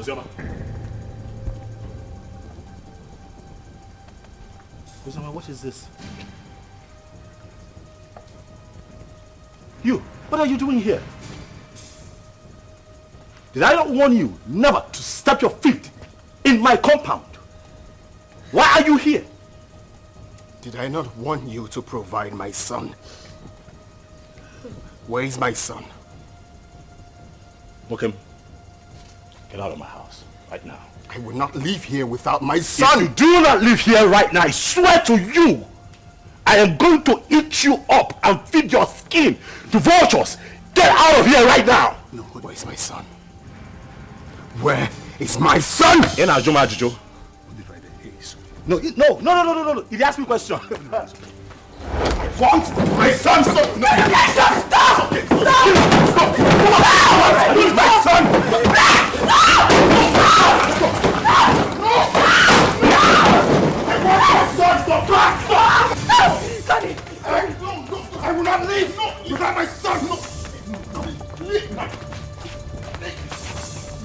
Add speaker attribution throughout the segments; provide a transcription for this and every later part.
Speaker 1: Ozioma. Ozioma, what is this? You, what are you doing here? Did I not warn you never to step your feet in my compound? Why are you here?
Speaker 2: Did I not warn you to provide my son? Where is my son?
Speaker 1: Mokem, get out of my house right now.
Speaker 2: I will not leave here without my son!
Speaker 1: If you do not leave here right now, I swear to you, I am going to eat you up and feed your skin to vultures. Get out of here right now!
Speaker 2: No, where is my son? Where is my son?
Speaker 1: Ena Ajuma Ajijo. No, no. He asked me a question.
Speaker 2: I want my son! Stop! No, stop! Stop! Leave my son! I will not leave without my son!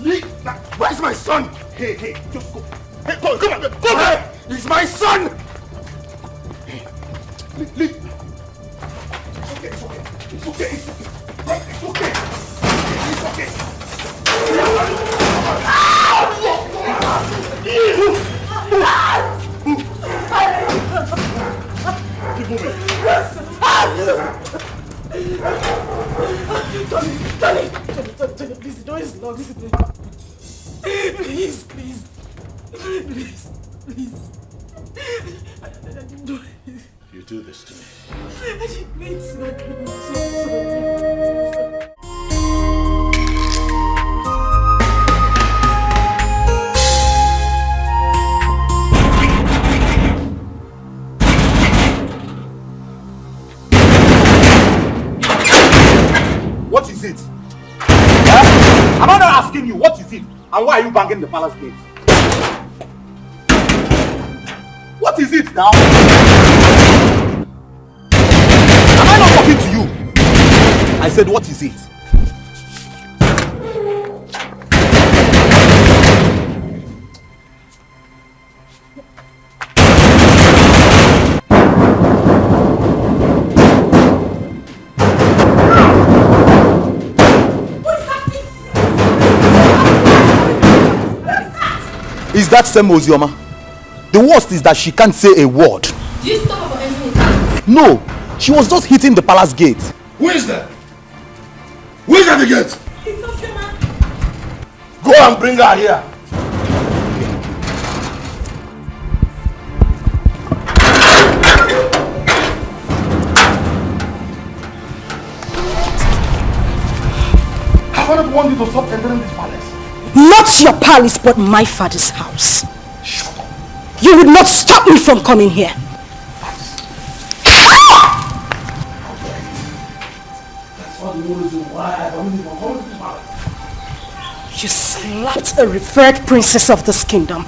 Speaker 2: Leave! Where's my son?
Speaker 1: Hey, just go.
Speaker 2: Hey, come on! He's my son! Hey, leave! It's okay. It's okay.
Speaker 1: Keep moving.
Speaker 3: Tony, please, the door is locked. Please.
Speaker 1: You do this to me.
Speaker 3: I didn't mean to.
Speaker 1: What is it? Huh? Am I not asking you what is it? And why are you banging the palace gate? What is it now? Am I not talking to you? I said, what is it? Is that same Ozioma? The worst is that she can't say a word.
Speaker 4: Did you stop her from entering the house?
Speaker 1: No, she was just hitting the palace gate.
Speaker 2: Who is that? Who is at the gate?
Speaker 4: It's Ozioma.
Speaker 1: Go and bring her here. Have I not wanted you to stop entering this palace?
Speaker 3: Not your palace, but my father's house.
Speaker 1: Shut up.
Speaker 3: You would not stop me from coming here.
Speaker 1: That's all the reason why I don't even come to this palace.
Speaker 3: You slapped a revered princess of this kingdom.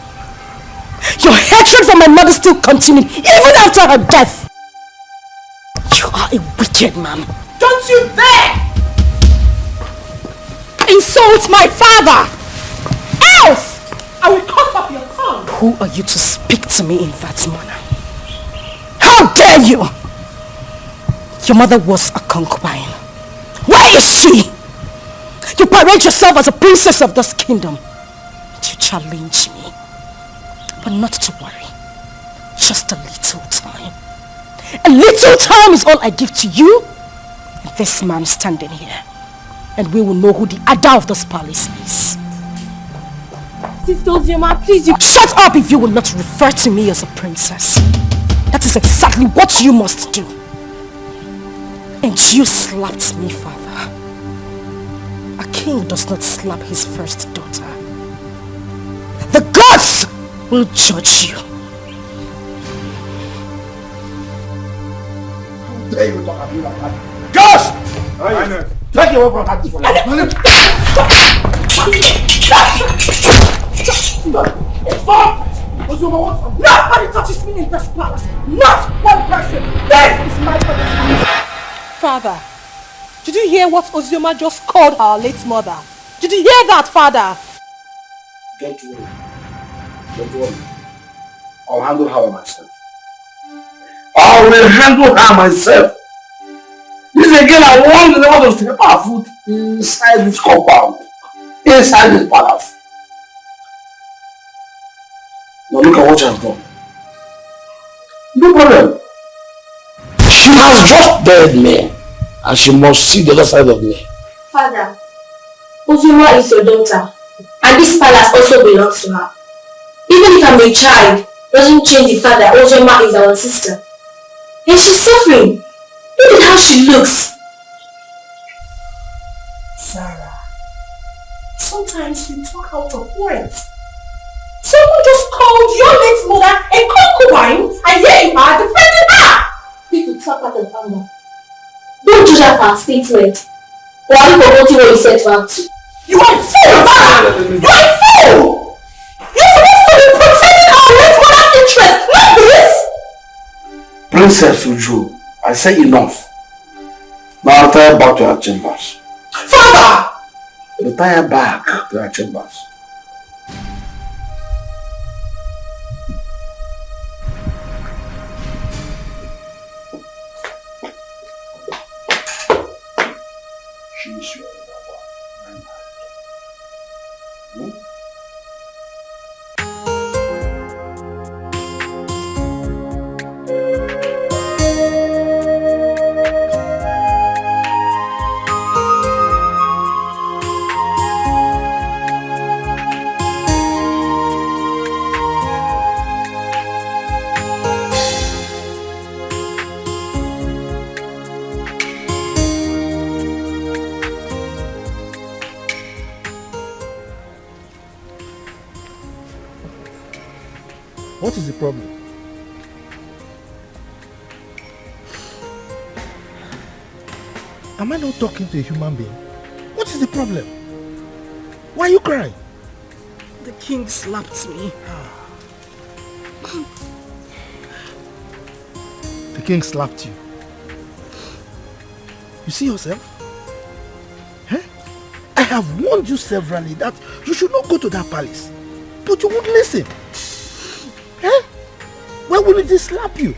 Speaker 3: Your hatred for my mother still continued even after her death. You are a wicked man.
Speaker 4: Don't you dare
Speaker 3: insult my father!
Speaker 4: else I will cut off your tongue.
Speaker 3: Who are you to speak to me in that manner? How dare you! Your mother was a concubine. Where is she? You parade yourself as a princess of this kingdom. You challenge me. But not to worry. Just a little time. A little time is all I give to you and this man standing here. And we will know who the Ada of this palace is.
Speaker 4: Sister Ozioma, please, you...
Speaker 3: Shut up if you will not refer to me as a princess. That is exactly what you must do. And you slapped me, father. A king does not slap his first daughter. The gods will judge you.
Speaker 1: How dare you talk at me like that? Gosh! Take you away from that. Stop!
Speaker 3: Nobody touches me in this palace. Not one person. This is my father's house.
Speaker 4: Father, did you hear what Ozioma just called our late mother? Did you hear that, Father?
Speaker 2: Don't worry. Don't worry. I'll handle her myself. I will handle her myself. This again, I want the Lord to step our foot inside this compound. Inside this palace. Now look at what she has done. No problem. She has just dared me. And she must see the other side of me.
Speaker 5: Father, Ozioma is your daughter. And this palace also belongs to her. Even if I'm a child, doesn't change the fact that Ozioma is our sister. And she's suffering. Look at how she looks.
Speaker 4: Sarah, sometimes you talk out of words. Someone just called your late mother a concubine, and here you are defending her!
Speaker 5: People talk out of anger. Don't judge her for her statement. Or are you forgetting what you said to her too?
Speaker 4: You are a fool, Father! You are a fool! You're supposed to be protecting our late mother's interest, not this!
Speaker 2: Princess Uju, I say enough. Now retire back to her chambers.
Speaker 4: Father!
Speaker 2: Retire back to her chambers. She is your lover.
Speaker 6: What is the problem? Am I not talking to a human being? What is the problem? Why are you crying?
Speaker 3: The king slapped me.
Speaker 6: The king slapped you. You see yourself? Huh? I have warned you severally that you should not go to that palace. But you won't listen. Huh? Why wouldn't he slap you?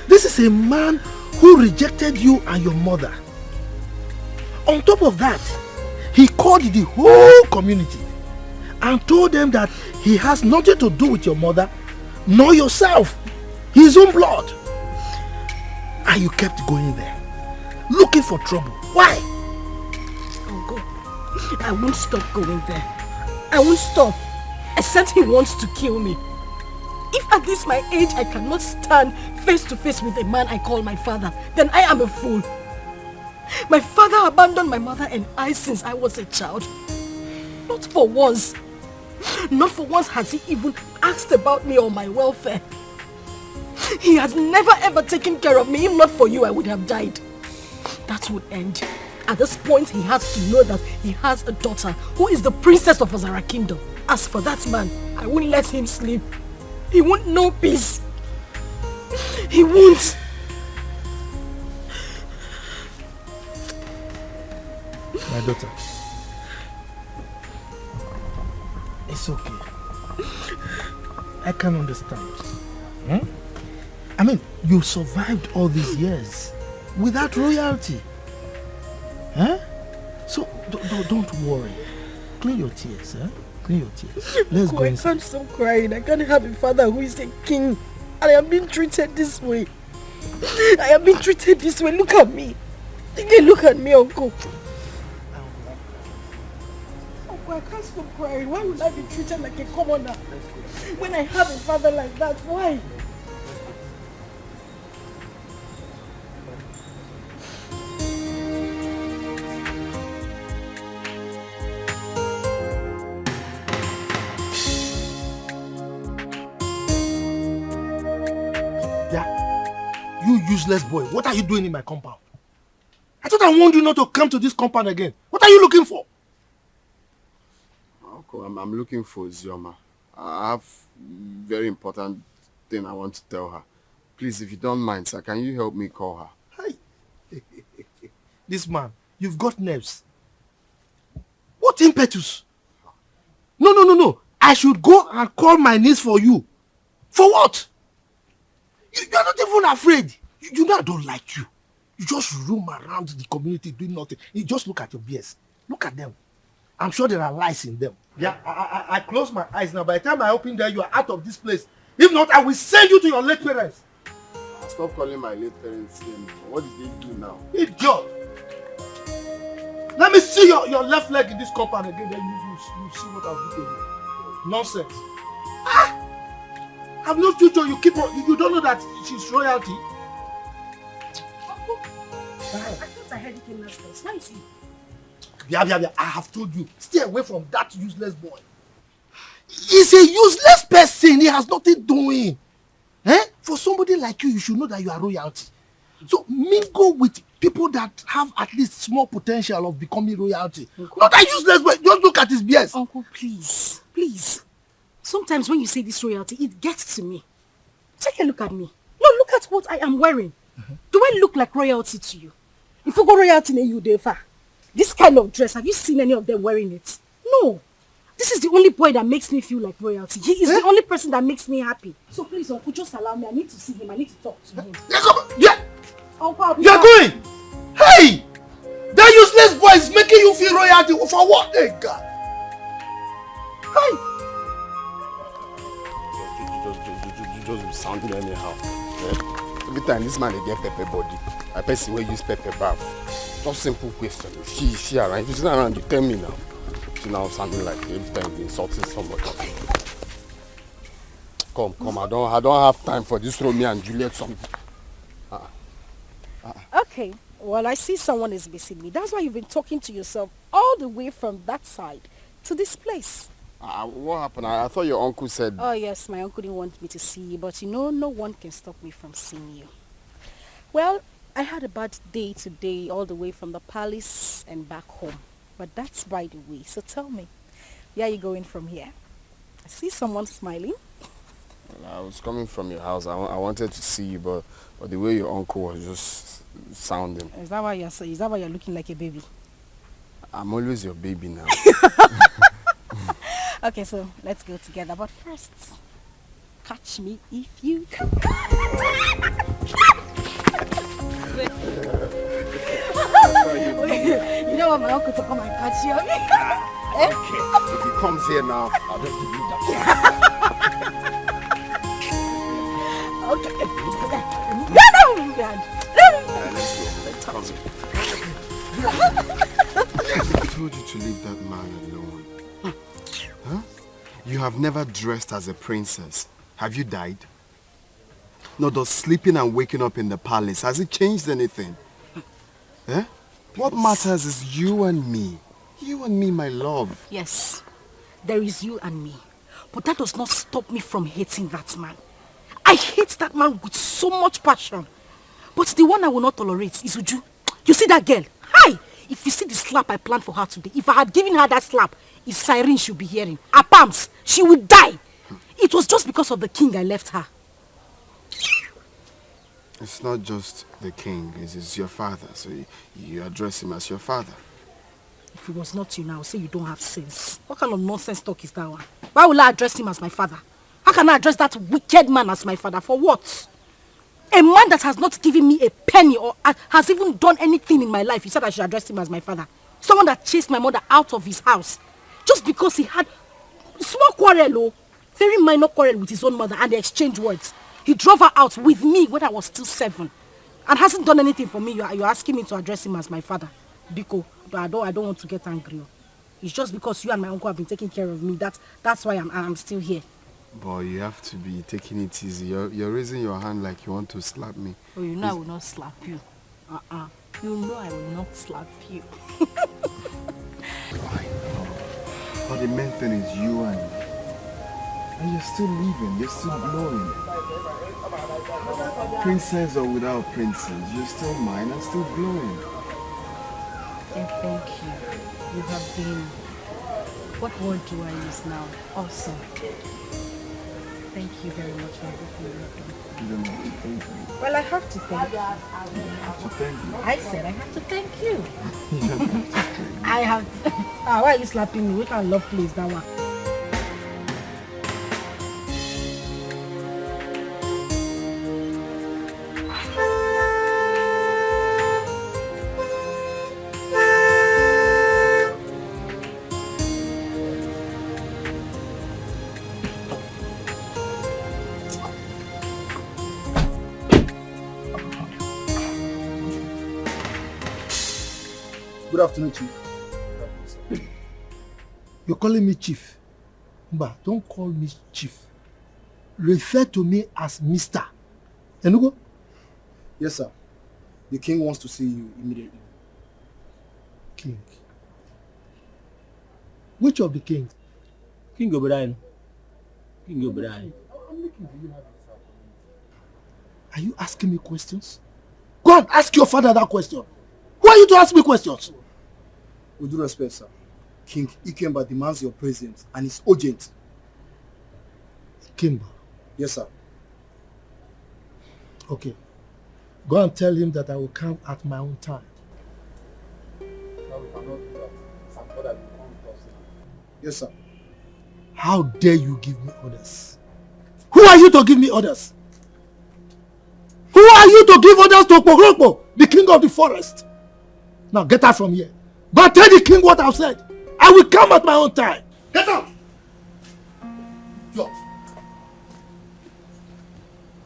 Speaker 6: This is a man who rejected you and your mother. On top of that, he called the whole community and told them that he has nothing to do with your mother nor yourself. His own blood. And you kept going there, looking for trouble. Why?
Speaker 3: I'll go. I won't stop going there. I won't stop. Except he wants to kill me. If at this my age I cannot stand face to face with a man I call my father, then I am a fool. My father abandoned my mother and I since I was a child. Not for once. Not for once has he even asked about me or my welfare. He has never ever taken care of me. If not for you, I would have died. That would end. At this point, he has to know that he has a daughter who is the princess of Azara Kingdom. As for that man, I won't let him sleep. He won't know peace. He won't.
Speaker 6: My daughter. It's okay. I can understand. I mean, you survived all these years without royalty. Huh? So don't worry. Clean your tears, huh? Clean your tears. Let's go inside.
Speaker 3: I can't stop crying. I can't have a father who is a king. And I am being treated this way. I am being treated this way. Look at me. Look at me, Uncle. Uncle, I can't stop crying. Why would I be treated like a commoner? When I have a father like that, why?
Speaker 6: You useless boy, what are you doing in my compound? I thought I warned you not to come to this compound again. What are you looking for?
Speaker 7: Uncle, I'm looking for Ozioma. I have very important thing I want to tell her. Please, if you don't mind, sir, can you help me call her?
Speaker 6: Hey. This man, you've got nerves. What impetus? No. I should go and call my niece for you. For what? You are not even afraid. You know I don't like you. You just roam around the community doing nothing. You just look at your beers. Look at them. I'm sure there are lies in them. Yeah, I close my eyes now. By the time I open there, you are out of this place. If not, I will send you to your late parents.
Speaker 7: Stop calling my late parents name. What did they do now?
Speaker 6: Idiot! Let me see your left leg in this compound again, then you see what I'll do to you. Nonsense. Have no future, you don't know that she's royalty.
Speaker 3: Uncle, I thought I heard Ikenna's voice. Where is he?
Speaker 6: Yeah. I have told you, stay away from that useless boy. He's a useless person. He has nothing doing. For somebody like you should know that you are royalty. So mingle with people that have at least small potential of becoming royalty. Uncle, not that useless boy. Just look at his BS.
Speaker 3: Uncle, please. Sometimes when you say this royalty, it gets to me. Take a look at me. No, look at what I am wearing. Do I look like royalty to you? If you go royalty in you, Defa, this kind of dress, have you seen any of them wearing it? No. This is the only boy that makes me feel like royalty. He is the only person that makes me happy. So please, Uncle, just allow me. I need to see him. I need to talk to him.
Speaker 6: Yeah.
Speaker 3: Uncle,
Speaker 6: you're going. Hey! That useless boy is making you feel royalty. For what? Hey, God. Hey!
Speaker 7: You just sounding anyhow. Every time this man get pepper body, I person will use pepper bath. Just simple question. She around. If she's not around, you tell me now. She now sounding like every time you're insulting somebody. Come. I don't have time for this Romeo and Juliet something.
Speaker 3: Okay. Well, I see someone is missing me. That's why you've been talking to yourself all the way from that side to this place.
Speaker 7: What happened? I thought your uncle said...
Speaker 3: Oh, yes, my uncle didn't want me to see you, but no one can stop me from seeing you. Well, I had a bad day today, all the way from the palace and back home. But that's by the way. So tell me, where are you going from here? I see someone smiling.
Speaker 7: Well, I was coming from your house. I wanted to see you, but the way your uncle was just sounding.
Speaker 3: Is that why you're looking like a baby?
Speaker 7: I'm always your baby now.
Speaker 3: Okay, so let's go together. But first, catch me if you can. You don't want my uncle to come and catch you, okay?
Speaker 7: Okay. If he comes here now, I'll just give you that.
Speaker 3: Okay.
Speaker 7: I told you to leave that man alone. Huh? You have never dressed as a princess. Have you died? No, does sleeping and waking up in the palace, has it changed anything? Eh? What matters is you and me. You and me, my love.
Speaker 3: Yes, there is you and me. But that does not stop me from hating that man. I hate that man with so much passion. But the one I will not tolerate is Uju. You see that girl? Hi! If you see the slap I planned for her today, if I had given her that slap, it's siren she'll be hearing. Her palms, she would die. It was just because of the king I left her.
Speaker 7: It's not just the king, it's your father, so you address him as your father.
Speaker 3: If it was not you now, say you don't have sense. What kind of nonsense talk is that one? Why will I address him as my father? How can I address that wicked man as my father? For what? A man that has not given me a penny or has even done anything in my life, you said I should address him as my father. Someone that chased my mother out of his house just because he had small quarrel, very minor quarrel with his own mother, and they exchanged words. He drove her out with me when I was still 7 and hasn't done anything for me. You're asking me to address him as my father. Biko, but I don't want to get angry. It's just because you and my uncle have been taking care of me. That's why I'm still here.
Speaker 7: Boy, you have to be taking it easy. You're raising your hand like you want to slap me.
Speaker 3: Oh, you know I will not slap you. You know I will not slap you.
Speaker 7: I know. But the main thing is you and me. And you're still living, you're still glowing. Princess or without princess, you're still mine and still glowing.
Speaker 3: And thank you. You have been, what word do I use now? Awesome. Thank you very much for everything you have done.
Speaker 7: You don't have to thank me.
Speaker 3: Well, I have to thank you.
Speaker 7: You have to thank me.
Speaker 3: I said I have to thank you.
Speaker 7: You don't have to thank me.
Speaker 3: I have to. Why are you slapping me? We can't love please that one.
Speaker 6: Good afternoon, Chief. You're calling me Chief. Mba, don't call me Chief. Refer to me as Mr. Enugo?
Speaker 8: Yes, sir. The king wants to see you immediately.
Speaker 6: King? Which of the kings?
Speaker 9: King O'Brien. King O'Brien.
Speaker 6: Are you asking me questions? Go and ask your father that question. Who are you to ask me questions?
Speaker 8: With due respect, sir. King Ikenna demands your presence and it's urgent.
Speaker 6: Ikenna?
Speaker 8: Yes, sir.
Speaker 6: Okay. Go and tell him that I will come at my own time.
Speaker 8: Yes, sir.
Speaker 6: How dare you give me orders? Who are you to give me orders? Who are you to give orders to Pogrokpo, the king of the forest? Now get out from here. Go and tell the king what I've said. I will come at my own time. Get out! Yo.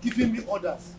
Speaker 6: Giving me orders.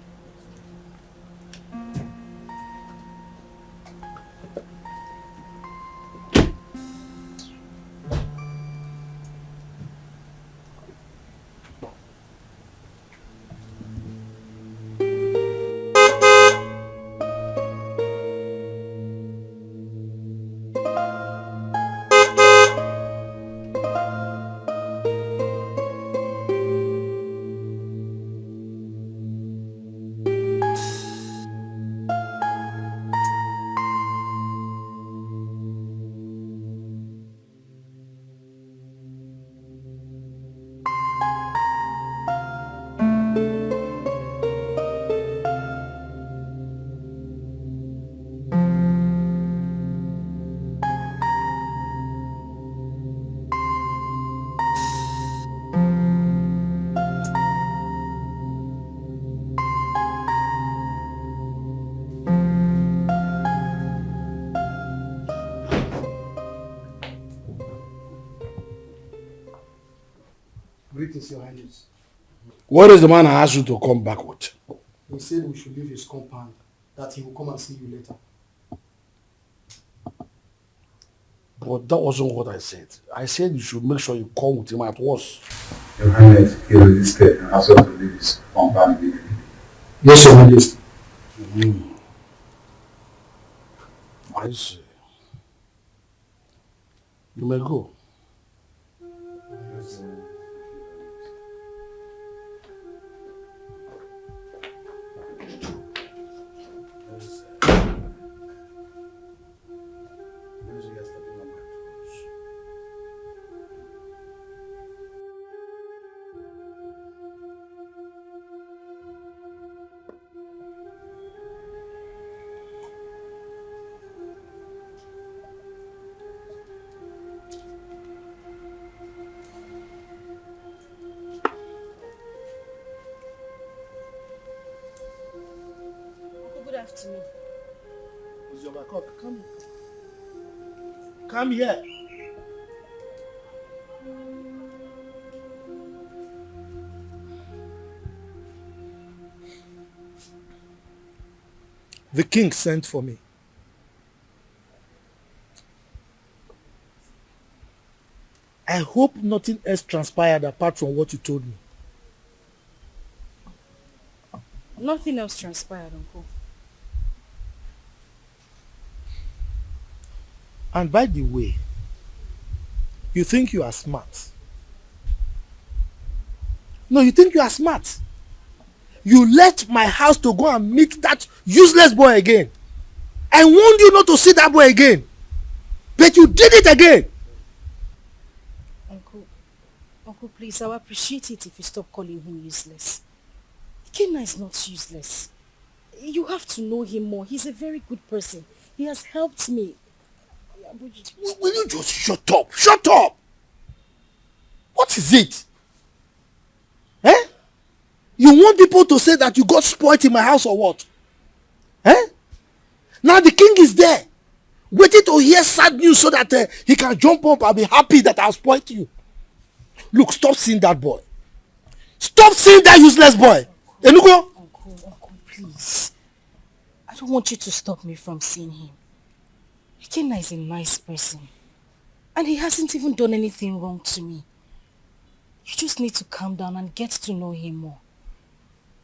Speaker 8: Greetings, Your Highness.
Speaker 2: What is the man I asked you to come back with?
Speaker 8: He said we should leave his compound, that he will come and see you later.
Speaker 2: But that wasn't what I said. I said you should make sure you come with him at once.
Speaker 10: Your Highness, he resisted and asked us to leave his compound immediately.
Speaker 8: Yes, Your Majesty.
Speaker 2: I see. You may go.
Speaker 6: Ozioma, come. Come here. The king sent for me. I hope nothing else transpired apart from what you told me.
Speaker 3: Nothing else transpired, Uncle.
Speaker 6: And by the way, you think you are smart. No, you think you are smart. You left my house to go and meet that useless boy again. I warned you not to see that boy again. But you did it again.
Speaker 3: Uncle, please, I would appreciate it if you stop calling him useless. Ikenna is not useless. You have to know him more. He's a very good person. He has helped me.
Speaker 6: Will you just shut up? Shut up! What is it? Eh? You want people to say that you got spoiled in my house or what? Eh? Now the king is there, waiting to hear sad news so that he can jump up and be happy that I spoiled you. Look, stop seeing that boy. Stop seeing that useless boy. Enugo?
Speaker 3: Uncle, please. I don't want you to stop me from seeing him. Ikenna is a nice person. And he hasn't even done anything wrong to me. You just need to calm down and get to know him more.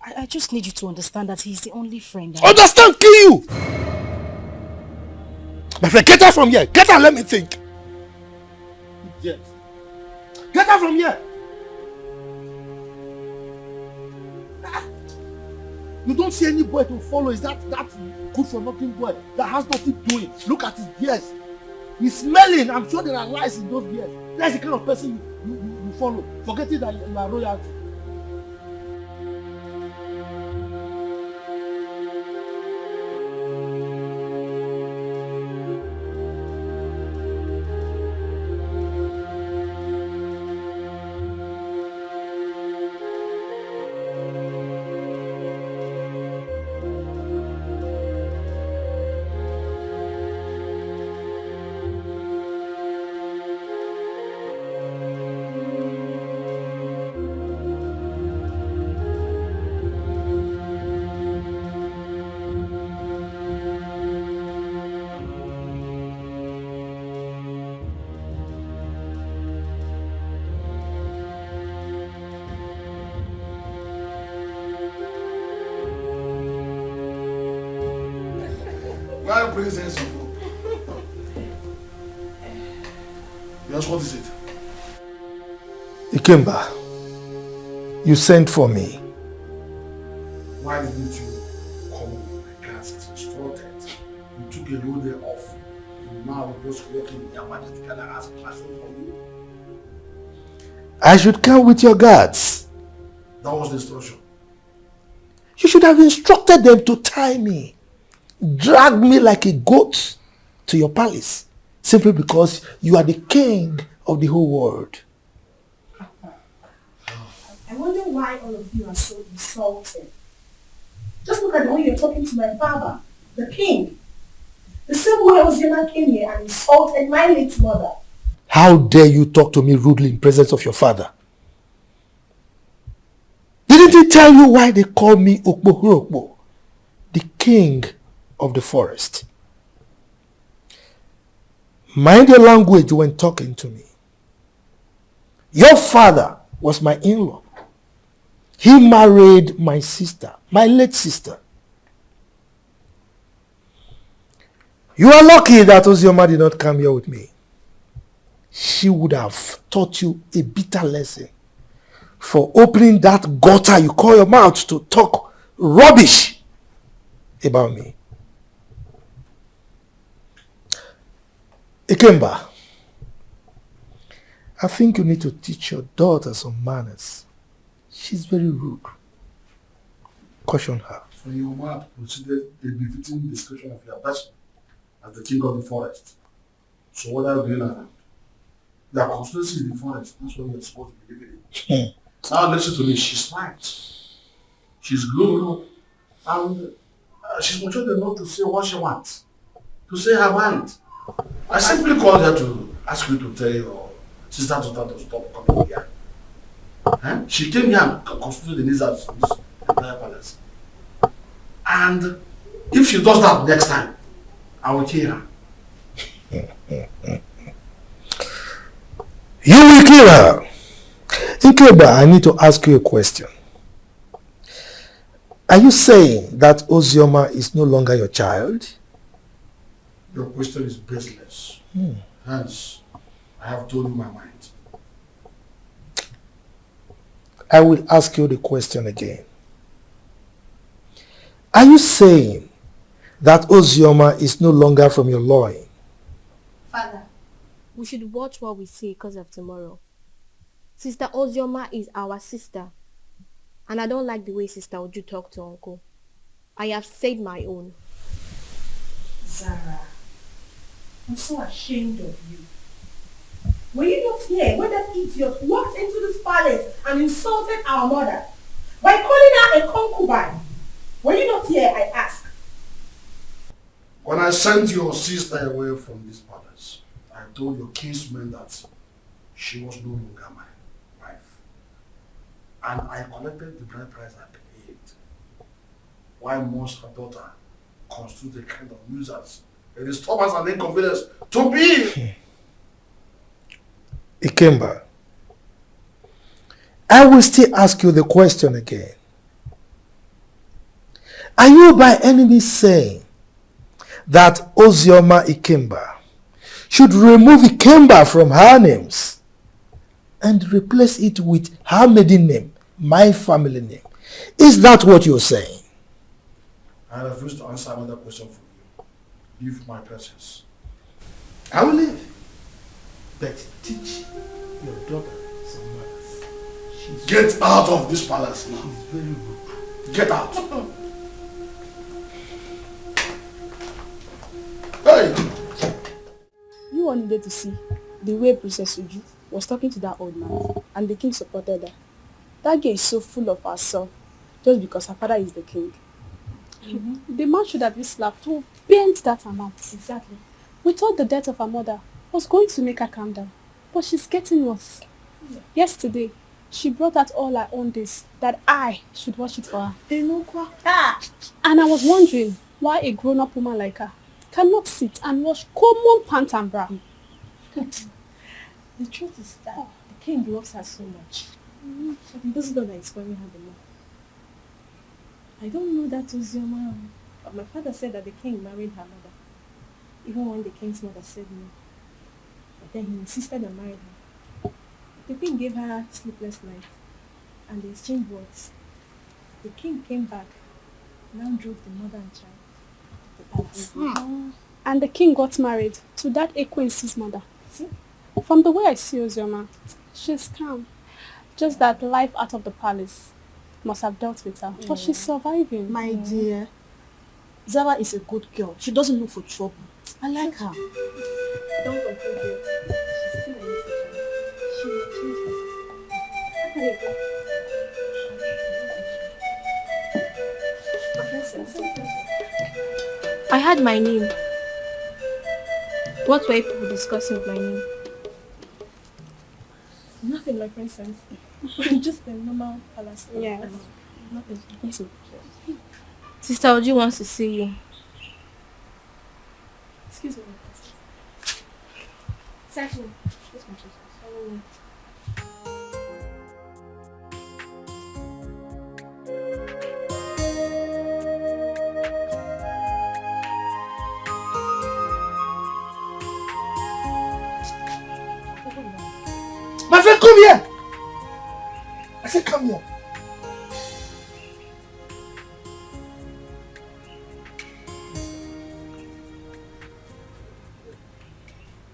Speaker 3: I just need you to understand that he's the only friend I have.
Speaker 6: Understand, kill you! My friend, get out from here. Get out, let me think. Yes. Get out from here. You don't see any boy to follow. Is that good for nothing boy that has nothing doing? Look at his beard. He's smelling. I'm sure there are lies in those beards. That's the kind of person you follow, forgetting that you are royalty.
Speaker 2: Presence of hope. Yes, what is it?
Speaker 6: Ikemba, you sent for me.
Speaker 2: Why didn't you come with my class as instructed? You took a whole day off. And now we're just working in your majesty and I ask a classroom for you.
Speaker 6: I should come with your guards.
Speaker 2: That was the instruction.
Speaker 6: You should have instructed them to tie me. Drag me like a goat to your palace simply because you are the king of the whole world.
Speaker 4: I wonder why all of you are so insulted. Just look at the way you're talking to my father, the king. The same way Ozioma came here and insulted my late mother.
Speaker 6: How dare you talk to me rudely in presence of your father? Didn't he tell you why they call me Okpo, the king of the forest? Mind your language when talking to me. Your father was my in-law. He married my sister, my late sister. You are lucky that Ozioma did not come here with me. She would have taught you a bitter lesson for opening that gutter you call your mouth to talk rubbish about me. Ikemba, I think you need to teach your daughter some manners. She's very rude. Caution her.
Speaker 2: For your mouth considered a befitting description of your person as the king of the forest. So what are you doing around? Your constituency is the forest. That's what you're supposed to be living in. Now listen to me. She's smart. She's good. And she's mature enough to say what she wants. To say her mind. I simply called her to ask you to tell your sister to stop coming here. She came here and constituted the needs of this entire palace. And if she does that next time, I will kill her.
Speaker 6: You will kill her. Ikemba, I need to ask you a question. Are you saying that Ozioma is no longer your child?
Speaker 2: Your question is baseless. Hence, I have told you my mind.
Speaker 6: I will ask you the question again. Are you saying that Ozioma is no longer from your loin?
Speaker 5: Father, we should watch what we say because of tomorrow. Sister Ozioma is our sister. And I don't like the way Sister Oju talk to Uncle. I have said my own.
Speaker 4: Zara, I'm so ashamed of you. Were you not here when that idiot walked into this palace and insulted our mother by calling her a concubine? Were you not here, I ask?
Speaker 2: When I sent your sister away from this palace, I told your kinsman that she was no longer my wife. And I collected the bride price I paid. Why must her daughter constitute a kind of nuisance a disturbance and inconvenience to me.
Speaker 6: Ikemba, I will still ask you the question again. Are you by any means saying that Ozioma Ikemba should remove Ikemba from her names and replace it with her maiden name, my family name? Is that what you're saying?
Speaker 2: I refuse to answer another question for you. Leave my presence. I will leave.
Speaker 6: But teach your daughter some manners.
Speaker 2: Get out of this palace now.
Speaker 6: She's very rude.
Speaker 2: Get out. Hey!
Speaker 11: You all needed to see the way Princess Uju was talking to that old man, and the king supported her. That girl is so full of herself just because her father is the king. The man should have been slapped to bend that amount. Exactly. We thought the death of her mother was going to make her calm down, but she's getting worse. Yesterday, she brought out all her own days that I should watch it for her. And I was wondering why a grown-up woman like her cannot sit and wash common pants and bra.
Speaker 4: The truth is that the king loves her so much. But he doesn't know that he's spoiling her the more. I don't know that Ozioma, but my father said that the king married her mother, even when the king's mother said no. But then he insisted on marrying her. The king gave her sleepless nights, and they exchanged words. The king came back, now drove the mother and child to the palace.
Speaker 11: And the king got married to that Ekwensi's mother. See? From the way I see Ozioma, she's calm. Just that life out of the palace must have dealt with her. But she's surviving.
Speaker 3: My dear, Zara is a good girl. She doesn't look for trouble. I like her.
Speaker 4: Don't conclude yet. She's still a little child. She will change herself.
Speaker 5: I had my name. What were people discussing with my name?
Speaker 4: Nothing, my princess. Just a normal palace.
Speaker 11: Yes.
Speaker 4: Nothing.
Speaker 5: Yes. Sister Oju wants to see you.
Speaker 4: Excuse me, my princess. Exactly. Yes, my princess.
Speaker 6: My friend, come here! I said, come here.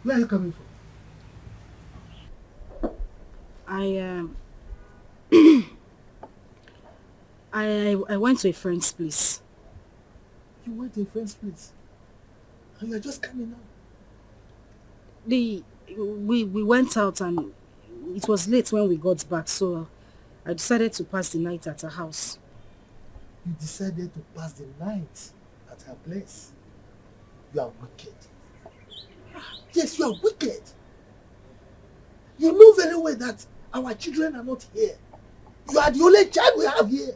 Speaker 6: Where are you coming from?
Speaker 3: I went to a friend's place.
Speaker 6: You went to a friend's place? And you are just coming out?
Speaker 3: We went out and it was late when we got back, so I decided to pass the night at her house.
Speaker 6: You decided to pass the night at her place? You are wicked. Yes, you are wicked. You know very well that our children are not here. You are the only child we have here.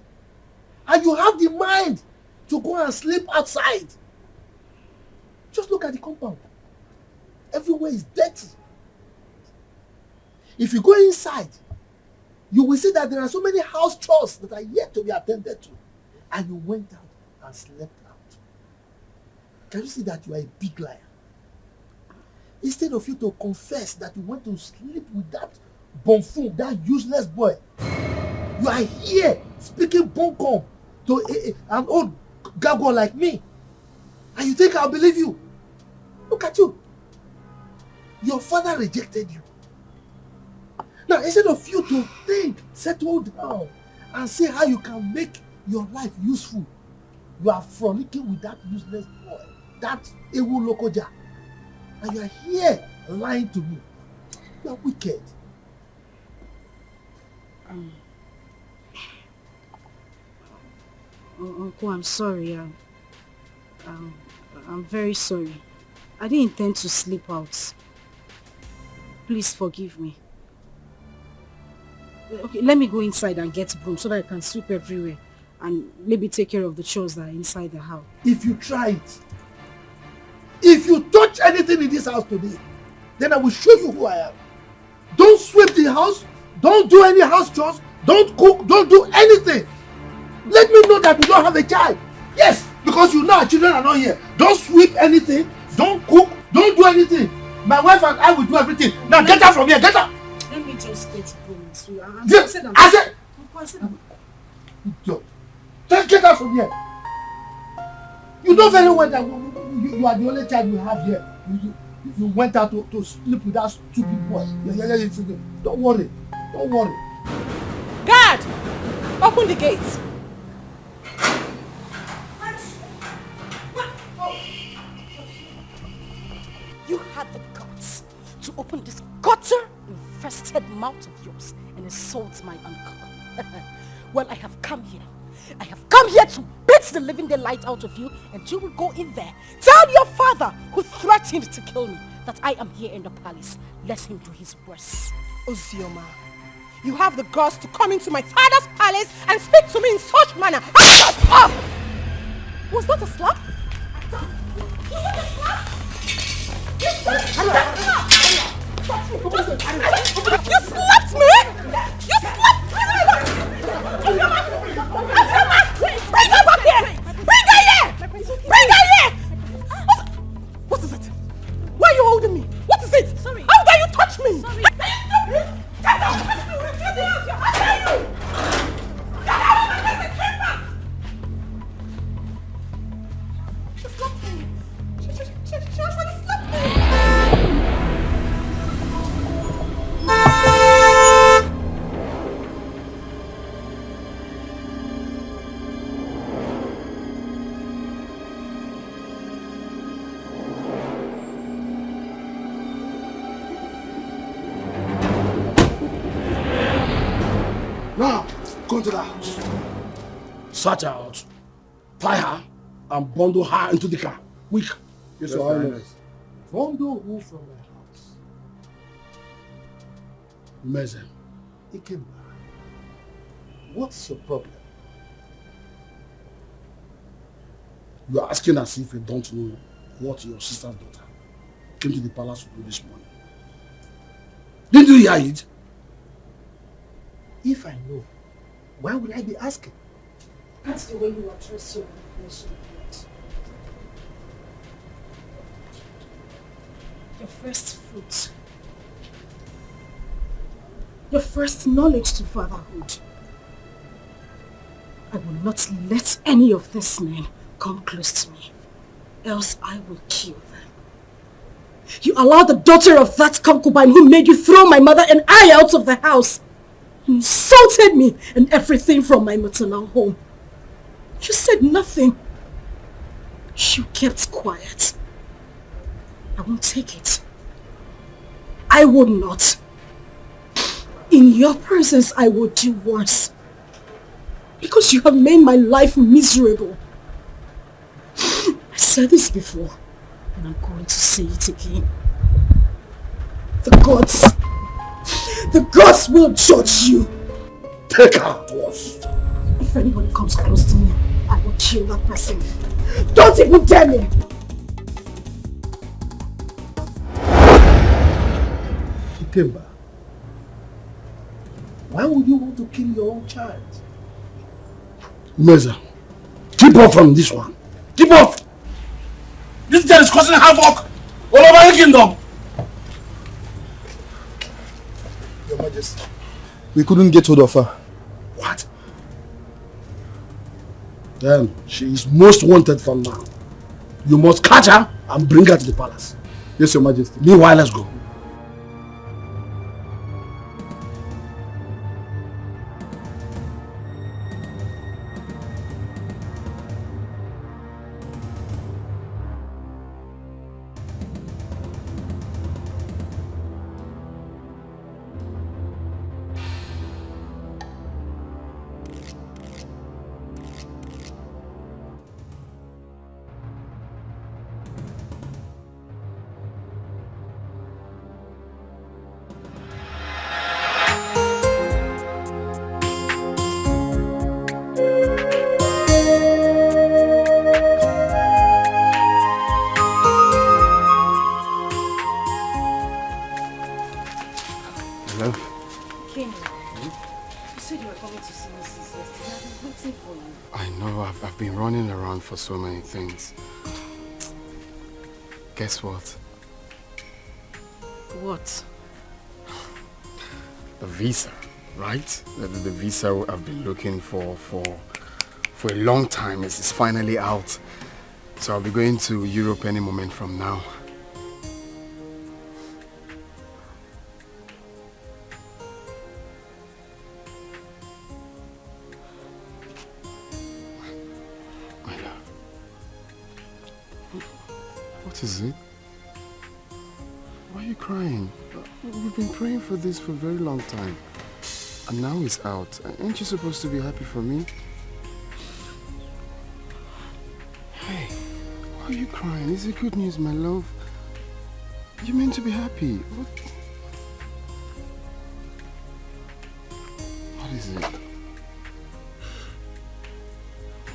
Speaker 6: And you have the mind to go and sleep outside. Just look at the compound. Everywhere is dirty. If you go inside, you will see that there are so many house chores that are yet to be attended to. And you went out and slept out. Can you see that you are a big liar? Instead of you to confess that you went to sleep with that buffoon, that useless boy, you are here speaking bunkum to an old gargoyle like me. And you think I'll believe you? Look at you. Your father rejected you. Now, instead of you to think, settle down, and see how you can make your life useful, you are frolicking with that useless boy, that Ewu Lokoja. And you are here lying to me. You are wicked.
Speaker 3: Uncle, I'm sorry. I'm very sorry. I didn't intend to sleep out. Please forgive me. Okay, let me go inside and get broom so that I can sweep everywhere and maybe take care of the chores that are inside the house.
Speaker 6: If you try it, If you touch anything in this house today, then I will show you who I am. Don't sweep the house. Don't do any house chores. Don't cook. Don't do anything. Let me know that you don't have a child. Yes, because you know our children are not here. Don't sweep anything. Don't cook. Don't do anything. My wife and I will do everything. Now get out from here. Get out.
Speaker 3: Let me just get going.
Speaker 6: I said. Just get out from here. You know very well that you are the only child you have here. You went out to sleep with that stupid boy. Don't worry. Don't worry.
Speaker 3: Guard! Open the gates. You had the guts to open this gutter-infested mouth of yours and insult my uncle. Well, I have come here. I have come here to beat the living daylight out of you, and you will go in there. Tell your father, who threatened to kill me, that I am here in the palace. Let him do his worst.
Speaker 4: Ozioma, you have the guts to come into my father's palace and speak to me in such manner. Up! Was that a slap? Was that a slap? You slapped me! You slapped me! Bring her back here! Bring her here! Bring her here! What is it? Why are you holding me? What is it? Sorry. How dare you touch me? Sorry. Get out! How dare you? Get out of my face! She slapped me. She actually slapped me.
Speaker 6: Now, go to the house. Search her out. Tie her and bundle her into the car. Quick.
Speaker 8: Yes, Your Highness. Bundle who from my house?
Speaker 6: Meze.
Speaker 8: Ikenna. What's your problem?
Speaker 6: You are asking as if you don't know what your sister's daughter came to the palace to do this morning. Didn't you hear it?
Speaker 8: If I know, why would I be asking?
Speaker 3: That's the way you address your information. Your first fruit. Your first knowledge to fatherhood. I will not let any of these men come close to me, else I will kill them. You allowed the daughter of that concubine who made you throw my mother and I out of the house. You insulted me and everything from my maternal home. You said nothing. You kept quiet. I won't take it. I would not. In your presence, I would do worse. Because you have made my life miserable. I said this before, and I'm going to say it again. The gods will judge you.
Speaker 6: Take her to us.
Speaker 3: If anybody comes close to me, I will kill that person. Don't even dare me!
Speaker 6: Ikemba, why would you want to kill your own child? Meza, keep off from this one. Keep off! This girl is causing havoc all over the kingdom.
Speaker 8: Your Majesty, we couldn't get hold of her.
Speaker 6: What? Then she is most wanted from now. You must catch her and bring her to the palace.
Speaker 8: Yes, Your Majesty.
Speaker 6: Meanwhile, let's go.
Speaker 7: for so many things. Guess what?
Speaker 3: What?
Speaker 7: The visa, right? The visa I've been looking for a long time is finally out. So I'll be going to Europe any moment from now. My love. What is it? Why are you crying? We've been praying for this for a very long time. And now it's out. Aren't you supposed to be happy for me? Hey, why are you crying? Is it good news, my love? You're meant to be happy. What is it?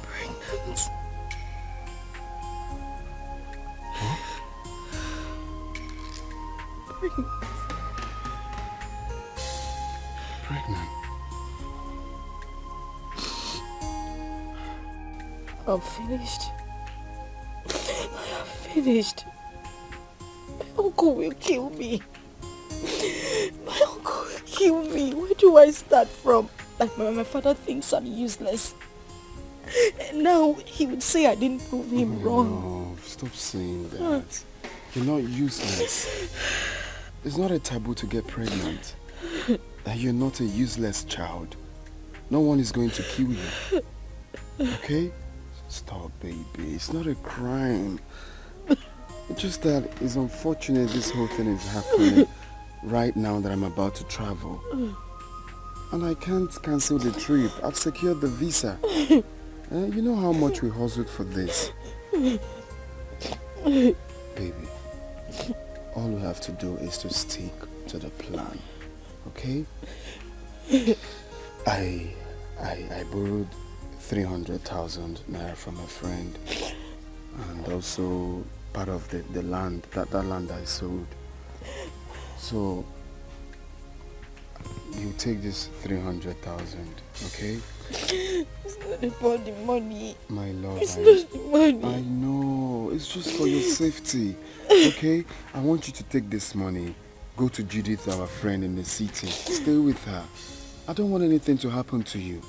Speaker 3: Pregnant.
Speaker 7: Huh? Pregnant.
Speaker 3: I'm finished. I am finished. My uncle will kill me. My uncle will kill me. Where do I start from? Like my father thinks I'm useless. And now he would say I didn't prove him wrong.
Speaker 7: No, stop saying that. You're not useless. It's not a taboo to get pregnant. That you're not a useless child. No one is going to kill you. Okay? Stop, baby. It's not a crime. It's just that it's unfortunate this whole thing is happening right now that I'm about to travel. And I can't cancel the trip. I've secured the visa. You know how much we hustled for this. Baby, all we have to do is to stick to the plan. Okay? I borrowed 300,000 naira from a friend, and also part of the land, that land I sold. So you take this 300,000, okay?
Speaker 3: It's not about the money.
Speaker 7: My love,
Speaker 3: it's not the money.
Speaker 7: I know, it's just for your safety, okay? I want you to take this money, go to Judith, our friend in the city, stay with her. I don't want anything to happen to you.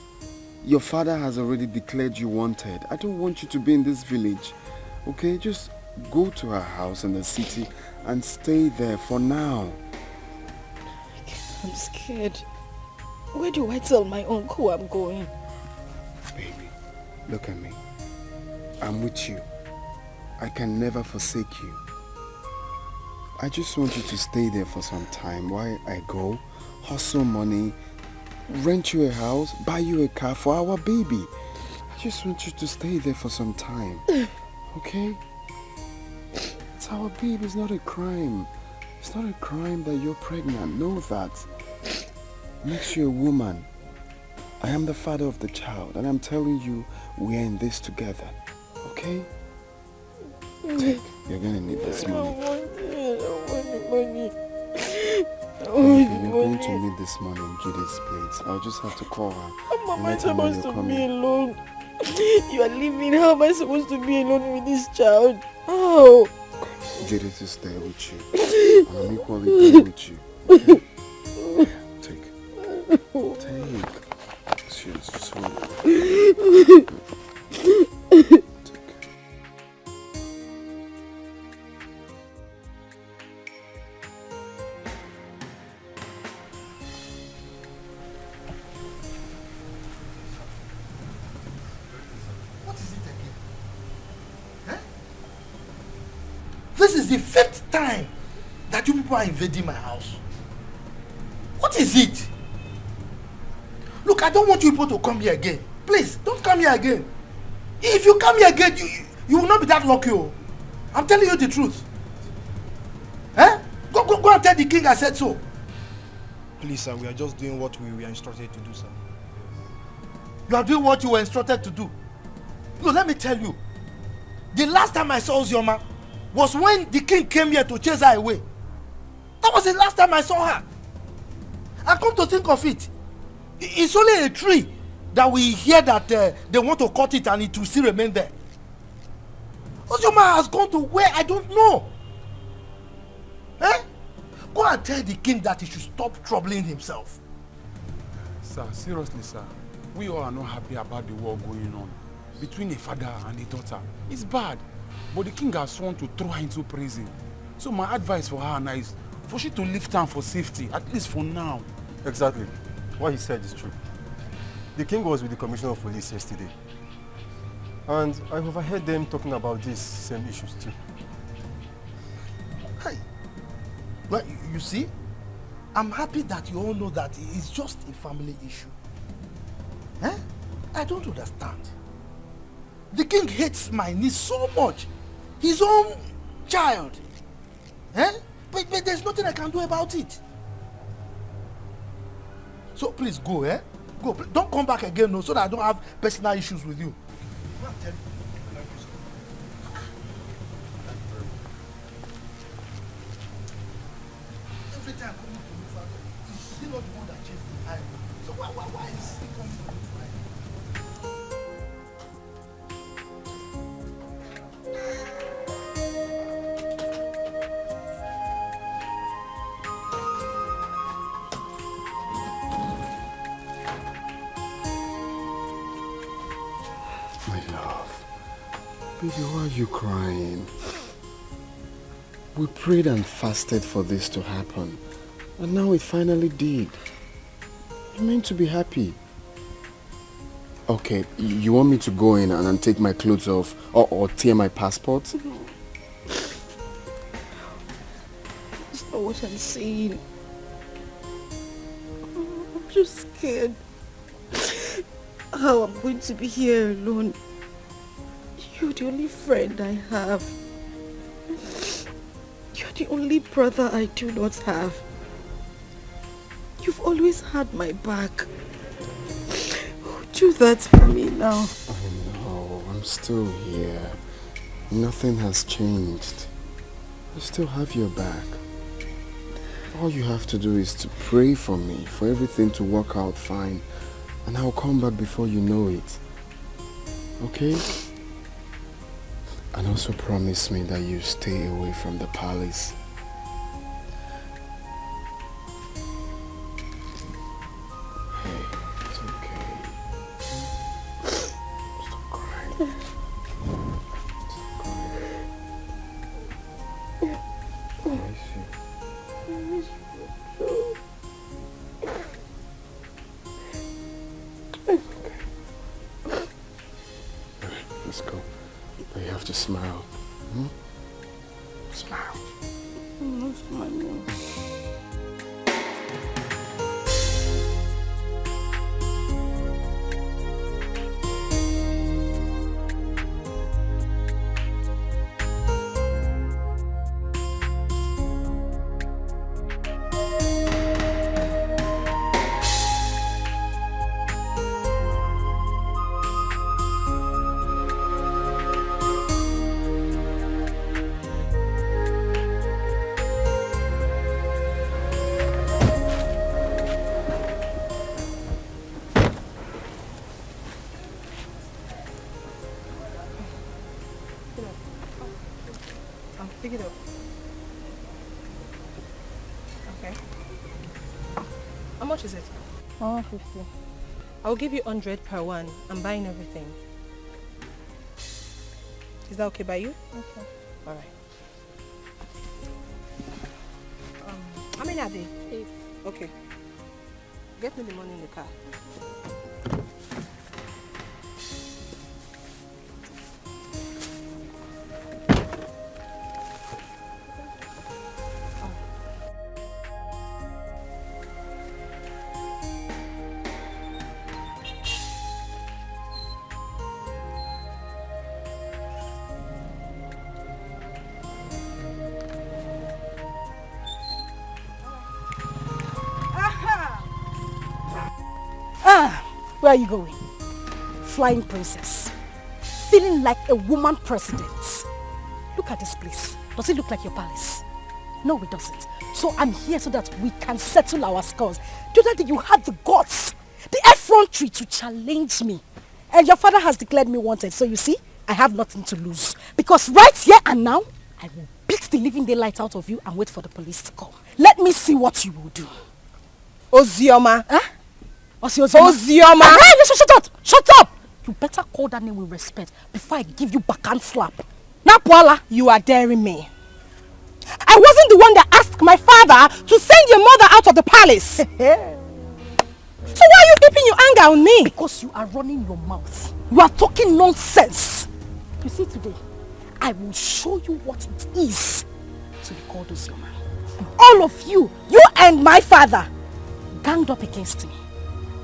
Speaker 7: Your father has already declared you wanted. I don't want you to be in this village. Okay, just go to her house in the city and stay there for now.
Speaker 3: I'm scared. Where do I tell my uncle I'm going?
Speaker 7: Baby, look at me. I'm with you. I can never forsake you. I just want you to stay there for some time while I go, hustle money, rent you a house, buy you a car for our baby. I just want you to stay there for some time. Okay? It's our baby, it's not a crime. It's not a crime that you're pregnant. Know that. Makes you a woman. I am the father of the child, and I'm telling you, we are in this together. Okay? Take. You're gonna need this money.
Speaker 3: I don't want the money.
Speaker 7: You're going to need this money in Judith's place. I'll just have to call her.
Speaker 3: How am I supposed to be alone? You are leaving. How am I supposed to be alone with this child? How?
Speaker 7: Judith is there with you. I'm equally there with you. Okay? Take. Serious, just hold it. Take.
Speaker 6: This is the 5th time that you people are invading my house. What is it? Look, I don't want you people to come here again. Please, don't come here again. If you come here again, you will not be that lucky. Oh. I'm telling you the truth. Eh? Go and tell the king I said so.
Speaker 8: Please, sir, we are just doing what we were instructed to do, sir.
Speaker 6: You are doing what you were instructed to do. No, let me tell you. The last time I saw Ozioma was when the king came here to chase her away. That was the last time I saw her. And come to think of it, it's only a tree that we hear that they want to cut it and it will still remain there. Ozioma has gone to where I don't know. Eh? Go and tell the king that he should stop troubling himself.
Speaker 12: Sir, seriously, sir. We all are not happy about the war going on between a father and a daughter. It's bad. But the king has sworn to throw her into prison. So my advice for her now is for she to leave town for safety, at least for now.
Speaker 13: Exactly. What he said is true. The king was with the commissioner of police yesterday. And I overheard them talking about these same issues too.
Speaker 6: Hey, well, you see, I'm happy that you all know that it's just a family issue. Eh? I don't understand. The king hates my niece so much. His own child. Eh? But there's nothing I can do about it. So please go, eh? Go. Don't come back again, no, so that I don't have personal issues with you. Every time I come to look for him, he's still not the one that chased the eye. So why is he coming to look for him?
Speaker 7: My love, baby, why are you crying? We prayed and fasted for this to happen, and now it finally did. You're meant to be happy. Okay, you want me to go in and take my clothes off or tear my passport?
Speaker 3: No. That's not what I'm saying. I'm just scared how I'm going to be here alone. You're the only friend I have. You're the only brother I do not have. You've always had my back. Do that for me now.
Speaker 7: I know, I'm still here. Nothing has changed. I still have your back. All you have to do is to pray for me, for everything to work out fine, and I'll come back before you know it. Okay? And also promise me that you stay away from the palace. Hey, it's okay. Stop crying. Stop crying. I miss you. It's okay. Alright, let's go. But you have to smile. Hmm? Smile.
Speaker 3: I'm not smiling.
Speaker 4: Pick it up. Okay. How much is it?
Speaker 11: 150.
Speaker 4: I'll give you 100 per one. I'm buying everything. Is that okay by you?
Speaker 11: Okay.
Speaker 4: Alright. How many are they?
Speaker 11: 8.
Speaker 4: Okay. Get me the money in the car.
Speaker 3: Where are you going? Flying princess. Feeling like a woman president. Look at this place. Does it look like your palace? No, it doesn't. So I'm here so that we can settle our scores. The other day you had the guts, the effrontery to challenge me. And your father has declared me wanted. So you see, I have nothing to lose. Because right here and now, I will beat the living daylight out of you and wait for the police to come. Let me see what you will do.
Speaker 4: Ozioma.
Speaker 3: Huh? Ozioma. Hey, shut up! Shut up! You better call that name with respect before I give you backhand slap. Now, Paula,
Speaker 4: you are daring me.
Speaker 3: I wasn't the one that asked my father to send your mother out of the palace. So why are you keeping your anger on me? Because you are running your mouth. You are talking nonsense. You see today, I will show you what it is to be called Ozioma. All of you and my father, ganged up against me.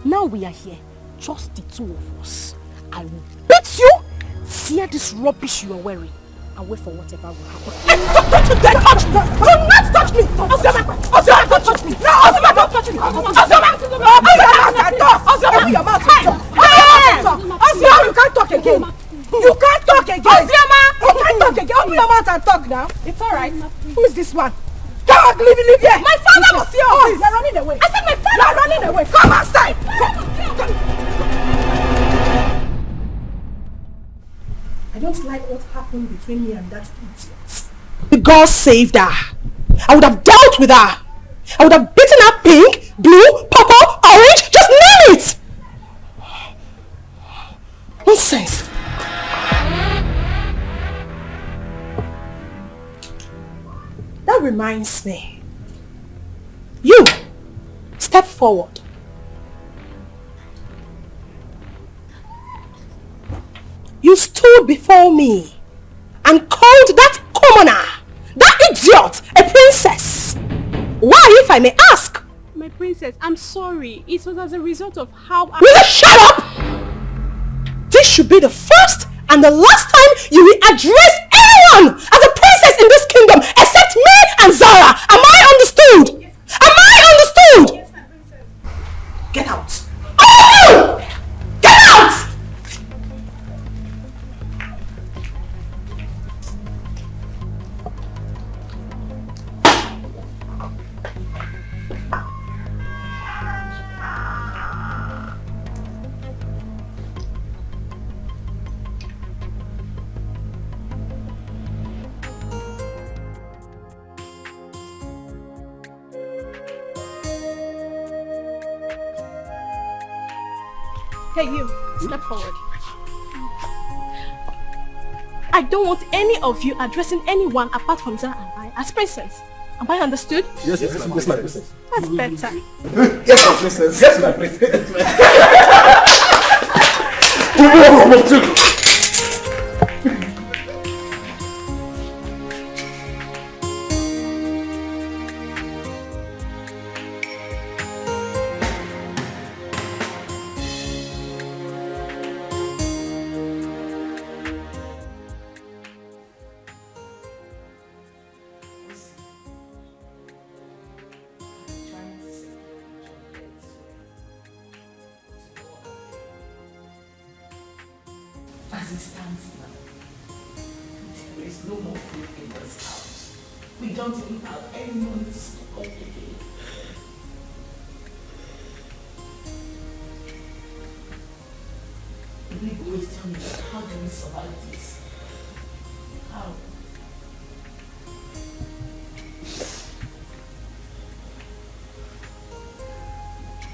Speaker 3: Now we are here, just the two of us. I will beat you, tear this rubbish you are wearing, and wait for whatever will happen. Don't you dare touch me! Do not touch me! Ozioma, don't touch me! No, Ozioma, don't touch me! Ozioma, open your mouth and talk! Ozioma, you can't talk again! You can't talk again! Ozioma! You can't talk again! Open your mouth and talk now! It's alright. Who is this one? Come on, leave here! My father was here! Oh, you're running away! I said my father! You're running away! Come outside! I don't like what happened between me and that idiot. God saved her. I would have dealt with her. I would have beaten her pink, blue, purple, orange, just name it! Nonsense. That reminds me. You, step forward. You stood before me and called that commoner, that idiot, a princess. Why, if I may ask?
Speaker 11: My princess, I'm sorry. It was as a result of how I...
Speaker 3: Will you shut up? This should be the first and the last time you will address anyone as a princess in this kingdom except me and Zara. Am I understood? Am I understood? Yes, my princess. Get out. All of you! Get out!
Speaker 11: Hey, you, step forward. I don't want any of you addressing anyone apart from Zara and I as princess. Am I understood?
Speaker 8: Yes, my princess.
Speaker 11: That's better.
Speaker 8: Yes, my princess. Yes, my princess.
Speaker 14: As it stands now, there is no more food in this house. We don't even have any money to stock up again. The big question is, how do we survive this? How?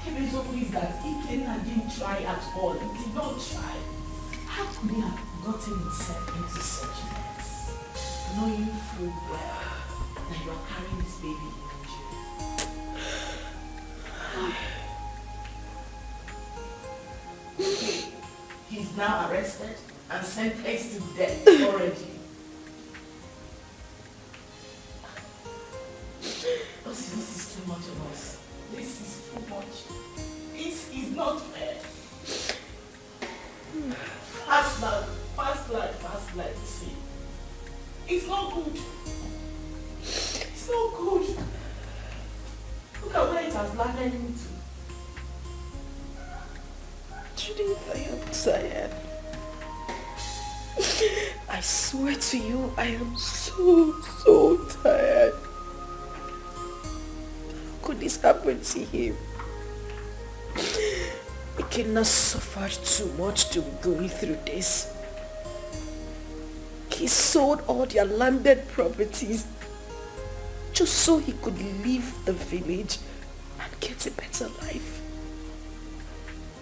Speaker 14: The result is that Ikenna didn't try at all. He did not try. How could he have gotten himself into such a mess, knowing full well that you are carrying this baby in Nigeria? He's now arrested and sentenced to death already. This is too much of us. This is too much. This is not fair. Fast life, see. It's not good. It's not good. Look at where it has landed into.
Speaker 15: Judith, I am tired. I swear to you, I am so tired. How could this happen to him? Ikenna suffered too much to be going through this. he sold all their landed properties just so he could leave the village and get a better life.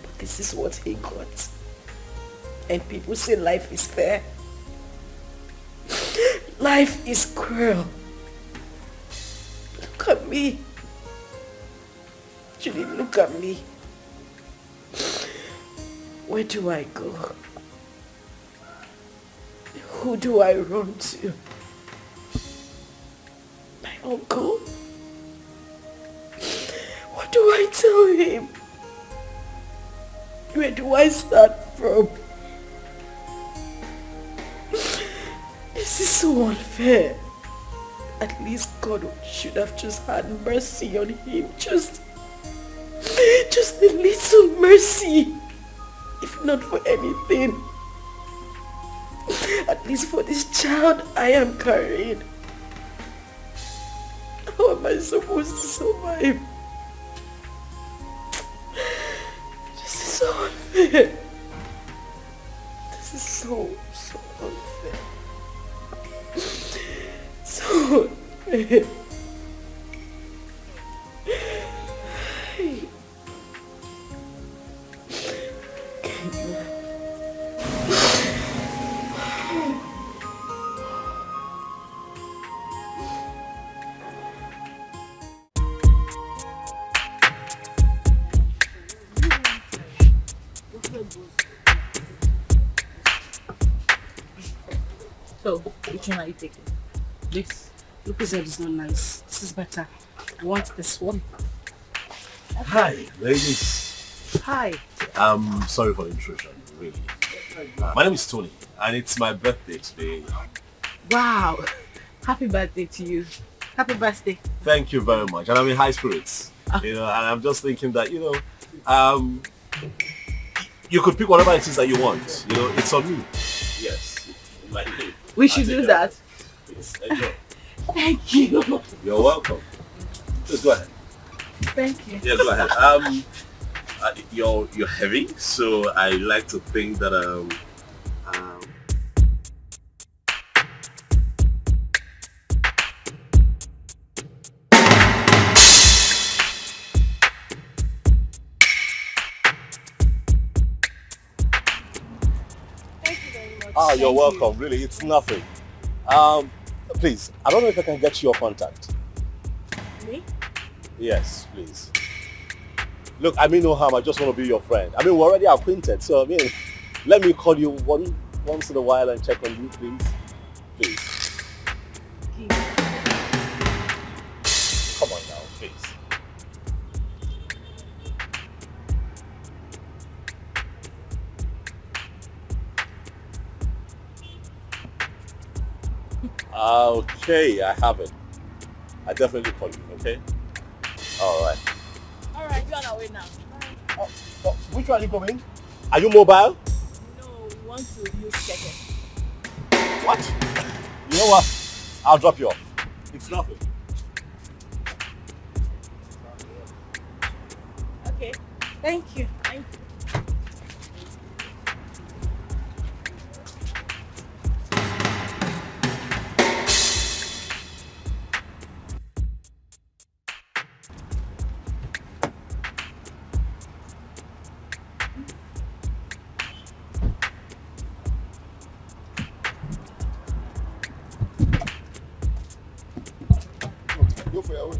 Speaker 15: But this is what he got. And people say life is fair. Life is cruel. Look at me. Julie, look at me. Where do I go? Who do I run to? My uncle? What do I tell him? Where do I start from? This is so unfair. At least God should have just had mercy on him. Just a little mercy. If not for anything. At least for this child I am carrying. How am I supposed to survive? This is so unfair. This is so unfair. So unfair.
Speaker 3: So, which one are you taking? This. Look, this is not nice. This is better. I want this one.
Speaker 16: Hi, ladies.
Speaker 3: Hi.
Speaker 16: I'm sorry for the intrusion, really. My name is Tony, and it's my birthday today.
Speaker 3: Wow. Happy birthday to you. Happy birthday.
Speaker 16: Thank you very much, and I'm in high spirits. You know, and I'm just thinking that, you know, you could pick whatever it is that you want. You know, it's on me. Yes.
Speaker 3: We should do that.
Speaker 16: Please, enjoy.
Speaker 3: Thank you.
Speaker 16: You're welcome. Just go ahead.
Speaker 3: Thank you.
Speaker 16: Yeah, go ahead. You're heavy, so I like to think that you're welcome. Really, it's nothing. Please, I don't know if I can get your contact.
Speaker 3: Me?
Speaker 16: Yes, please. Look, I mean no harm. I just want to be your friend. I mean, we're already acquainted, so I mean, let me call you once in a while and check on you, please. Please. Come on now, please. Okay, I have it. I definitely call you, okay? Alright.
Speaker 3: Alright, you're on our way now.
Speaker 16: Oh, which one are you going? Are you mobile?
Speaker 3: No, we want to use second.
Speaker 16: What? You know what? I'll drop you off. It's nothing.
Speaker 3: Okay. Thank you. Thank you.
Speaker 16: Go for your way.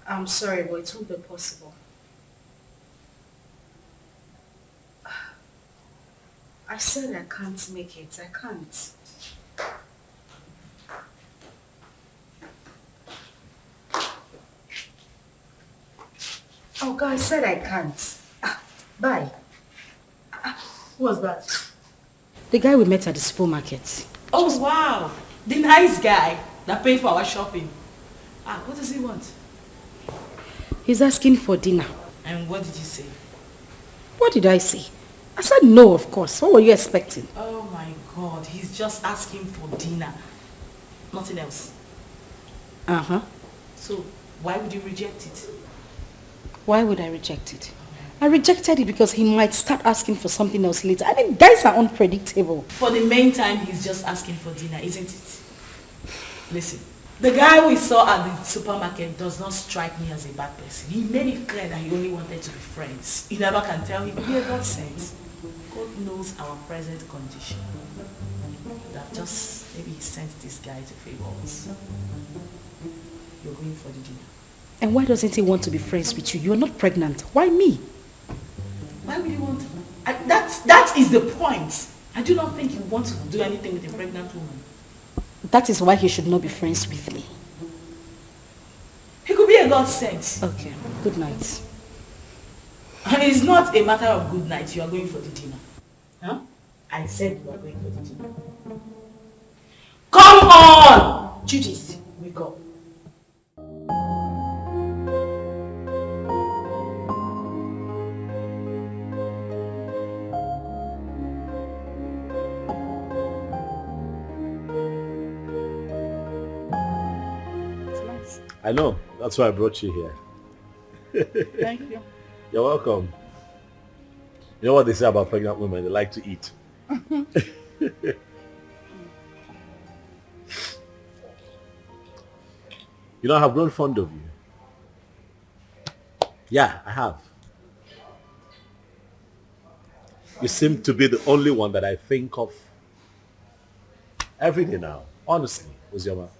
Speaker 3: I'm sorry, but it won't be possible. I said I can't make it. I can't. Oh God, I said I can't. Bye.
Speaker 14: Who was that?
Speaker 3: The guy we met at the supermarket.
Speaker 14: Oh, wow. The nice guy that paid for our shopping. What does he want?
Speaker 3: He's asking for dinner.
Speaker 14: And what did you say?
Speaker 3: What did I say? I said no, of course. What were you expecting?
Speaker 14: Oh my God, he's just asking for dinner. Nothing else.
Speaker 3: Uh-huh.
Speaker 14: So, why would you reject it?
Speaker 3: Why would I reject it? I rejected it because he might start asking for something else later. I mean, guys are unpredictable.
Speaker 14: For the main time, he's just asking for dinner, isn't it? Listen, the guy we saw at the supermarket does not strike me as a bad person. He made it clear that he only wanted to be friends. You never can tell him. He God sent. God knows our present condition. That just maybe he sent this guy to favor us. You're going for the dinner.
Speaker 3: And why doesn't he want to be friends with you? You're not pregnant. Why me?
Speaker 14: Why would you want to? That is the point. I do not think you want to do anything with a pregnant woman.
Speaker 3: That is why he should not be friends with me.
Speaker 14: He could be a God sent.
Speaker 3: Okay, good night.
Speaker 14: And it's not a matter of good night. You are going for the dinner. Huh? I said you are going for the dinner. Come on! Judith, wake up.
Speaker 16: I know. That's why I brought you here.
Speaker 14: Thank you.
Speaker 16: You're welcome. You know what they say about pregnant women? They like to eat. You know, I have grown fond of you. Yeah, I have. You seem to be the only one that I think of every day now. Honestly, Ozioma.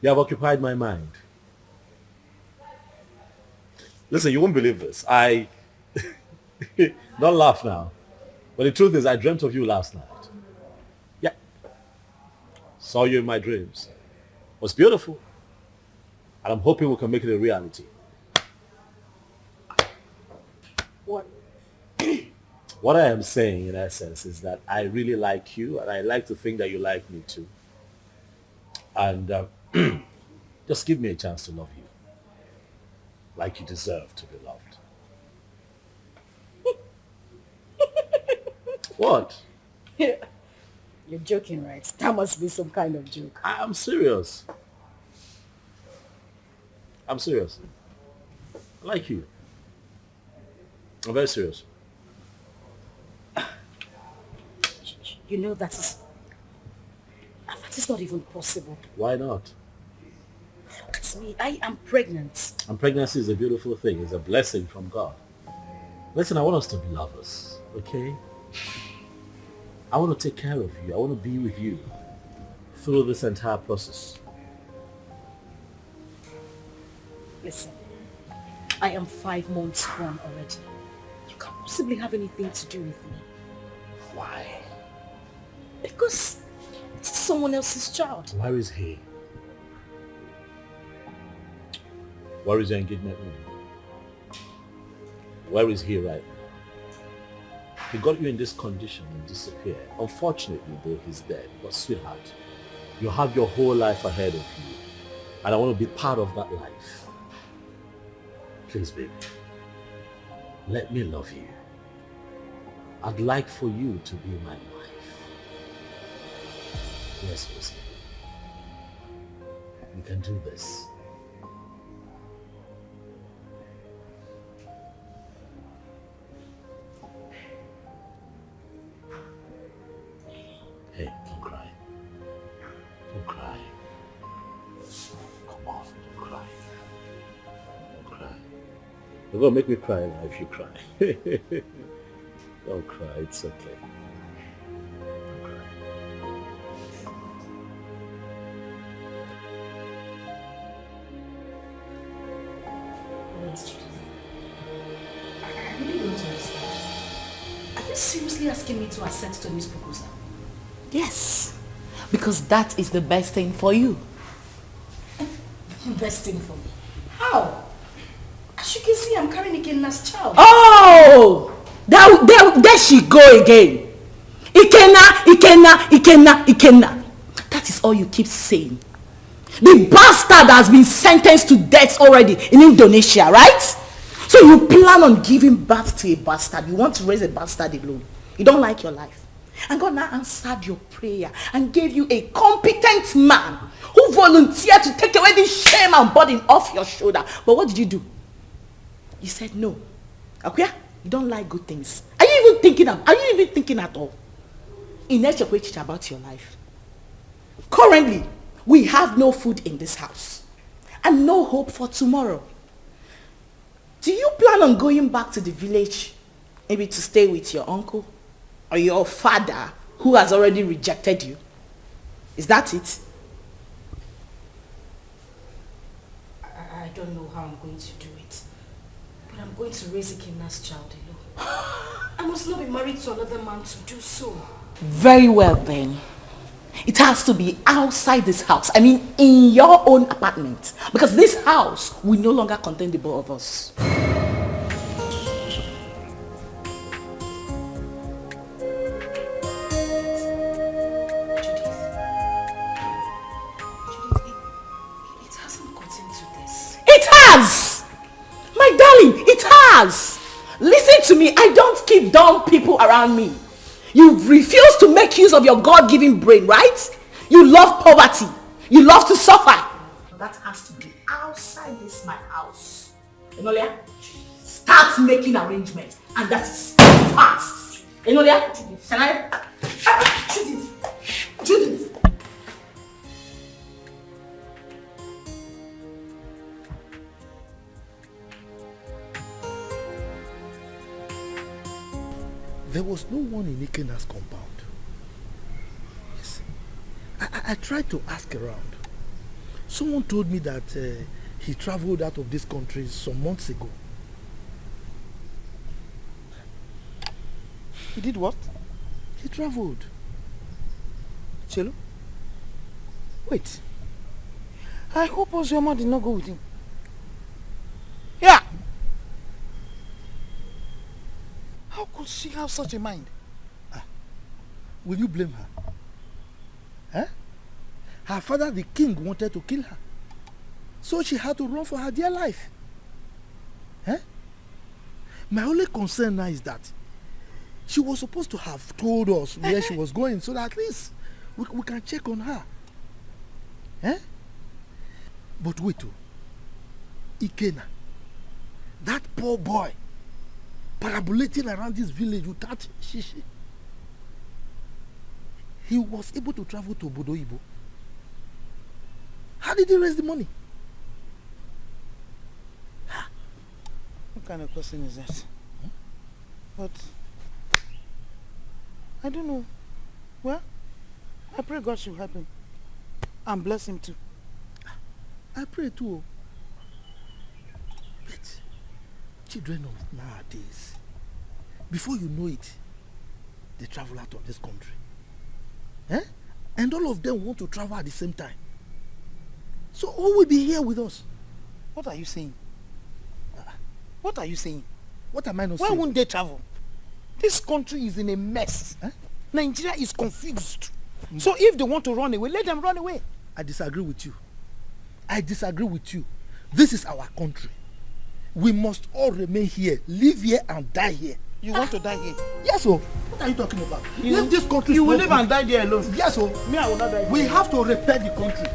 Speaker 16: You have occupied my mind. Listen, you won't believe this. Don't laugh now. But the truth is, I dreamt of you last night. Yeah. Saw you in my dreams. It was beautiful. And I'm hoping we can make it a reality.
Speaker 14: What?
Speaker 16: What I am saying, in essence, is that I really like you, and I like to think that you like me too. And just give me a chance to love you. Like you deserve to be loved. What?
Speaker 3: You're joking, right? That must be some kind of joke.
Speaker 16: I'm serious. I'm serious. I like you. I'm very serious.
Speaker 3: You know that is not even possible.
Speaker 16: Why not?
Speaker 3: Look at me. I am pregnant.
Speaker 16: And pregnancy is a beautiful thing. It's a blessing from God. Listen, I want us to be lovers, okay? I want to take care of you. I want to be with you through this entire process.
Speaker 3: Listen, I am 5 months gone already. You can't possibly have anything to do with me.
Speaker 16: Why?
Speaker 3: Because it's someone else's child.
Speaker 16: Where is he? Where is your engagement ring? Where is he right now? He got you in this condition and disappeared. Unfortunately, though, he's dead. But sweetheart, you have your whole life ahead of you. And I want to be part of that life. Please, baby, let me love you. I'd like for you to be my wife. Yes, Lucy. We can do this. Hey, don't cry. Don't cry. Come on, don't cry. Don't cry. You're going to make me cry now if you cry. Don't cry, it's okay. Don't cry.
Speaker 3: I really don't understand. Are you seriously asking me to assent to this proposal?
Speaker 14: Yes, because that is the best thing for you.
Speaker 3: Best thing for me? How? As you can see, I'm carrying Ikenna's child.
Speaker 14: Oh! There she go again. Ikenna. That is all you keep saying. The bastard has been sentenced to death already in Indonesia, right? So you plan on giving birth to a bastard. You want to raise a bastard alone. You don't like your life. And God now answered your prayer and gave you a competent man who volunteered to take away this shame and burden off your shoulder. But what did you do? You said no. Okay? You don't like good things. Are you even thinking at all? In about your life. Currently, we have no food in this house and no hope for tomorrow. Do you plan on going back to the village, maybe to stay with your uncle or your father who has already rejected you? Is that it?
Speaker 3: I don't know how I'm going to do it, but I'm going to raise Ikenna's child alone. I must not be married to another man to do so.
Speaker 14: Very well then. It has to be outside this house. I mean, in your own apartment. Because this house will no longer contain the both of us.
Speaker 3: It hasn't gotten to this.
Speaker 14: It has! My darling, it has! Listen to me, I don't keep dumb people around me. You refuse to make use of your God-given brain, right? You love poverty. You love to suffer. That has to be outside this my house. Enolia, start making arrangements. And that is fast. Enolia, can I? Judith.
Speaker 6: There was no one in Ikenna's compound. Yes. I tried to ask around. Someone told me that he traveled out of this country some months ago.
Speaker 8: He did what?
Speaker 6: He traveled.
Speaker 8: Chelo? Wait. I hope Ozioma did not go with him. Yeah! How could she have such a mind?
Speaker 6: Will you blame her? Her father, the king, wanted to kill her. So she had to run for her dear life. My only concern now is that she was supposed to have told us where she was going so that at least we can check on her. But wait, Ikenna, that poor boy, parabolating around this village without shishi. He was able to travel to Obodo Ibo. How did he raise the money?
Speaker 8: What kind of question is that? But I don't know. Well, I pray God should help him and bless him too.
Speaker 6: I pray too. But children of nowadays, before you know it, they travel out of this country. And all of them want to travel at the same time. So who will be here with us?
Speaker 8: What are you saying? What are you saying?
Speaker 6: What am I not
Speaker 8: saying?
Speaker 6: saying?
Speaker 8: Why won't they travel? This country is in a mess. Nigeria is confused. So if they want to run away, let them run away.
Speaker 6: I disagree with you. This is our country. We must all remain here, live here and die here.
Speaker 8: You want to die here?
Speaker 6: Yes, sir. What are you talking about?
Speaker 8: If this country you will live and die there alone.
Speaker 6: Yes, sir.
Speaker 8: Me, I will not die there.
Speaker 6: We have to repair the country.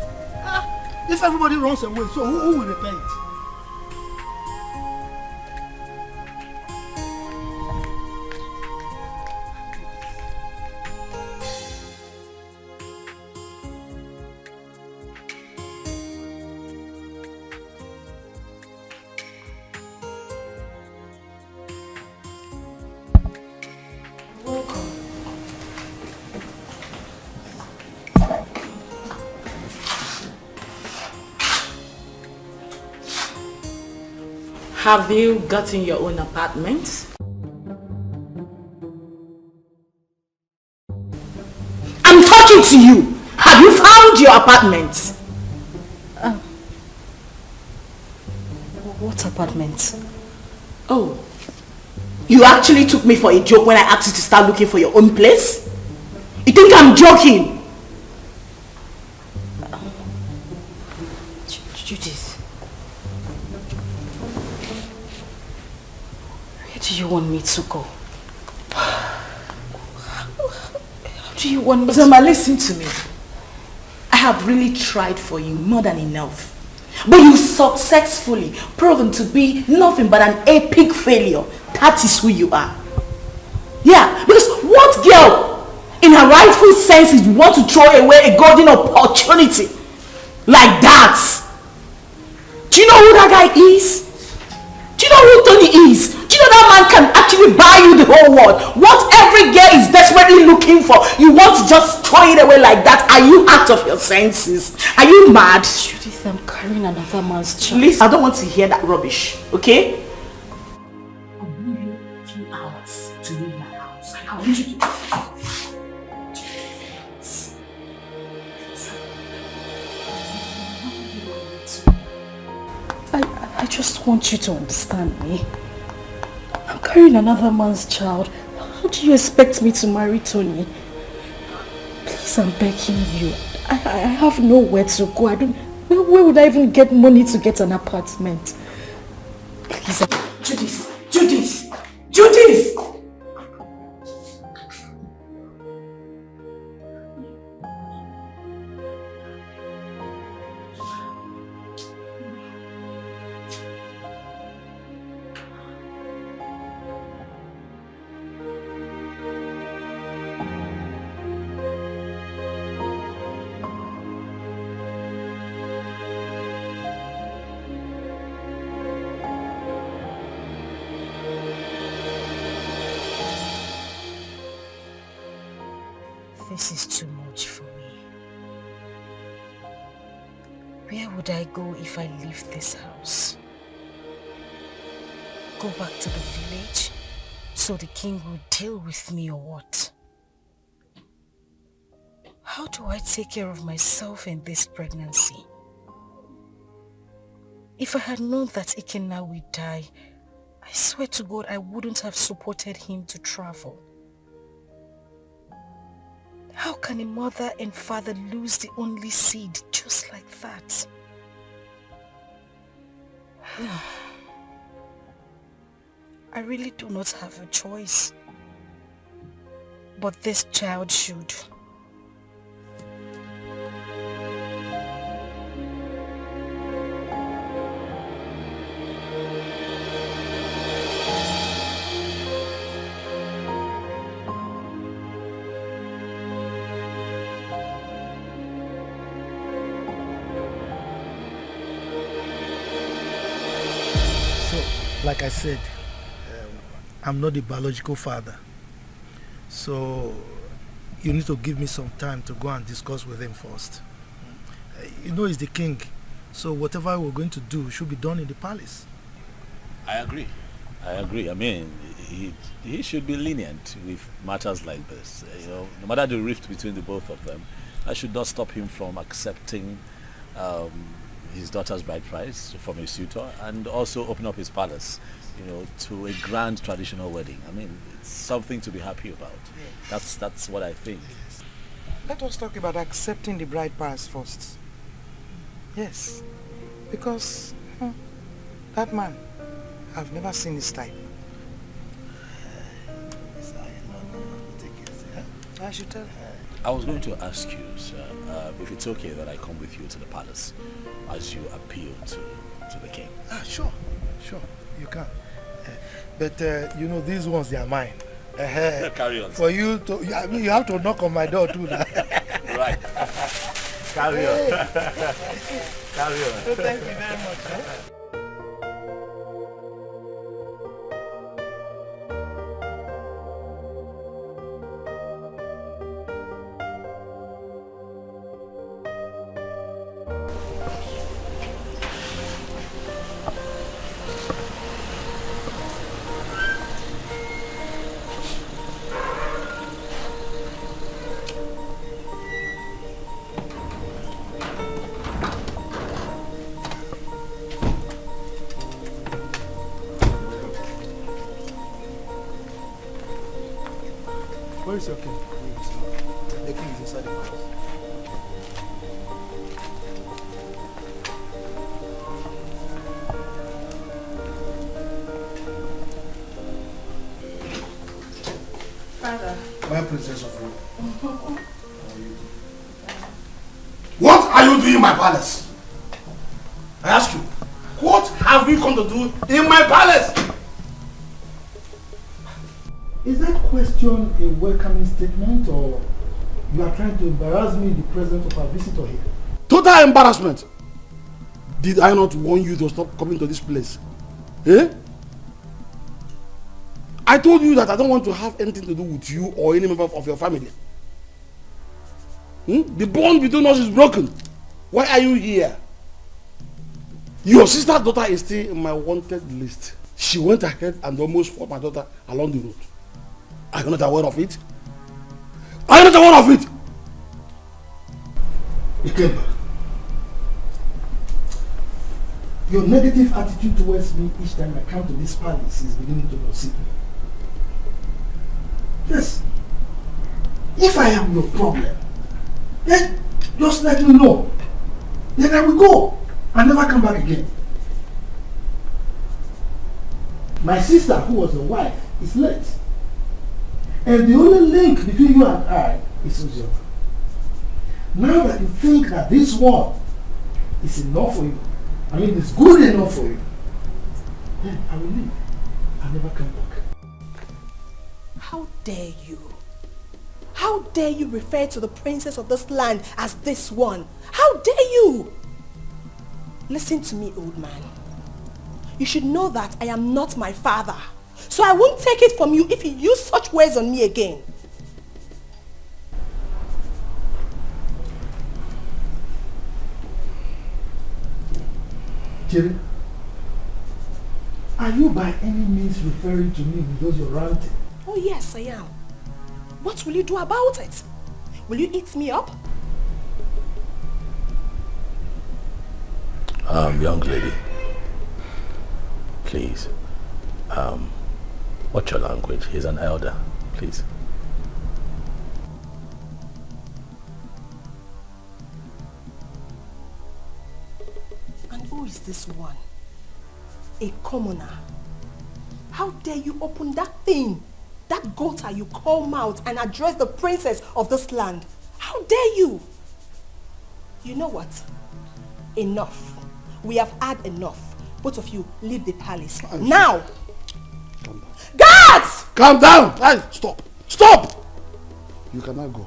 Speaker 6: If everybody runs away, so who will repair it?
Speaker 14: Have you gotten your own apartment? I'm talking to you. Have you found your apartment?
Speaker 3: What apartment?
Speaker 14: Oh,
Speaker 4: You actually took me for a joke when I asked you to start looking for your own place? You think I'm joking?
Speaker 3: Judith. Where do you want me to go? How do you want me
Speaker 4: Ozioma, listen to me. I have really tried for you more than enough. But you successfully proven to be nothing but an epic failure. That is who you are. Yeah, because what girl in her rightful senses want to throw away a golden opportunity like that? Do you know who that guy is? Do you know who Tony is? Do you know that man can actually buy you the whole world? What every girl is desperately looking for, you want to just throw it away like that? Are you out of your senses? Are you mad?
Speaker 3: Judith, I'm carrying another man's child.
Speaker 4: Listen, I don't want to hear that rubbish, okay? I'll give you a few hours to leave my house. I want you to...
Speaker 3: I just want you to understand me. I'm carrying another man's child. How do you expect me to marry Tony? Please, I'm begging you. I have nowhere to go. Where would I even get money to get an apartment? Please.
Speaker 4: Judith! Judith! Judith!
Speaker 3: This is too much for me. Where would I go if I leave this house? Go back to the village so the king will deal with me or what? How do I take care of myself in this pregnancy? If I had known that Ikenna would die, I swear to God I wouldn't have supported him to travel. How can a mother and father lose the only seed just like that? I really do not have a choice. But this child should.
Speaker 6: Like I said, I'm not the biological father. So you need to give me some time to go and discuss with him first. You know he's the king. So whatever we're going to do should be done in the palace.
Speaker 16: I agree. I mean, he should be lenient with matters like this. You know, no matter the rift between the both of them, that should not stop him from accepting his daughter's bride price from a suitor and also open up his palace, you know, to a grand traditional wedding. I mean, it's something to be happy about. That's what I think.
Speaker 8: Let us talk about accepting the bride price first. Yes, because that man, I've never seen his type. I should tell.
Speaker 16: I was going to ask you, sir, if it's okay that I come with you to the palace as you appeal to the king.
Speaker 6: Sure, you can. But you know, these ones, they are mine.
Speaker 16: Carry on.
Speaker 6: For you to, I mean, you have to knock on my door too now.
Speaker 16: Right. Carry on. Carry on.
Speaker 8: So thank you very much.
Speaker 6: Where is your king? The king is inside the palace.
Speaker 4: Father.
Speaker 2: My princess of Rome. What are you doing in my palace? I ask you, what have you come to do in my palace?
Speaker 6: Is that question a welcoming statement, or you are trying to embarrass me in the presence of our visitor here?
Speaker 2: Total embarrassment. Did I not warn you to stop coming to this place? Eh? I told you that I don't want to have anything to do with you or any member of your family. The bond between us is broken. Why are you here? Your sister's daughter is still in my wanted list. She went ahead and almost fought my daughter along the road. Are you not aware of it? Are you not aware of it?
Speaker 6: Ikenna, your negative attitude towards me each time I come to this palace is beginning to unseat me. Yes. If I am your problem, then just let me know. Then I will go and never come back again. My sister, who was your wife, is late. And the only link between you and I is Ozioma. Now that you think that this one is enough for you, I mean it's good enough for you, then I will leave. I'll never come back.
Speaker 3: How dare you? How dare you refer to the princess of this land as this one? How dare you? Listen to me, old man. You should know that I am not my father. So I won't take it from you if you use such words on me again.
Speaker 6: Jerry, are you by any means referring to me with those you're ranting?
Speaker 3: Oh yes, I am. What will you do about it? Will you eat me up?
Speaker 1: Young lady, please, watch your language. He's an elder, please.
Speaker 3: And who is this one? A commoner. How dare you open that thing, that gutter you call mouth, and address the princess of this land? How dare you? You know what? Enough. We have had enough. Both of you, leave the palace. Now!
Speaker 2: Calm down.
Speaker 3: Guards!
Speaker 2: Calm down! Hey, stop! Stop! You cannot go.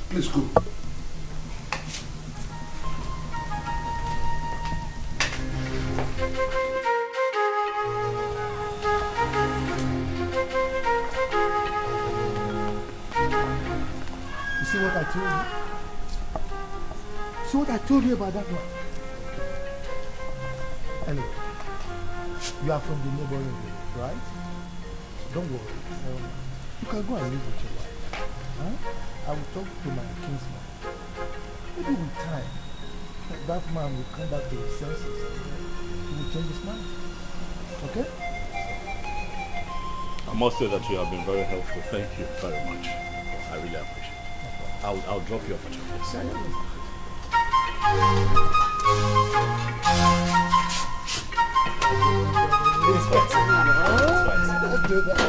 Speaker 2: Please go.
Speaker 6: You see what I told you? See what I told you about that one? Anyway, you are from the neighboring village, right? Don't worry. You can go and live with your wife. Huh? I will talk to my kinsman. Maybe with time, that man will come back to his senses. He will change his mind. Okay?
Speaker 16: I must say that you have been very helpful. Thank you very much. I really appreciate it. I'll drop you off at your place. It's fine.
Speaker 6: Let's do that.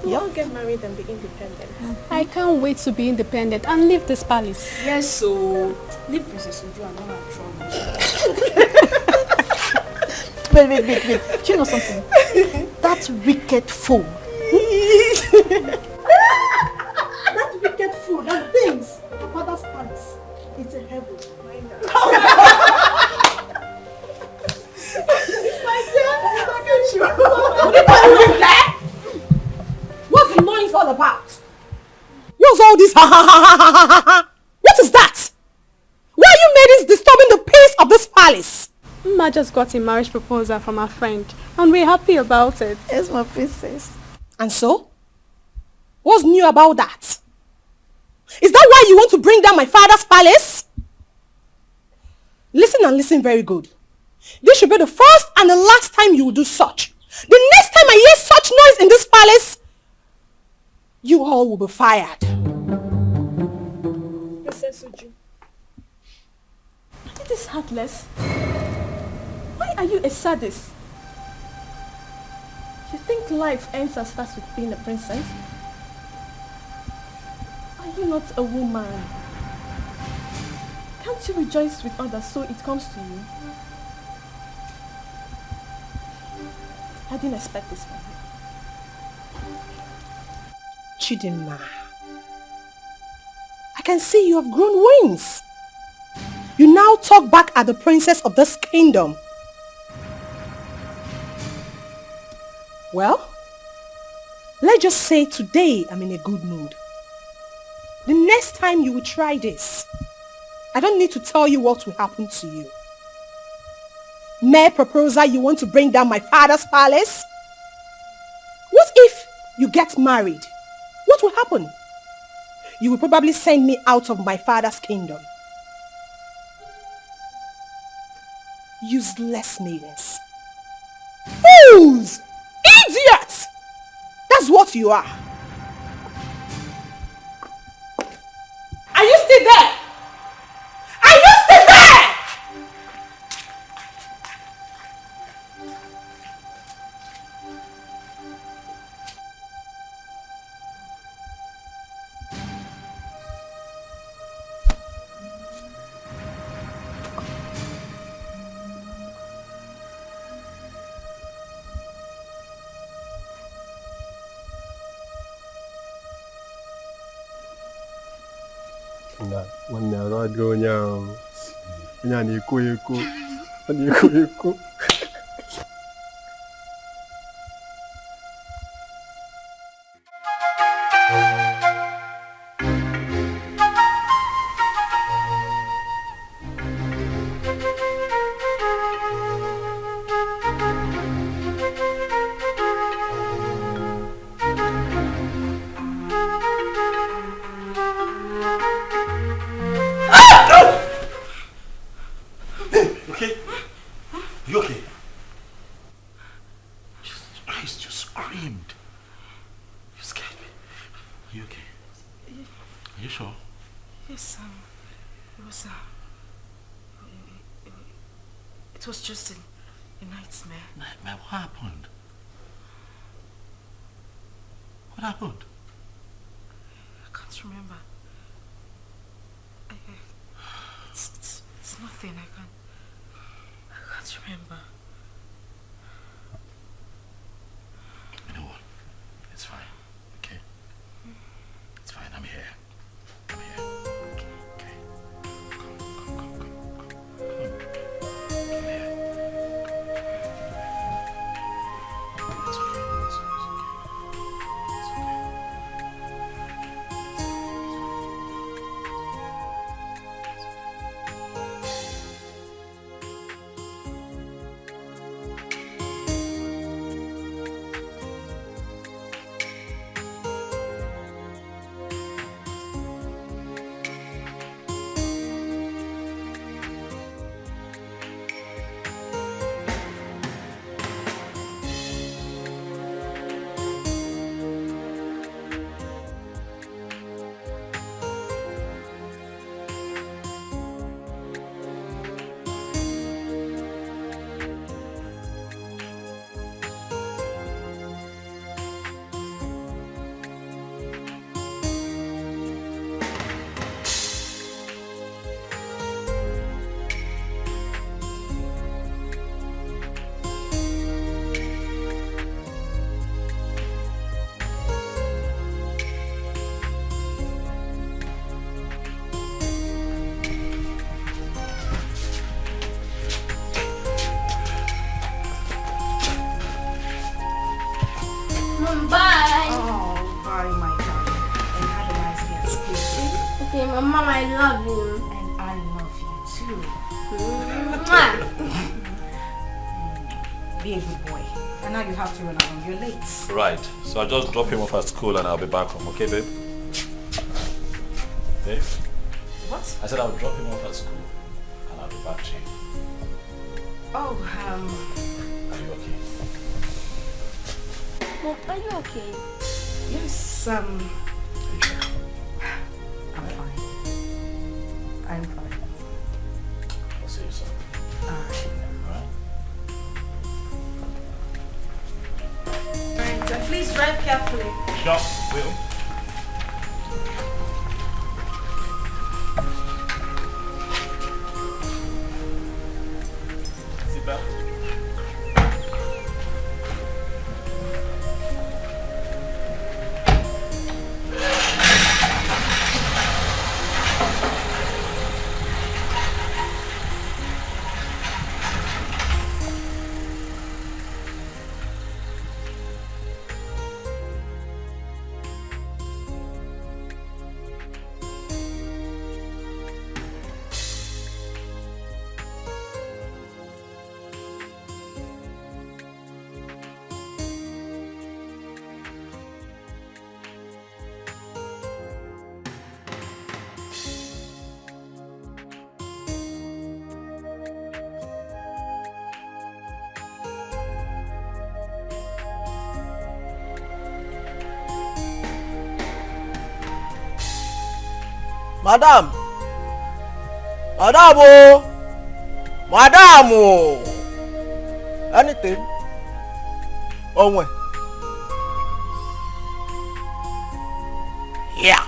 Speaker 5: We'll all get married and be independent.
Speaker 11: I can't wait to be independent and leave this palace.
Speaker 5: Yes, so leave Princess Uju and all our trouble.
Speaker 3: Wait. Do you know something? That wicked fool. That wicked fool that thinks the father's palace is a heaven. What's the noise all about? What's all this? What is that? Why are you maidens disturbing the peace of this palace?
Speaker 11: Ma just got a marriage proposal from her friend and we're happy about it.
Speaker 3: Yes, my princess. And so? What's new about that? Is that why you want to bring down my father's palace? Listen and listen very good. This should be the first and the last time you will do such. The next time I hear such noise in this palace, you all will be fired.
Speaker 11: Princess Uju, it is heartless. Why are you a sadist? You think life ends and starts with being a princess? Are you not a woman? Can't you rejoice with others so it comes to you? I didn't expect this from you.
Speaker 3: Chidinma, I can see you have grown wings. You now talk back at the princess of this kingdom. Well, let's just say today I'm in a good mood. The next time you will try this, I don't need to tell you what will happen to you. Mere proposal, you want to bring down my father's palace? What if you get married? What will happen? You will probably send me out of my father's kingdom. Useless maidens. Fools! Idiots! That's what you are. Are you still there? Are you still there?
Speaker 13: Nwanne arụ adịghị onye ahụ. Onye a na-eko eko. Ọ na-eko eko.
Speaker 15: It was just a nightmare.
Speaker 1: Nightmare? What happened? What happened?
Speaker 15: I can't remember. It's nothing. I can't remember.
Speaker 1: You know what? It's fine. Okay? It's fine. I'm here. I'm here. Okay. Come. Come here. It's okay. It's okay.
Speaker 5: love him.
Speaker 14: And I love you too. Be a good boy. And now you have to run along. You're late.
Speaker 1: Right. So I'll just drop him off at school and I'll be back home. Okay, babe? Babe?
Speaker 14: What?
Speaker 1: I said I'll drop him off at school and I'll be back to you.
Speaker 14: Oh,
Speaker 1: Are you okay?
Speaker 5: Mom, are you okay?
Speaker 14: yes, I'm fine. I'm fine.
Speaker 1: I'll see you soon.
Speaker 14: Alright.
Speaker 1: Alright?
Speaker 14: Alright, so please drive carefully.
Speaker 1: Sure, will. Sit back.
Speaker 6: Madam! Madam! Oh! Madam! Oh! Anything? Oh, when? Yeah!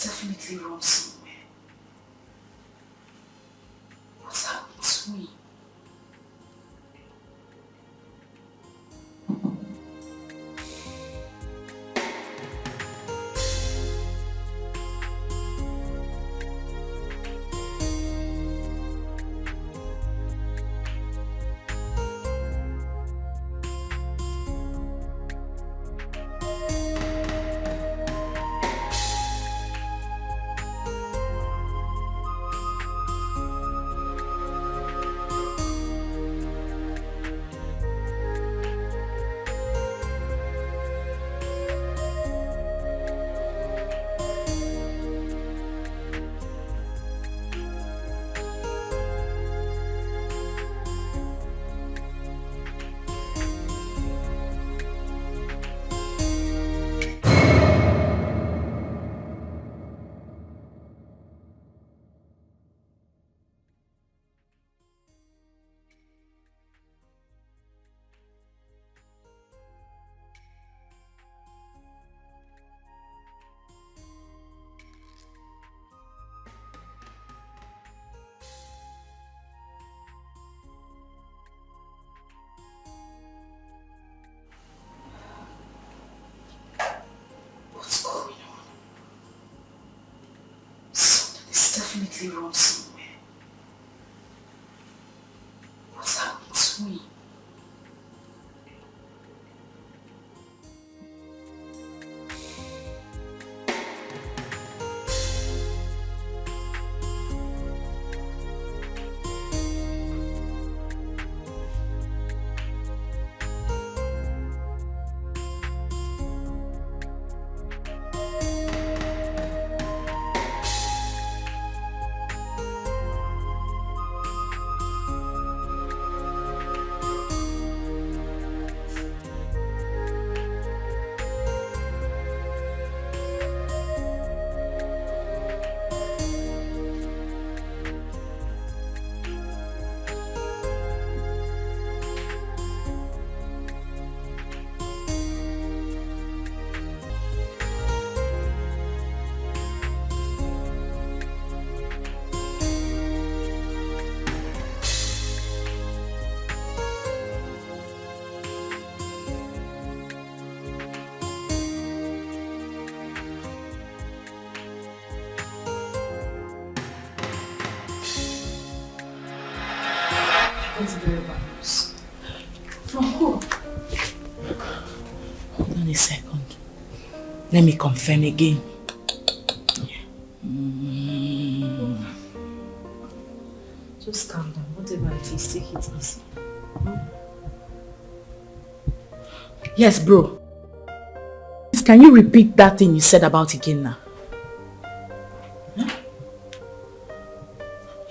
Speaker 14: Definitely wrong somewhere. What's happened to me?
Speaker 3: getting wrong somewhere. What's happening to me? From who? Hold on a second. Let me confirm again. Just calm down. Whatever it is, take it easy. Yes, bro. Can you repeat that thing you said about Ikenna? Huh?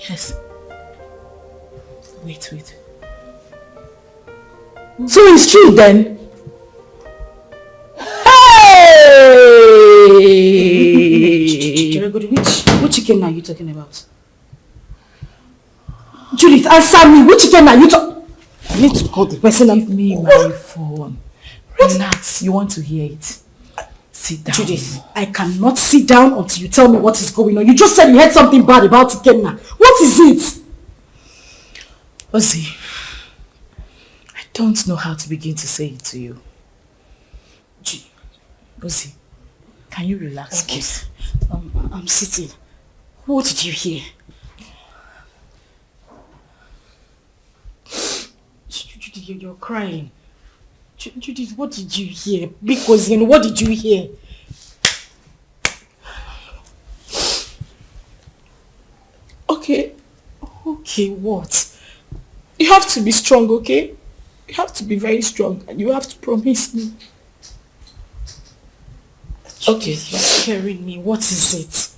Speaker 3: Yes. Wait. So it's true then? Hey! Which Ikenna are you talking about? Judith, answer me. Which Ikenna are you talking? I need to call the person. Give me my phone. Relax. You want to hear it? Sit down. Judith, I cannot sit down until you tell me what is going on. You just said you heard something bad about Ikenna. What is it? Ozzy, I don't know how to begin to say it to you. Ozzy, can you relax, please? I'm sitting. What did you hear? You're crying. Judith, what did you hear? Because what did you hear? Okay, what? You have to be strong, okay? You have to be very strong and you have to promise me. Okay, you're scaring me. What is it?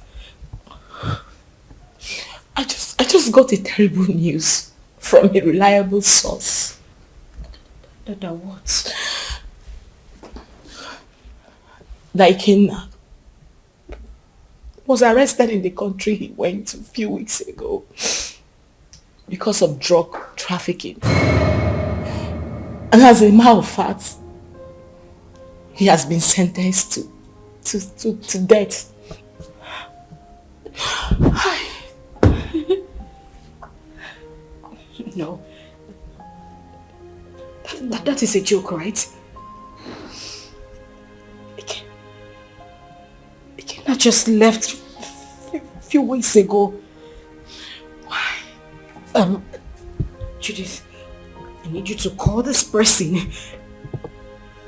Speaker 3: I just got a terrible news from a reliable source. That what? That Ikenna was arrested in the country he went to a few weeks ago because of drug trafficking. And as a matter of fact, he has been sentenced to death. No. That is a joke, right? Ikenna just left a few weeks ago. Why? Judith, I need you to call this person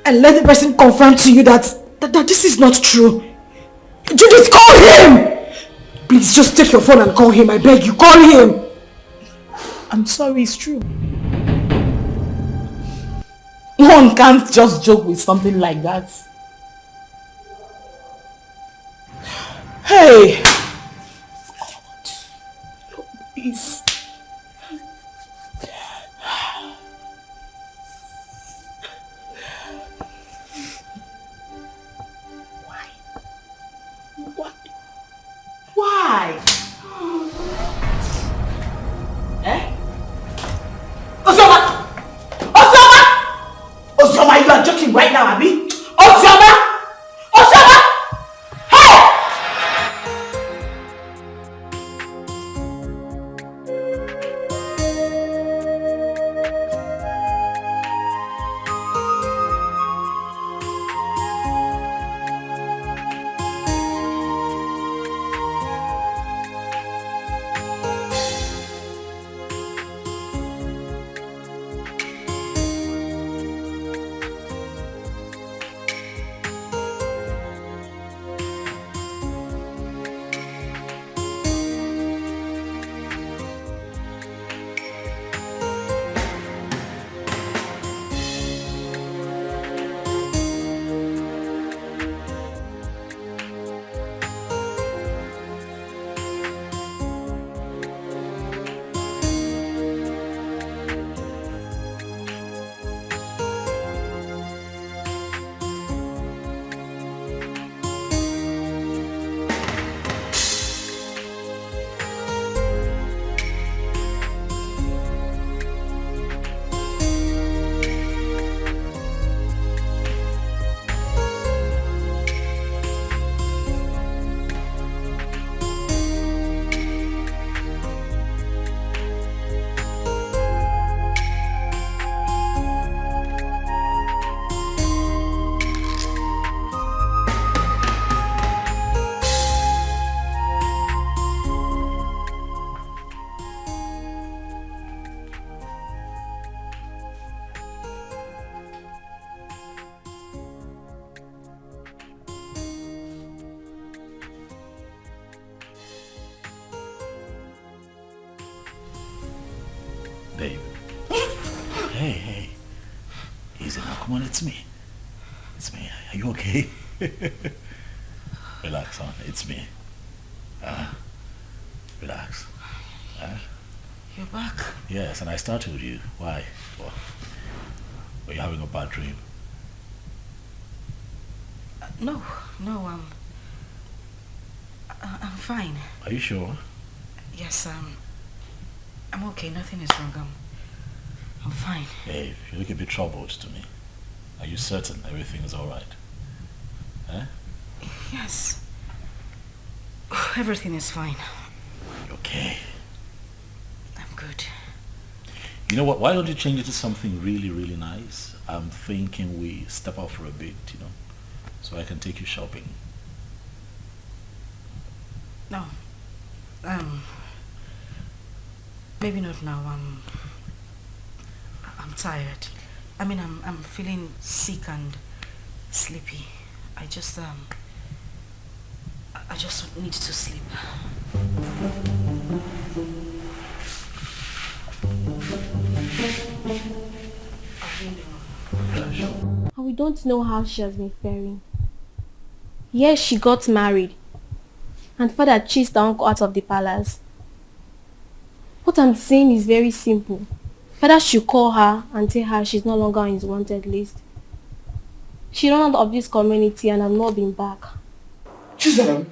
Speaker 3: and let the person confirm to you that this is not true. Judith, call him! Please, just take your phone and call him. I beg you, call him! I'm sorry, it's true. One can't just joke with something like that. Hey! Please. Why? Eh? Ozioma! Ozioma, you are joking right now, Abi? Ozioma! Hey!
Speaker 1: Babe. Hey. Easy now. Come on, it's me. It's me. Are you okay? Relax, son. It's me. Relax.
Speaker 14: You're back?
Speaker 1: Yes, and I started with you. Why? Well, were you having a bad dream?
Speaker 14: No, I'm fine.
Speaker 1: Are you sure?
Speaker 14: Yes, I'm okay. Nothing is wrong. I'm fine.
Speaker 1: Hey, you look a bit troubled to me. Are you certain everything is alright? Huh?
Speaker 14: Yes. Everything is fine.
Speaker 1: Okay.
Speaker 14: I'm good.
Speaker 1: You know what? Why don't you change it to something really, really nice? I'm thinking we step out for a bit, so I can take you shopping.
Speaker 14: No. Maybe not now. I'm tired. I mean, I'm feeling sick and sleepy. I just need to sleep.
Speaker 5: And we don't know how she has been faring. Yes, she got married. And father chased her uncle out of the palace. What I'm saying is very simple. Father should call her and tell her she's no longer on his wanted list. She ran out of this community and has not been back.
Speaker 2: Chisholm,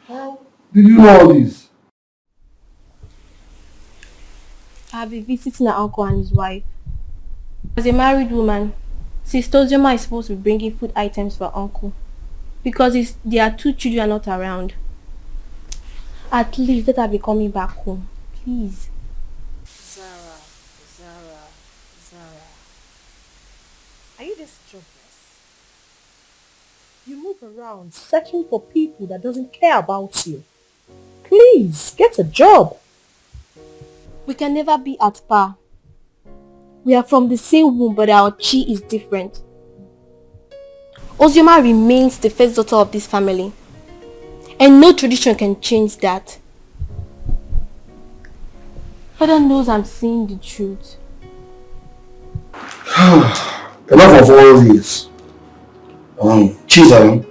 Speaker 2: how did you know all this?
Speaker 5: I have been visiting her uncle and his wife. As a married woman, Sister Ozioma is supposed to be bringing food items for her uncle. Because there are 2 children not around. At least let her be coming back home. Please.
Speaker 4: Zara. Are you this jobless? You move around searching for people that doesn't care about you. Please, get a job.
Speaker 5: We can never be at par. We are from the same womb, but our chi is different. Ozioma remains the first daughter of this family. And no tradition can change that. Father knows I'm saying the truth.
Speaker 2: Enough of all this. Chisholm,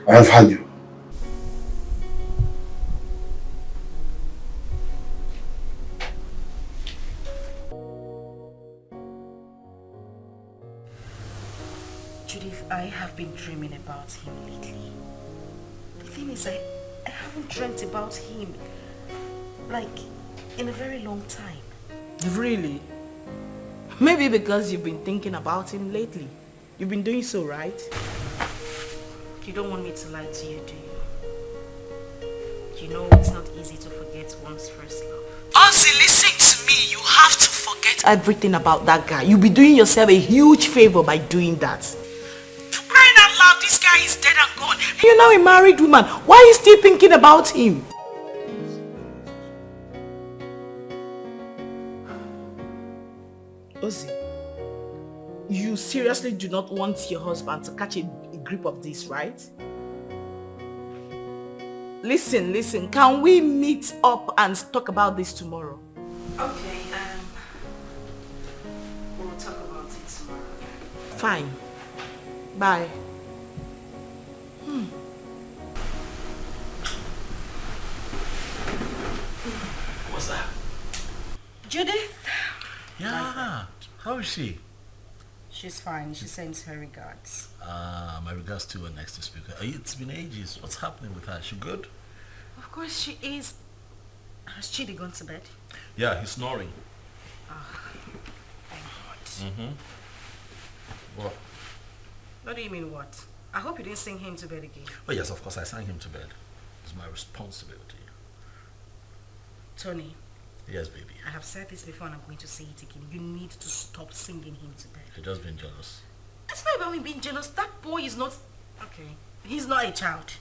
Speaker 2: I have had you.
Speaker 14: Judith, I have been dreaming about him lately. The thing is, I haven't dreamt about him, like, in a very long time.
Speaker 15: Really? Maybe because you've been thinking about him lately. You've been doing so, right?
Speaker 14: You don't want me to lie to you, do you? You know it's not easy to forget one's first love.
Speaker 15: Ozzy, listen to me. You have to forget everything about that guy. You'll be doing yourself a huge favor by doing that. For crying out loud, this guy is dead and gone. And you're now a married woman. Why are you still thinking about him? Ozzy, you seriously do not want your husband to catch a grip of this, right? Listen, can we meet up and talk about this tomorrow?
Speaker 14: Okay, we'll talk about it tomorrow.
Speaker 15: Fine. Bye.
Speaker 1: What's that?
Speaker 14: Judith?
Speaker 1: Yeah. How is she?
Speaker 14: She's fine. She sends her regards.
Speaker 1: My regards to her next speaker. It's been ages. What's happening with her? She good?
Speaker 14: Of course she is. Has Chidi gone to bed?
Speaker 1: Yeah, he's snoring.
Speaker 14: Thank God.
Speaker 1: What?
Speaker 14: What do you mean what? I hope you didn't sing him to bed again.
Speaker 1: Oh yes, of course I sang him to bed. It's my responsibility.
Speaker 14: Tony.
Speaker 1: Yes, baby.
Speaker 14: I have said this before and I'm going to say it again. You need to stop singing him to bed.
Speaker 1: You're just being jealous.
Speaker 14: It's not about me being jealous. That boy is not... Okay. He's not a child.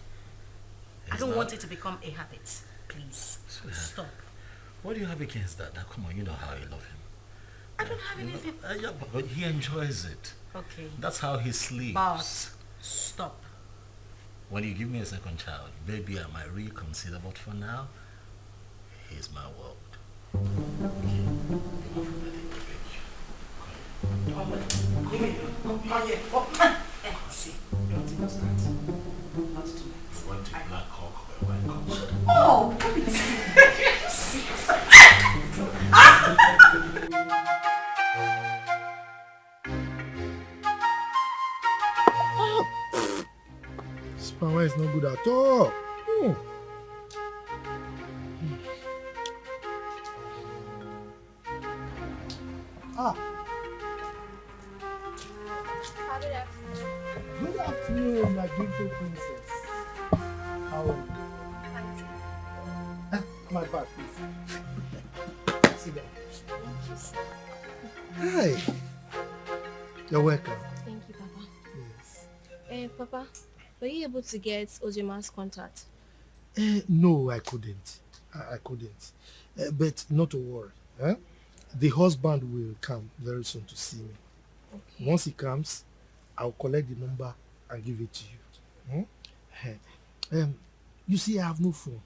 Speaker 14: I don't want it to become a habit. Please. Stop.
Speaker 1: What do you have against that? Now, come on, you know how I love him.
Speaker 14: I don't have anything...
Speaker 1: Yeah, but he enjoys it.
Speaker 14: Okay.
Speaker 1: That's how he sleeps.
Speaker 14: Boss, stop.
Speaker 1: When you give me a second child, maybe I might reconsider, but for now, he's my world.
Speaker 14: See, don't even start. Not tonight.
Speaker 1: You want a black cock or a white cock?
Speaker 14: Oh, please.
Speaker 6: This power is not good at all. Good afternoon, my beautiful princess. How are you? My bad, please. Sit down. Hi. You're welcome.
Speaker 5: Thank you, Papa.
Speaker 6: Yes.
Speaker 5: Papa, were you able to get Ozioma's contact?
Speaker 6: No, I couldn't. I couldn't. But not to worry. The husband will come very soon to see me. Okay. Once he comes, I'll collect the number and give it to you. You see, I have no phone.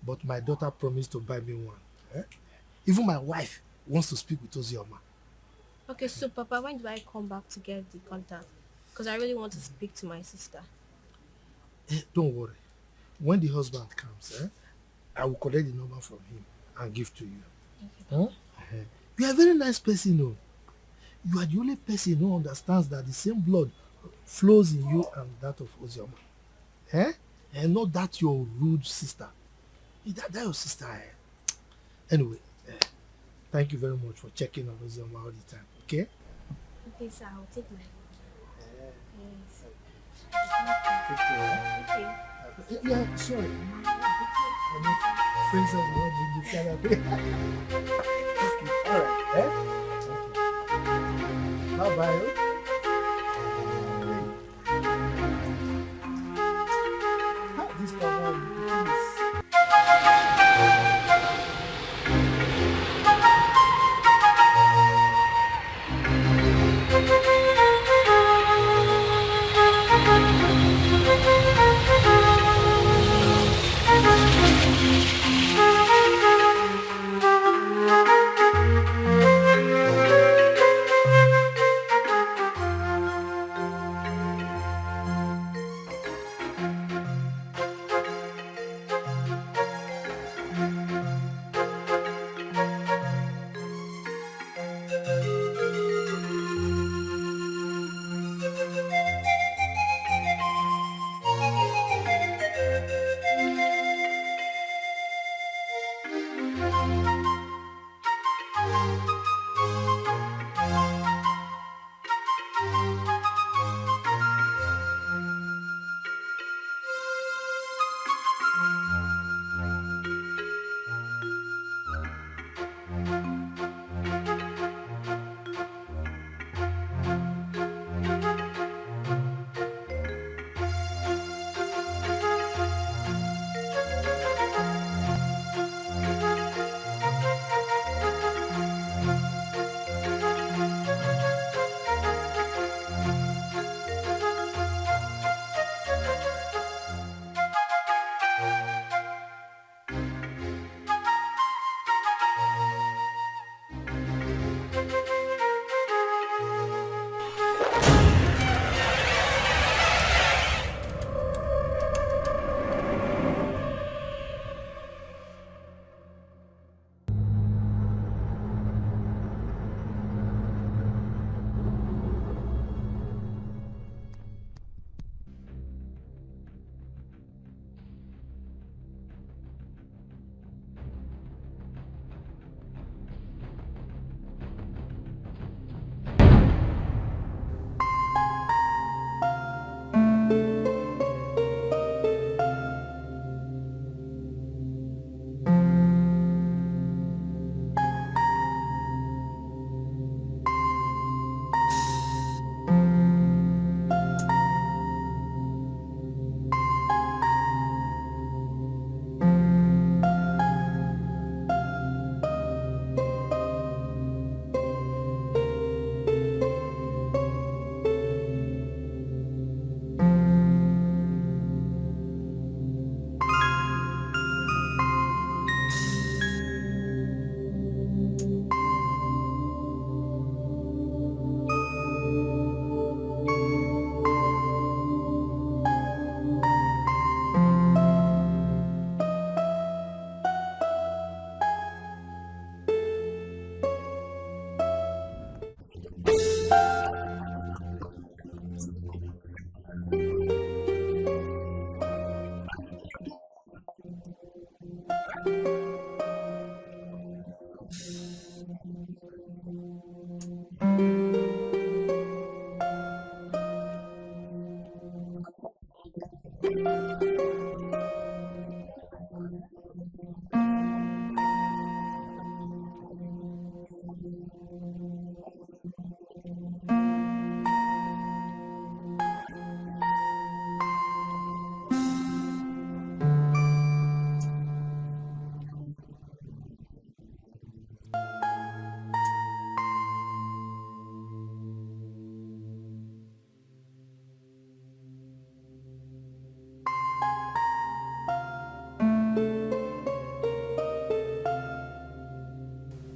Speaker 6: But my daughter promised to buy me one. Even my wife wants to speak with Ozioma.
Speaker 5: Okay, so Papa, when do I come back to get the contact? Because I really want to speak to my sister.
Speaker 6: Don't worry. When the husband comes, I will collect the number from him and give to you.
Speaker 5: Okay.
Speaker 6: You are a very nice person, no? You are the only person who understands that the same blood flows in you and that of Ozioma. And not that your rude sister. That your sister. Anyway, thank you very much for checking on Ozioma all the time, okay?
Speaker 5: Okay, sir, I'll take my
Speaker 6: Yes. Yeah, sorry. Princess will not bring this kind of thing. Alright, Bye-bye. This cover is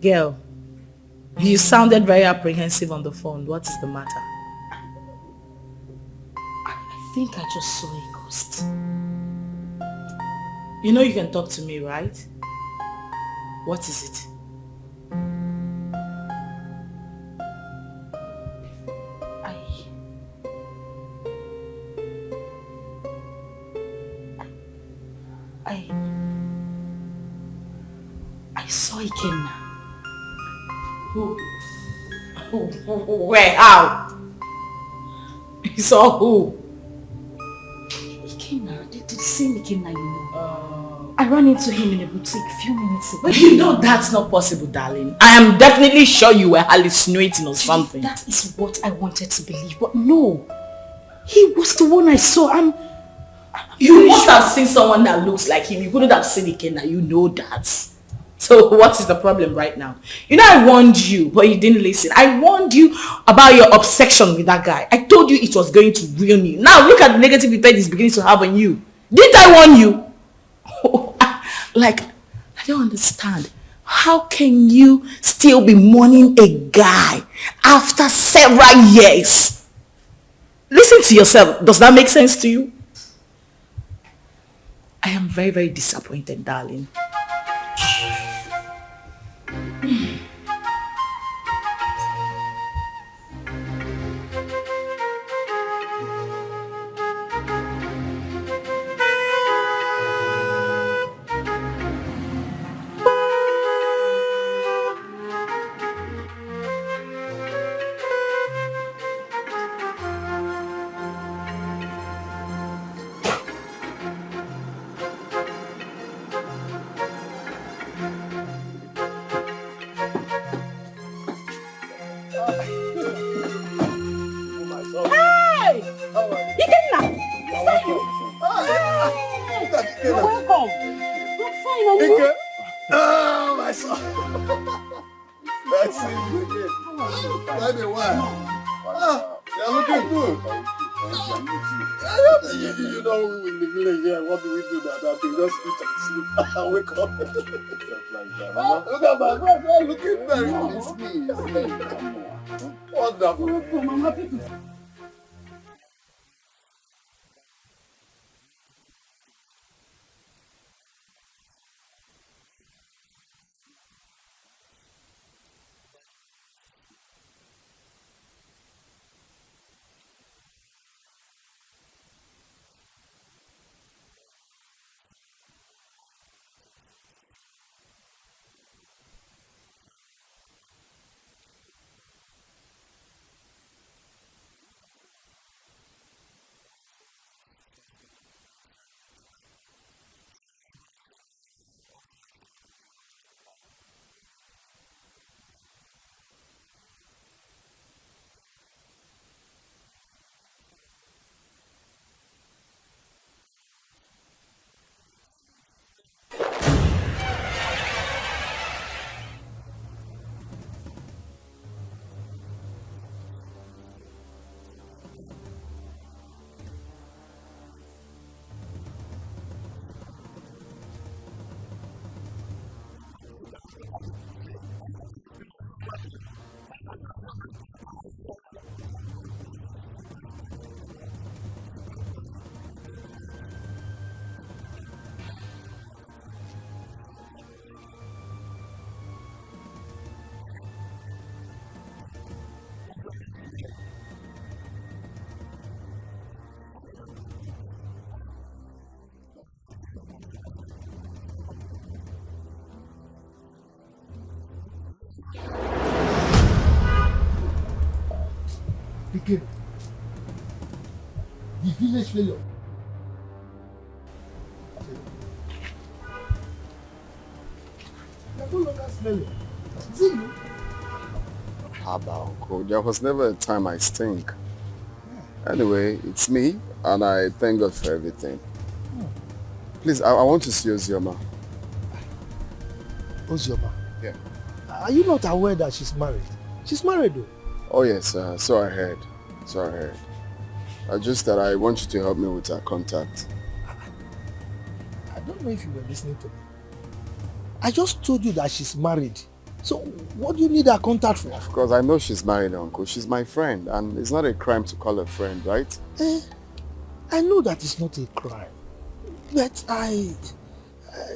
Speaker 14: Girl, you sounded very apprehensive on the phone. What is the matter? I think I just saw a ghost. You know you can talk to me, right? What is it? I saw Ikenna. Who? Where? How? You saw who?
Speaker 3: Ikenna, the same Ikenna you know. I ran into him in a boutique a few minutes ago.
Speaker 14: But you know that's not possible, darling. I am definitely sure you were hallucinating or something.
Speaker 3: That is what I wanted to believe, but no. He was the one I saw.
Speaker 14: You must have seen someone that looks like him. You couldn't have seen Ikenna. You know that. So what is the problem right now? You know I warned you, but you didn't listen. I warned you about your obsession with that guy. I told you it was going to ruin you. Now look at the negative effect he's beginning to have on you. Didn't I warn you? Like, I don't understand. How can you still be mourning a guy after several years? Listen to yourself. Does that make sense to you? I am very, very disappointed, darling.
Speaker 16: Wake up. Look at my brother looking very nice. Wonderful.
Speaker 3: I'm happy to.
Speaker 6: Again, the village failure. You're no longer smelling. See you.
Speaker 7: Haba, Uncle. There was never a time I stink. Anyway, it's me, and I thank God for everything. Please, I want to see Ozioma.
Speaker 6: Ozioma?
Speaker 7: Yeah.
Speaker 6: Are you not aware that she's married? She's married though.
Speaker 7: Oh yes, so I heard. Just that I want you to help me with her contact.
Speaker 6: I don't know if you were listening to me. I just told you that she's married. So what do you need her contact for?
Speaker 7: Of course, I know she's married, Uncle. She's my friend, and it's not a crime to call her friend, right?
Speaker 6: I know that it's not a crime. But I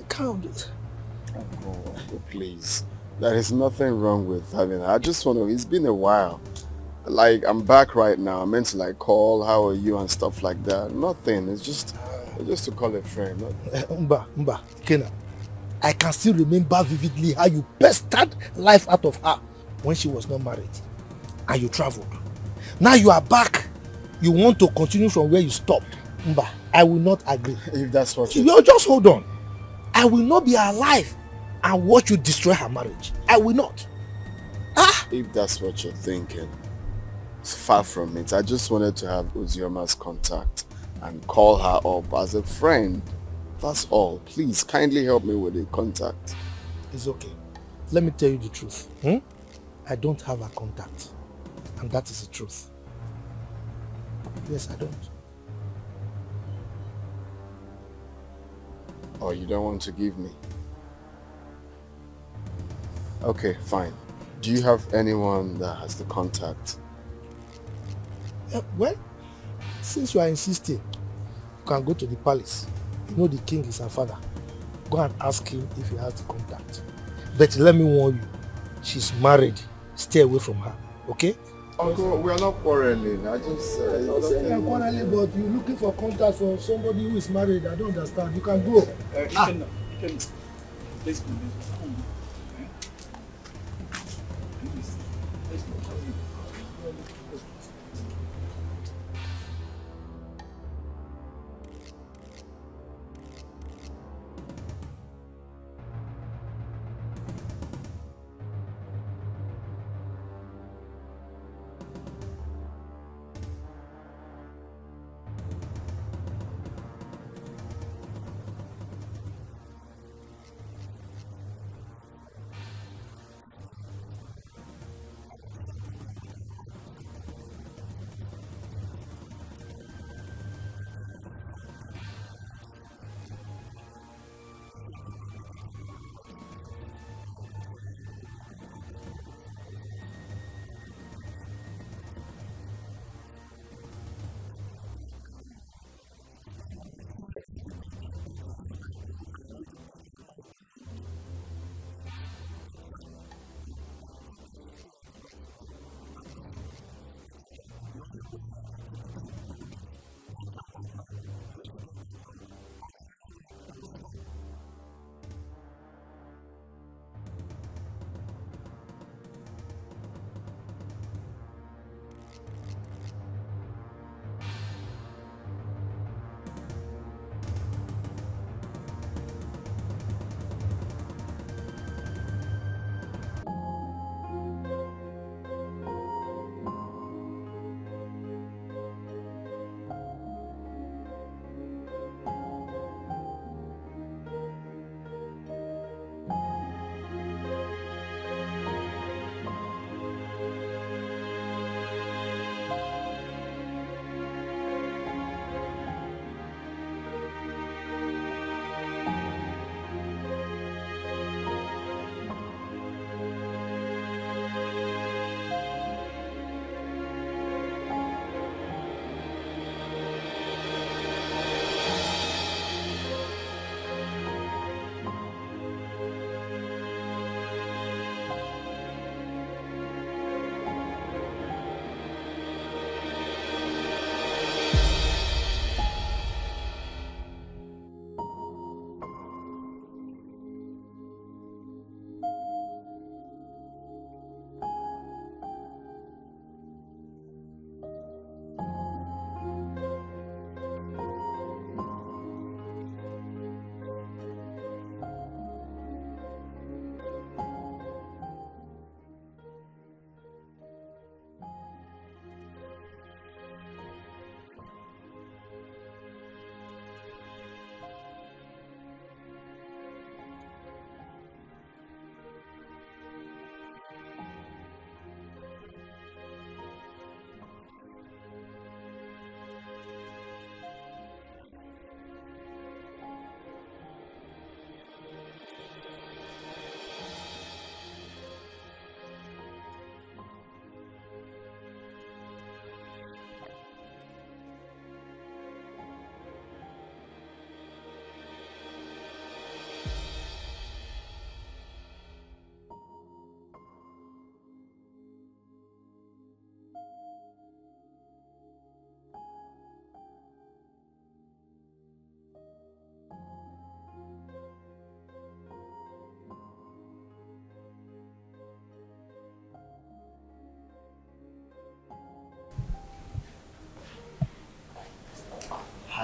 Speaker 6: can't.
Speaker 7: Uncle, please. There is nothing wrong with having her. I just want to, it's been a while. Like, I'm back right now. I meant to like call, how are you and stuff like that. Nothing. It's just to call a friend.
Speaker 6: Mba, Ikenna. I can still remember vividly how you pestered life out of her when she was not married. And you traveled. Now you are back. You want to continue from where you stopped. Mba, I will not agree.
Speaker 7: If that's what
Speaker 6: you just hold on. I will not be alive and watch you destroy her marriage. I will not.
Speaker 7: If that's what you're thinking, it's far from it. I just wanted to have Ozioma's contact and call her up as a friend. That's all. Please, kindly help me with the contact.
Speaker 6: It's okay. Let me tell you the truth. I don't have her contact. And that is the truth. Yes, I don't.
Speaker 7: Oh, you don't want to give me? Okay, fine. Do you have anyone that has the contact?
Speaker 6: Well, since you are insisting, you can go to the palace. You know the king is her father. Go and ask him if he has the contact. But let me warn you, she's married. Stay away from her, okay?
Speaker 7: Uncle, we are not quarreling. I just...
Speaker 6: I'm not saying you're quarreling, but you're looking for contact for somebody who is married. I don't understand. You can go.
Speaker 1: Ikenna, let's go.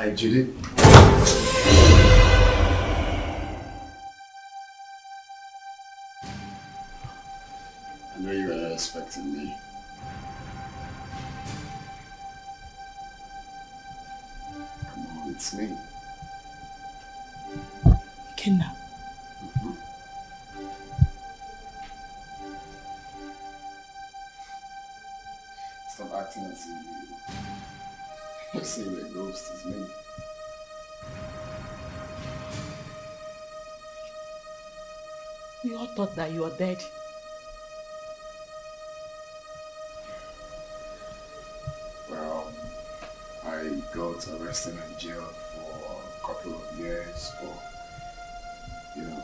Speaker 7: Hi, Judith. I know you were expecting me. Come on, it's me.
Speaker 14: Ikenna.
Speaker 7: Stop acting as if you're saying the ghost is me.
Speaker 14: We all thought that you were dead.
Speaker 7: Well, I got arrested and jailed for a couple of years, but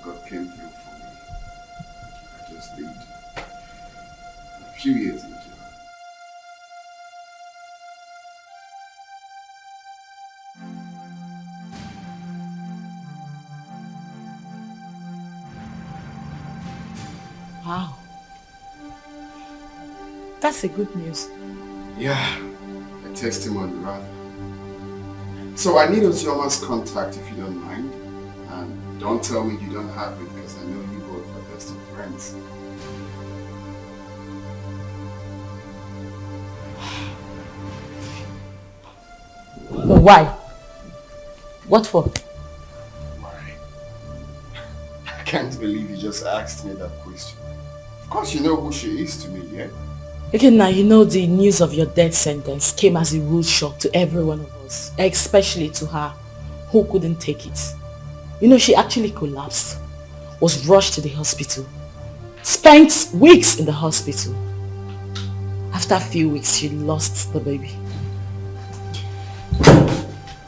Speaker 7: God came through for me. I just did a few years in jail.
Speaker 14: Wow. That's a good news.
Speaker 7: Yeah, a testimony rather. So I need Ozioma's contact if you don't mind. And don't tell me you don't have it because I know you both are best of friends.
Speaker 14: But why? What for?
Speaker 7: Why? I can't believe you just asked me that question. Of course you know who she is to me, yeah?
Speaker 14: Ikenna, you know the news of your death sentence came as a rude shock to every one of us, especially to her, who couldn't take it. You know, she actually collapsed, was rushed to the hospital, spent weeks in the hospital. After a few weeks, she lost the baby.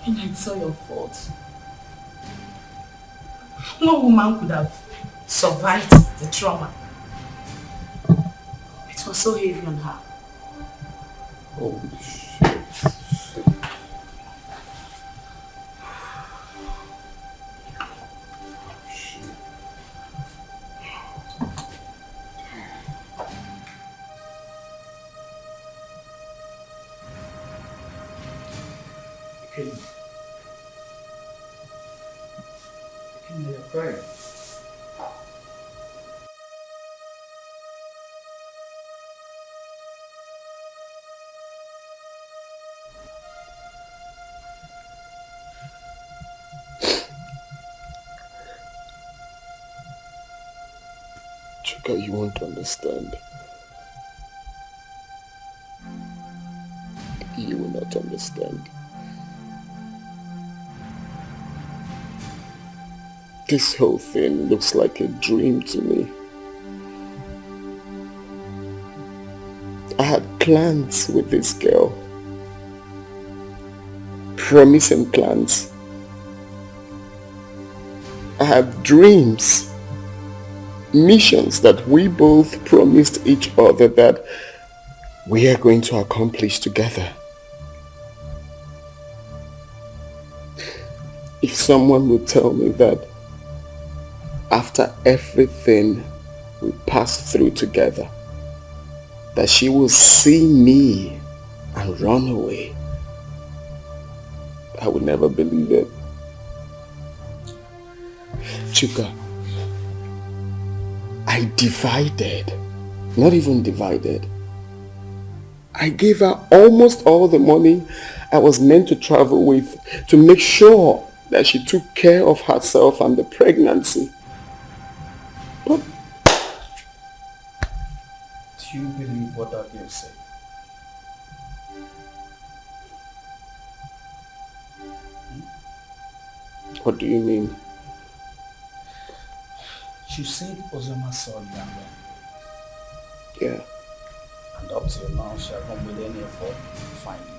Speaker 14: And it's all your fault. No woman could have survived the trauma. It was so heavy on her.
Speaker 7: Holy shit.
Speaker 9: Ikenna, you're crying.
Speaker 7: Chuka, you won't understand. You will not understand. This whole thing looks like a dream to me. I had plans with this girl. Promising plans. I had dreams. Missions that we both promised each other that we are going to accomplish together. If someone would tell me that after everything we passed through together, that she will see me and run away, I would never believe it. Chuka, I divided, not even divided. I gave her almost all the money I was meant to travel with to make sure that she took care of herself and the pregnancy. But
Speaker 9: Do you believe what that girl said?
Speaker 7: what do you mean?
Speaker 9: She said Ozioma saw you and ran.
Speaker 7: Yeah.
Speaker 9: And up till now, she hasn't made any effort to find you.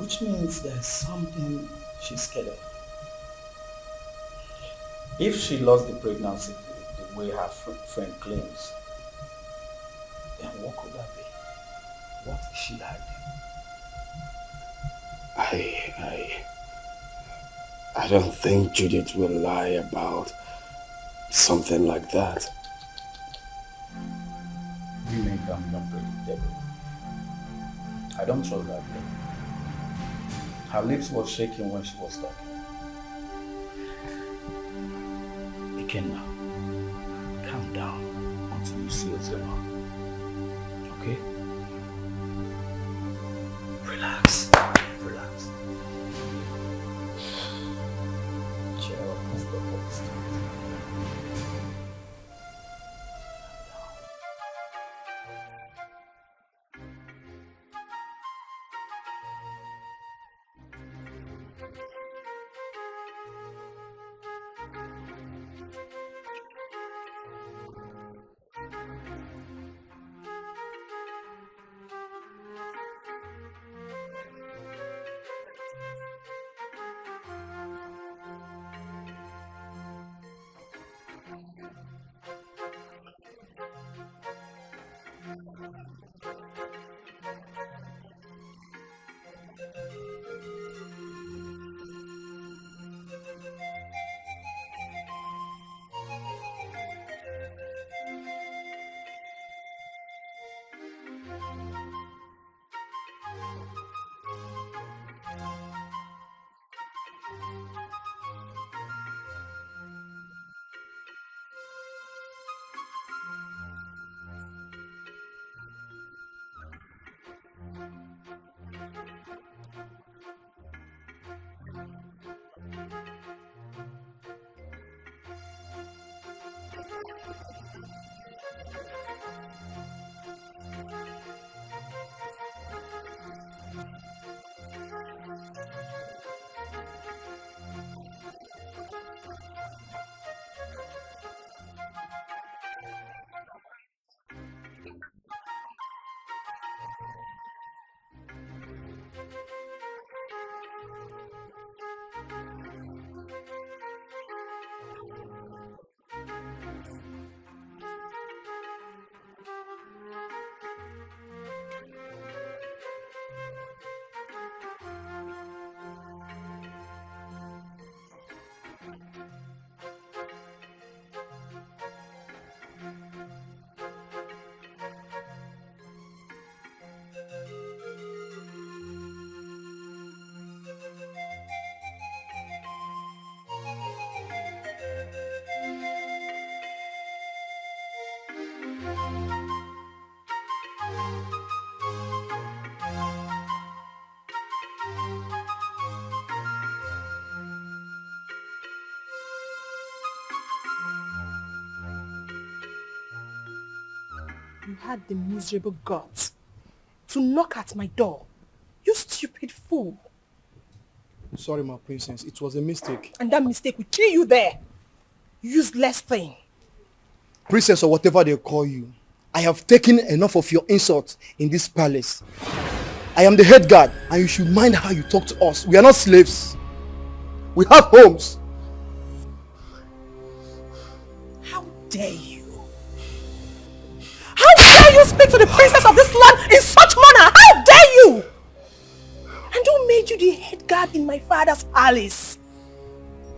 Speaker 9: Which means there's something she's scared of. If she lost the pregnancy the way her friend claims, then what could that be? What is she hiding?
Speaker 7: I don't think Judith will lie about something like that.
Speaker 9: Women can be unpredictable. I don't trust that girl. Her lips were shaking when she was talking. Ikenna, calm down until you see Ozioma. Okay? Relax. Relax. Cheer up, let's go first.
Speaker 4: You had the miserable guts to knock at my door. You stupid fool.
Speaker 6: Sorry, my princess. It was a mistake.
Speaker 4: And that mistake will kill you there. Useless thing.
Speaker 6: Princess or whatever they call you, I have taken enough of your insults in this palace. I am the head guard and you should mind how you talk to us. We are not slaves. We have homes.
Speaker 4: How dare you? How dare you speak to the princess of this land in such manner? How dare you? And who made you the head guard in my father's palace?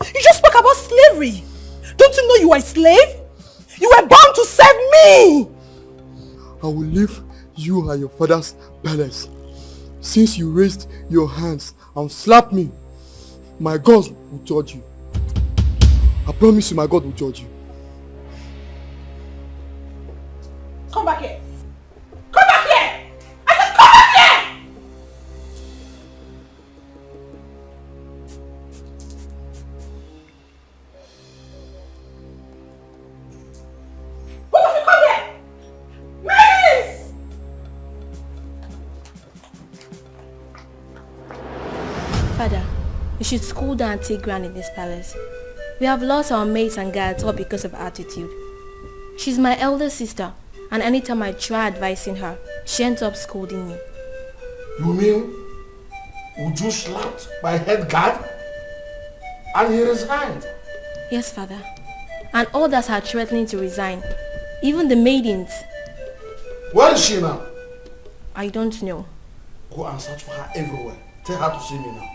Speaker 4: You just spoke about slavery. Don't you know you are a slave? You were born to serve me.
Speaker 6: I will leave you and your father's palace. Since you raised your hands and slapped me, my God will judge you. I promise you my God will judge you.
Speaker 4: Come back here. Come back here. I said come back here. Both of you come here. Miss!
Speaker 5: Father, you should school down and take ground in this palace. We have lost our maids and guards all because of her attitude. She's my elder sister, and anytime I try advising her, she ends up scolding me.
Speaker 2: You mean Uju slapped my head guard and he resigned?
Speaker 5: Yes, Father. And others are threatening to resign. Even the maidens.
Speaker 2: Where is she now?
Speaker 5: I don't know.
Speaker 2: Go and search for her everywhere. Tell her to see me now.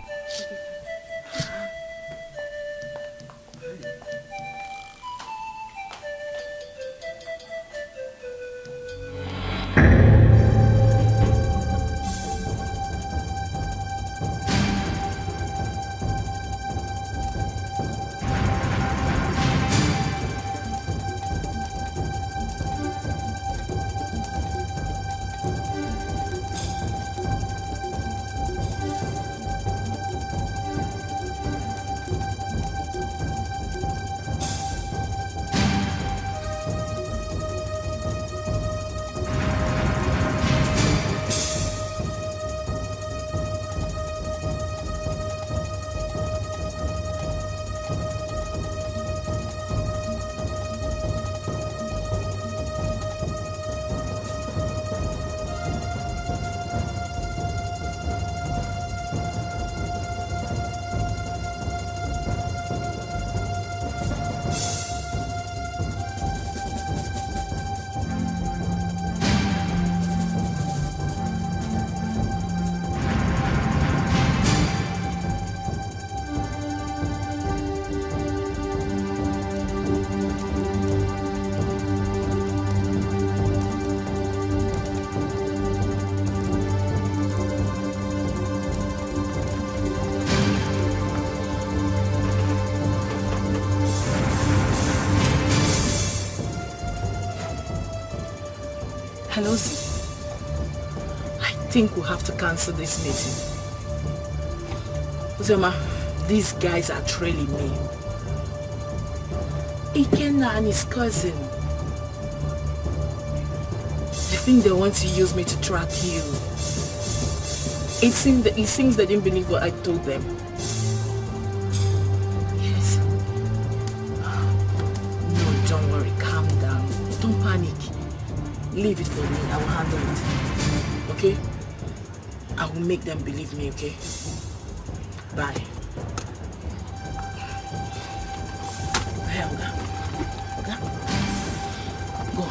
Speaker 14: think we'll have to cancel this meeting. Ozioma, these guys are trailing me. Ikenna and his cousin. They think they want to use me to track you. It seems they didn't believe what I told them. Yes. No, don't worry. Calm down. Don't panic. Leave it for me. I will handle it. Okay? I will make them believe me, okay? Bye. Hey, Oga. Oga? Go.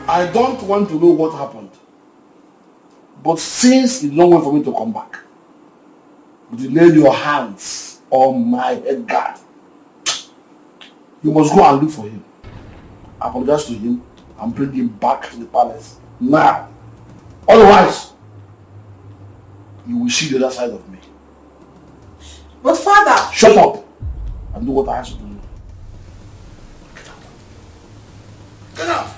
Speaker 2: I don't want to know what happened. But since it's no way for me to come back, you lay your hands on my head guard. You must go and look for him. Apologize to him and bring him back to the palace now. Otherwise, you will see the other side of me.
Speaker 4: But father...
Speaker 2: Shut up and do what I ask you to do. Get out. Get out!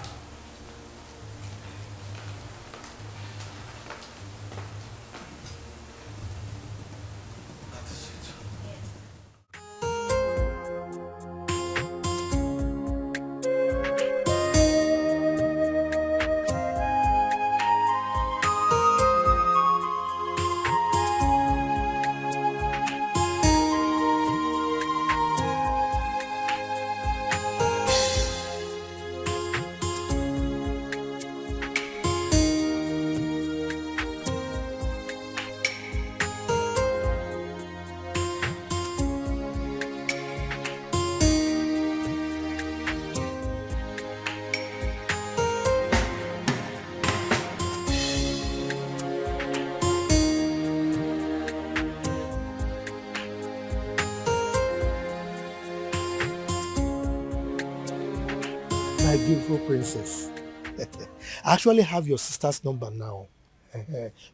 Speaker 6: My beautiful princess. I actually have your sister's number now.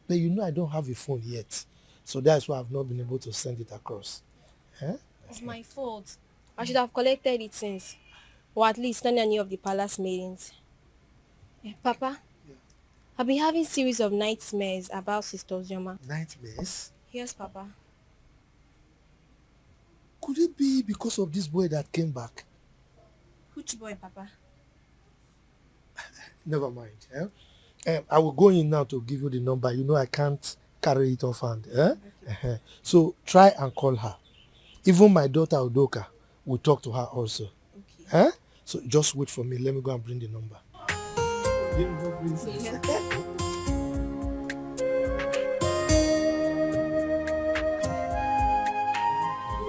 Speaker 6: But you know I don't have a phone yet. So that's why I've not been able to send it across.
Speaker 5: It's my fault. I should have collected it since. Or at least not any of the palace meetings. Papa, I've been having series of nightmares about Sister Ozioma.
Speaker 6: Nightmares?
Speaker 5: Yes, Papa.
Speaker 6: Could it be because of this boy that came back?
Speaker 5: Which boy, Papa?
Speaker 6: Never mind. I will go in now to give you the number. You know I can't carry it off hand. Okay. So try and call her. Even my daughter Udoka will talk to her also. Okay. So just wait for me. Let me go and bring the number. Beautiful princess.
Speaker 5: Yeah.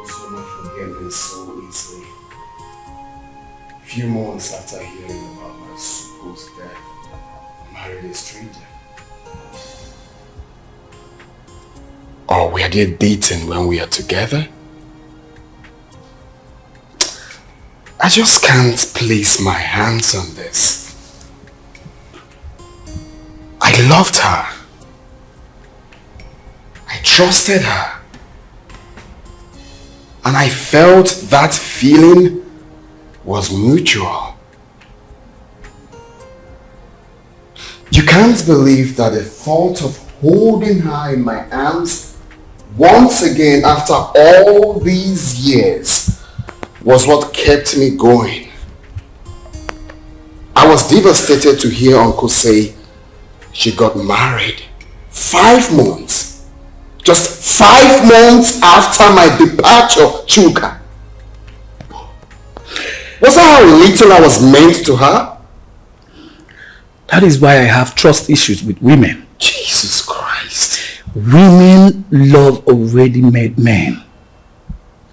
Speaker 7: Forgetting so easily. Few months after hearing about my supposed death, I married a stranger. Or were they dating when we are together? I just can't place my hands on this. I loved her. I trusted her. And I felt that feeling was mutual. You can't believe that the thought of holding her in my arms once again after all these years was what kept me going. I was devastated to hear Uncle say she got married 5 months. Just 5 months after my departure, Chuka. Was that how little I was meant to her?
Speaker 9: That is why I have trust issues with women.
Speaker 7: Jesus Christ.
Speaker 9: Women love already made men.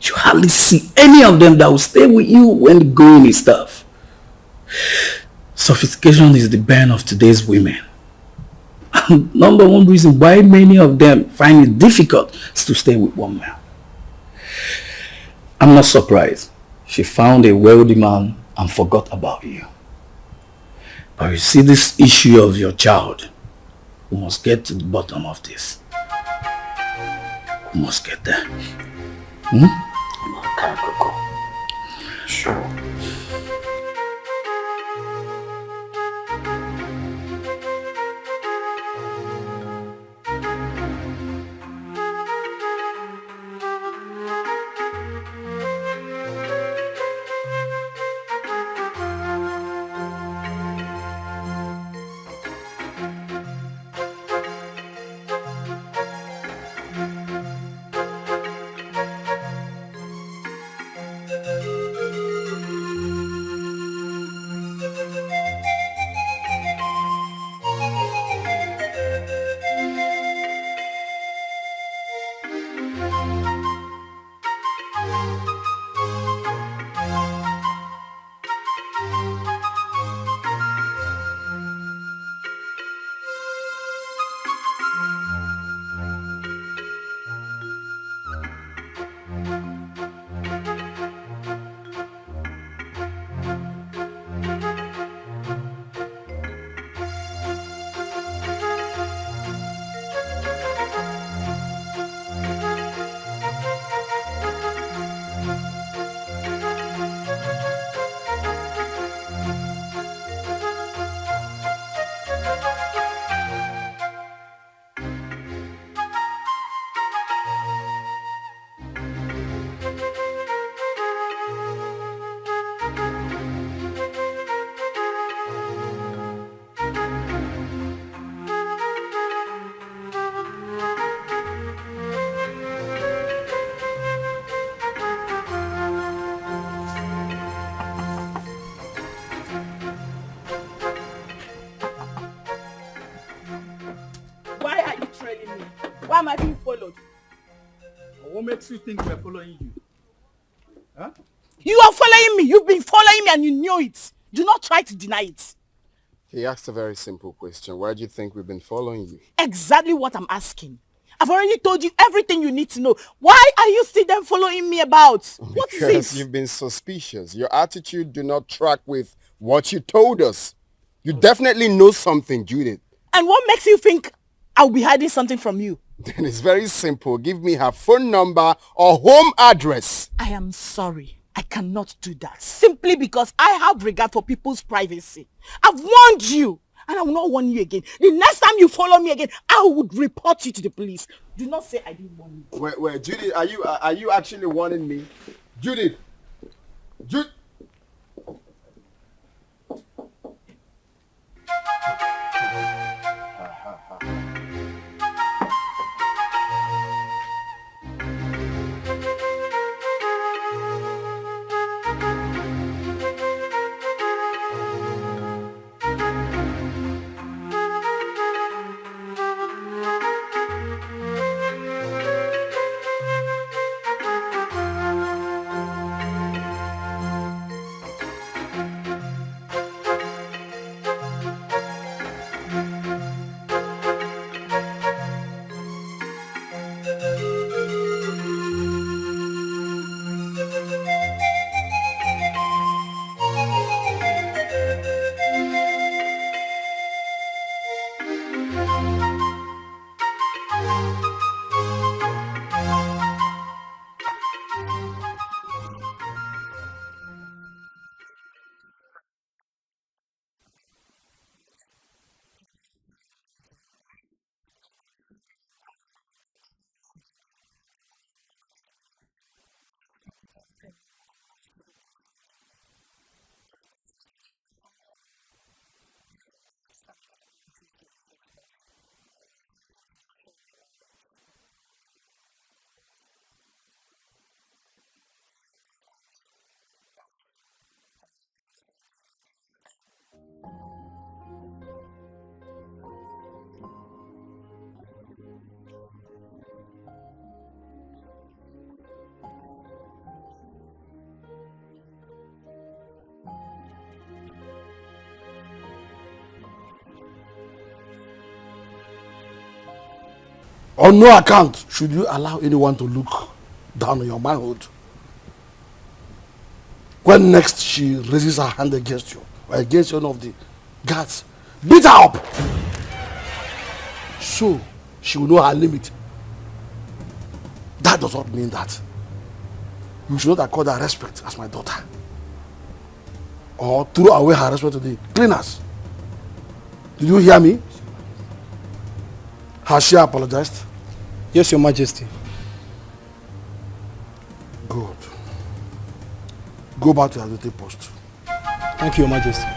Speaker 9: You hardly see any of them that will stay with you when the going is tough. Sophistication is the bane of today's women. And number one reason why many of them find it difficult is to stay with one man. I'm not surprised. She found a wealthy man and forgot about you. But you see, this issue of your child, we must get to the bottom of this. We must get there.
Speaker 2: Sure.
Speaker 14: Why am I being followed?
Speaker 17: What makes you think we're following you? Huh?
Speaker 14: You are following me. You've been following me and you knew it. Do not try to deny it.
Speaker 7: He asked a very simple question. Why do you think we've been following you?
Speaker 14: Exactly what I'm asking. I've already told you everything you need to know. Why are you still then following me about? What is
Speaker 7: Because
Speaker 14: this?
Speaker 7: you've been suspicious. Your attitude do not track with what you told us. You definitely know something, Judith.
Speaker 14: And what makes you think I'll be hiding something from you?
Speaker 7: Then it's very simple. Give me her phone number or home address.
Speaker 14: I am sorry. I cannot do that. Simply because I have regard for people's privacy. I've warned you. And I will not warn you again. The next time you follow me again, I would report you to the police. Do not say I didn't warn you.
Speaker 7: Wait, Judith, are you actually warning me? Judith!
Speaker 2: On no account should you allow anyone to look down on your manhood. When next she raises her hand against you or against one of the guards, beat her up. So she will know her limit. That does not mean that you should not accord her respect as my daughter. Or throw away her respect to the cleaners. Did you hear me? Has she apologized?
Speaker 13: Yes, Your Majesty.
Speaker 2: Good. Go back to your duty post.
Speaker 13: Thank you, Your Majesty.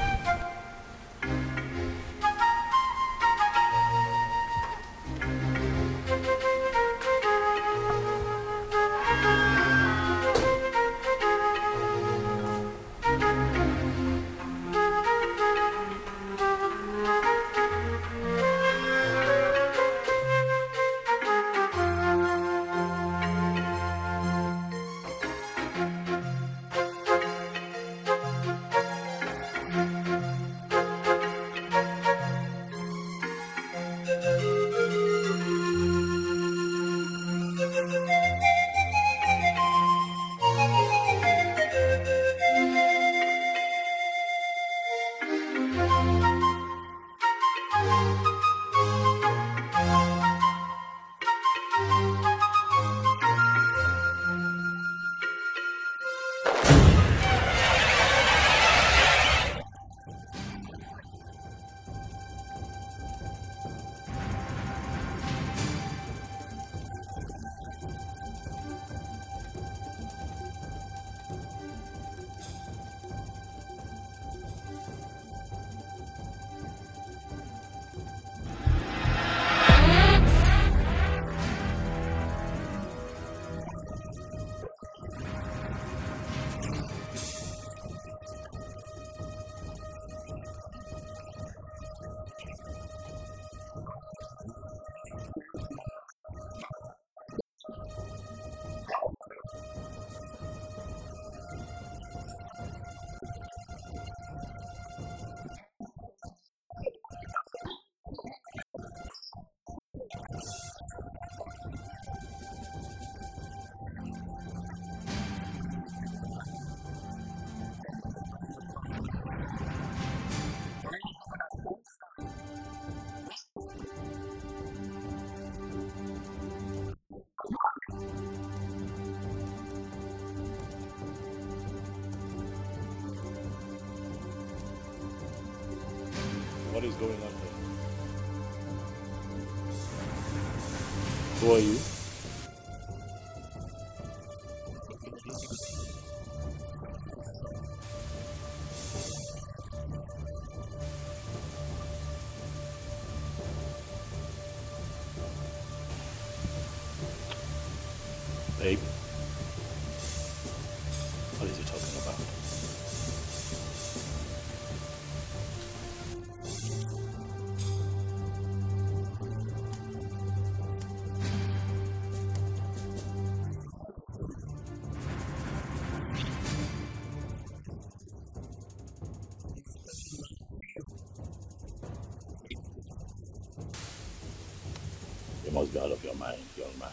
Speaker 16: What is going on here? Who are you? Babe, what is he talking about? You must be out of your mind, young man.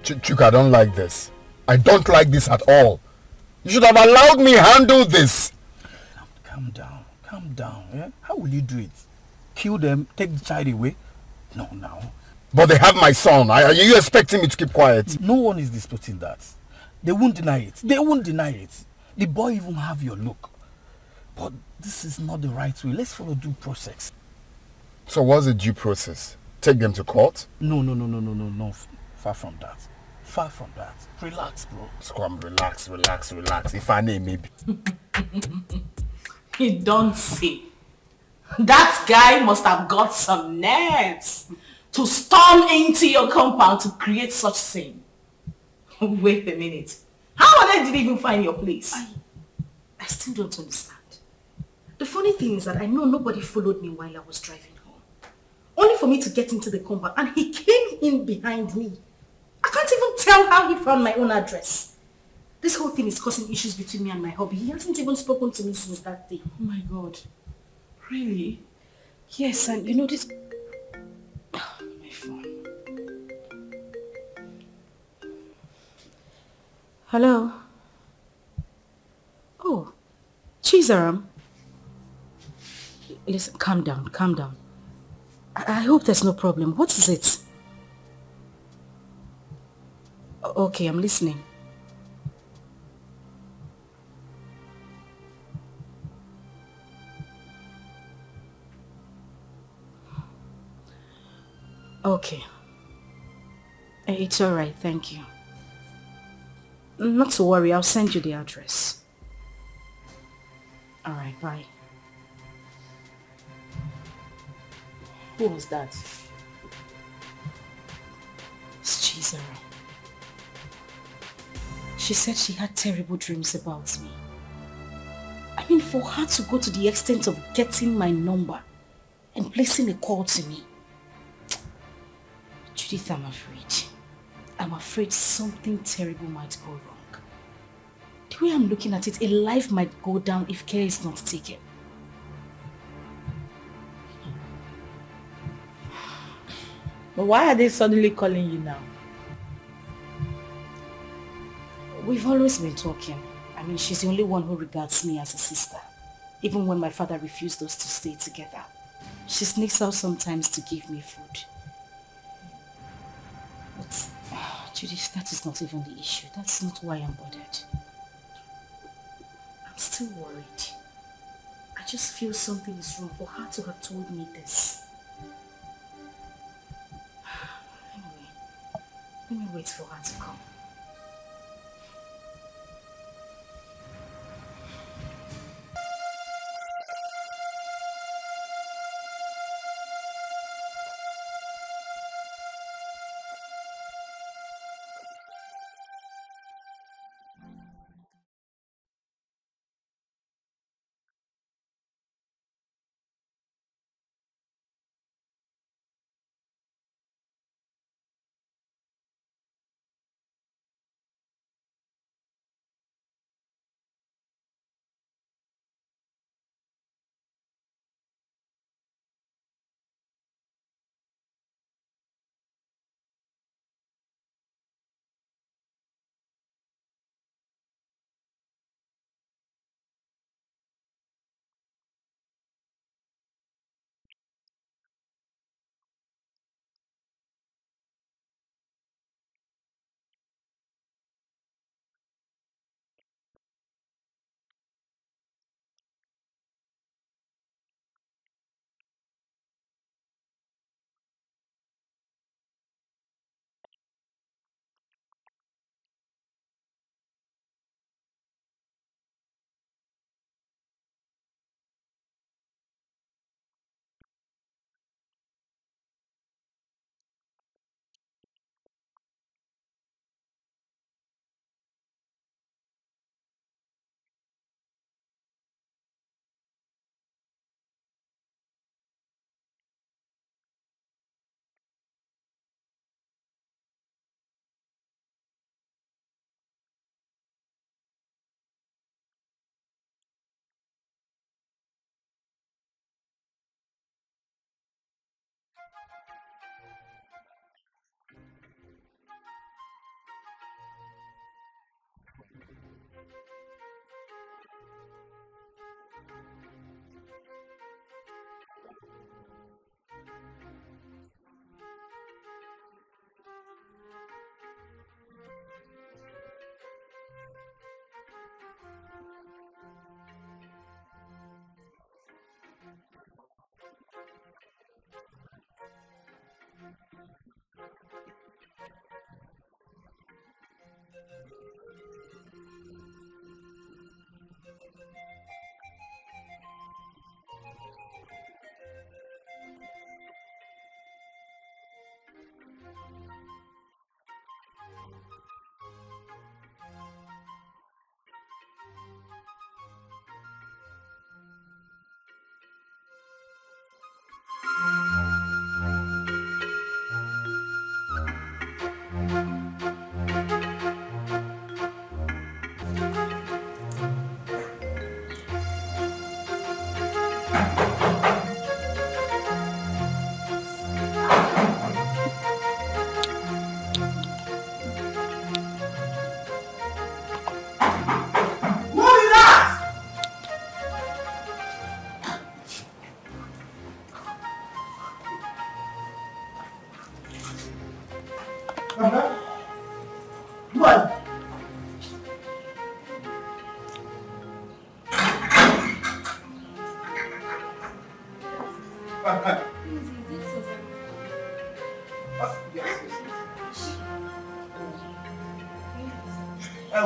Speaker 7: Chuka, I don't like this. I don't like this at all. You should have allowed me handle this.
Speaker 9: Calm down. Eh? How will you do it? Kill them, take the child away? No, now.
Speaker 7: But they have my son. Are you expecting me to keep quiet?
Speaker 9: No one is disputing that. They won't deny it. The boy even have your look. But this is not the right way. Let's follow due process.
Speaker 7: So what's the due process? Take them to court?
Speaker 9: No. Far from that. Far from that. Relax, bro.
Speaker 7: Scrum, relax. If I name maybe.
Speaker 14: You don't see. That guy must have got some nerves to storm into your compound to create such scene. Wait a minute. How on earth did he even find your place?
Speaker 3: I still don't understand. The funny thing is that I know nobody followed me while I was driving home. Only for me to get into the compound and he came in behind me. I can't even tell how he found my own address. This whole thing is causing issues between me and my hubby. He hasn't even spoken to me since that day.
Speaker 14: Oh my God. Really?
Speaker 3: Yes, and you know this... Oh, my phone. Hello? Oh, Chizaram. Listen, calm down. I hope there's no problem. What is it? Okay, I'm listening. Okay. It's alright, thank you. Not to worry, I'll send you the address. Alright, bye.
Speaker 14: Who was that?
Speaker 3: It's Chizara. She said she had terrible dreams about me. I mean, for her to go to the extent of getting my number and placing a call to me. Judith, I'm afraid. I'm afraid something terrible might go wrong. The way I'm looking at it, a life might go down if care is not taken.
Speaker 14: But why are they suddenly calling you now?
Speaker 3: We've always been talking. I mean, she's the only one who regards me as a sister. Even when my father refused us to stay together. She sneaks out sometimes to give me food. But, Judith, that is not even the issue. That's not why I'm bothered. I'm still worried. I just feel something is wrong for her to have told me this. Anyway, let me wait for her to come.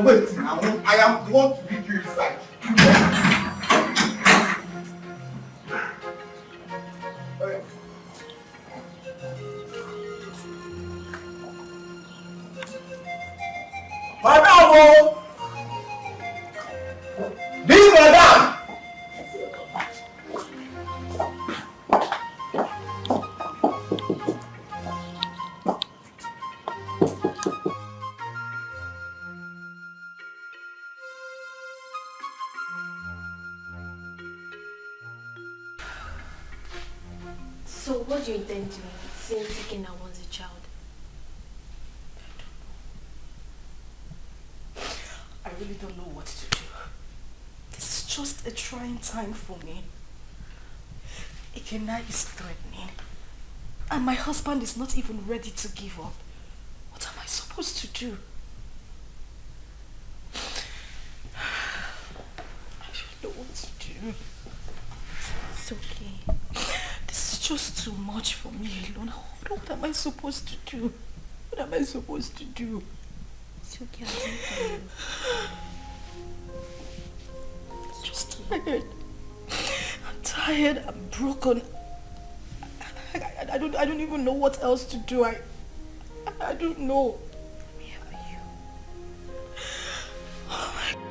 Speaker 2: Wait, I am the one to lead you inside. Madam! This madam!
Speaker 5: So what do you intend doing since Ikenna wants a child?
Speaker 3: I really don't know what to do. This is just a trying time for me. Ikenna is threatening. And my husband is not even ready to give up. What am I supposed to do? I don't know what to do.
Speaker 5: It's okay.
Speaker 3: This is just too much for me alone. What am I supposed to do? What am I supposed to do?
Speaker 5: It's okay, I'll wait for you.
Speaker 3: I'm just tired. I'm tired. I'm broken. I don't even know what else to do. I don't know.
Speaker 5: I'm here for you.
Speaker 3: Oh my God.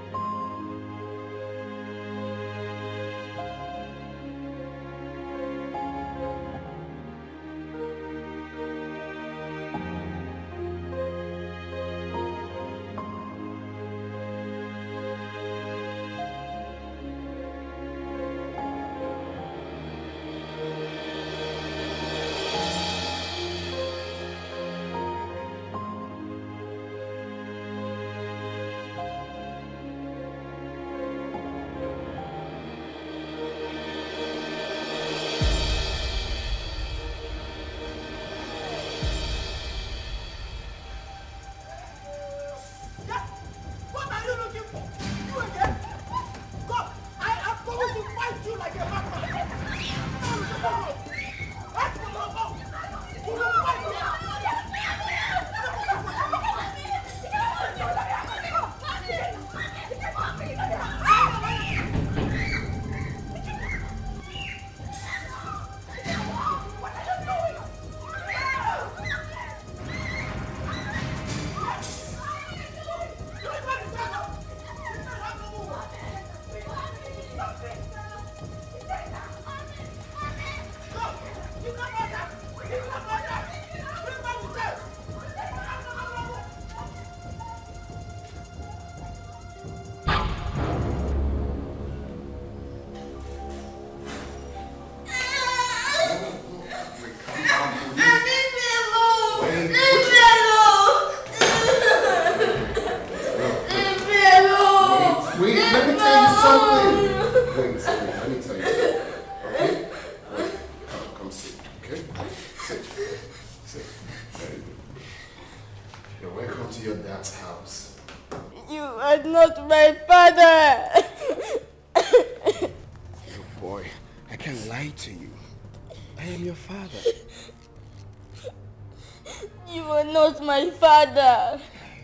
Speaker 5: You are not my father.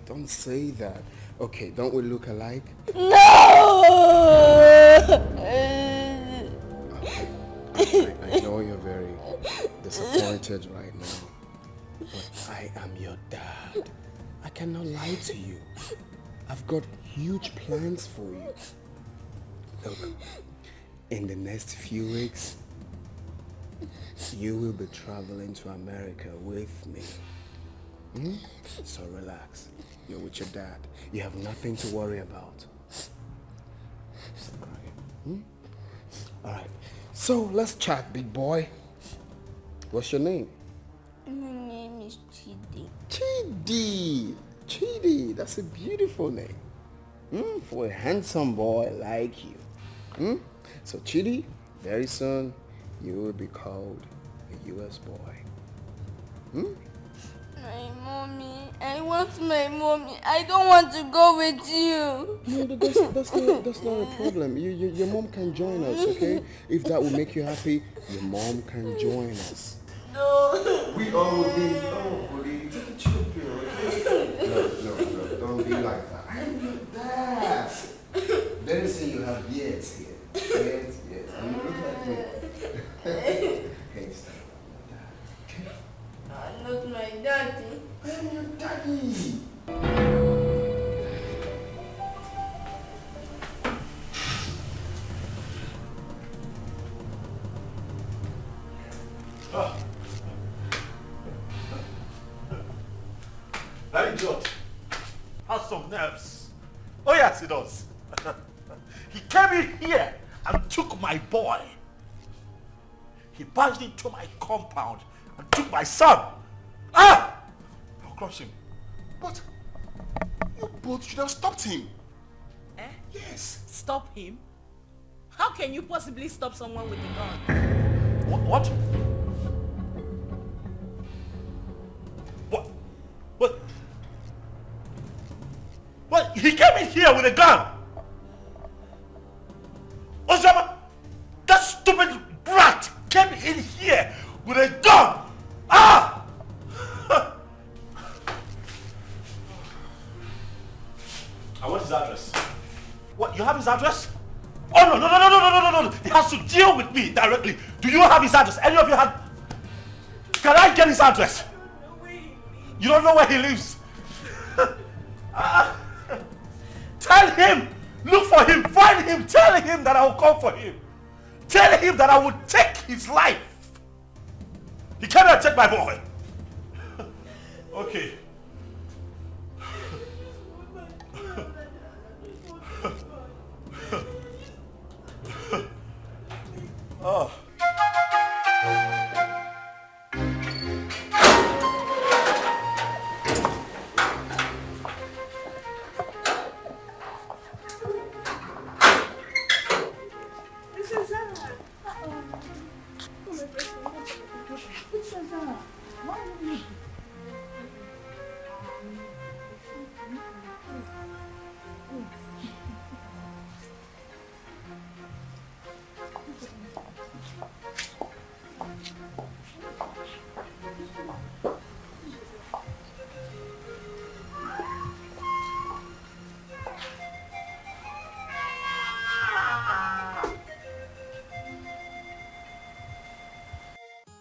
Speaker 7: Don't say that. Okay, don't we look alike?
Speaker 5: No!
Speaker 7: I know you're very disappointed right now, but I am your dad. I cannot lie to you. I've got huge plans for you. Look, in the next few weeks, you will be traveling to America with me. So relax. You're with your dad. You have nothing to worry about. Stop crying. Alright, so let's chat, big boy. What's your name?
Speaker 5: My name is Chidi.
Speaker 7: Chidi! Chidi, that's a beautiful name. For a handsome boy like you. So Chidi, very soon you will be called a US boy.
Speaker 5: My mommy. I want my mommy. I don't want to go with you.
Speaker 7: No, that's not a problem. Your mom can join us, okay? If that will make you happy, your mom can join us.
Speaker 5: No.
Speaker 7: We all will be. Oh, buddy, take a chill pill, okay? No, don't be like that. I'm your dad. Very soon you have beards here. Beards. I mean, look at me. Okay, stop.
Speaker 5: I'm not my daddy.
Speaker 7: I'm your daddy.
Speaker 1: That idiot has some nerves. Oh yes, he does. He came in here and took my boy. He barged into my compound and took my son. I'll crush him.
Speaker 16: But you both should have stopped him.
Speaker 14: Eh?
Speaker 16: Yes.
Speaker 14: Stop him? How can you possibly stop someone with a gun?
Speaker 1: What? What? He came in here with a gun. Ozioma, that stupid brat came in here with a gun. I want his address. What? You have his address? Oh no! He has to deal with me directly. Do you have his address? Any of you have? Can I get his address? You don't know where he lives. Tell him, look for him, find him, tell him that I will come for him. Tell him that I will take his life. He cannot take my boy. Okay. Oh.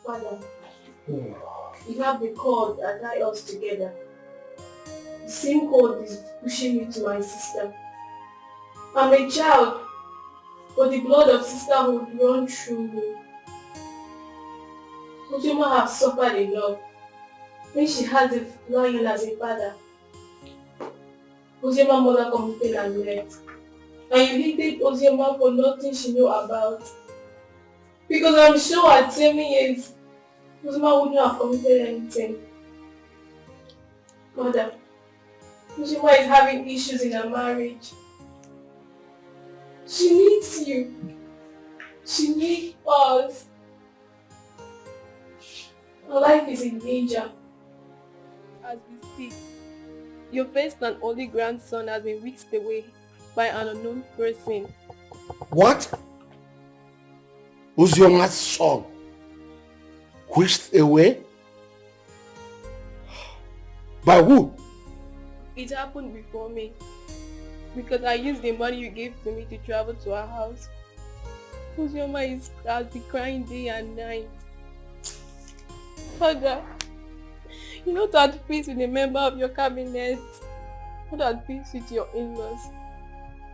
Speaker 5: Father, you have the cord that tie us together. The same cord is pushing me to my sister. I'm a child, but the blood of sisterhood runs through me. Ozioma has suffered a lot when she has a lion as a father. Ozioma's mother committed and left. And you hated Ozioma for nothing she knew about. Because I'm sure at 7 years, Ozioma wouldn't have committed anything. Mother, Ozioma is having issues in her marriage. She needs you. She needs us. Her life is in danger.
Speaker 11: As we speak, your first and only grandson has been whisked away by an unknown person.
Speaker 2: What? Ozioma's son whisked away?
Speaker 6: By who?
Speaker 11: It happened before me. Because I used the money you gave to me to travel to our house. Ozioma has been crying day and night. Father, you're not at peace with a member of your cabinet. Not at peace with your in-laws.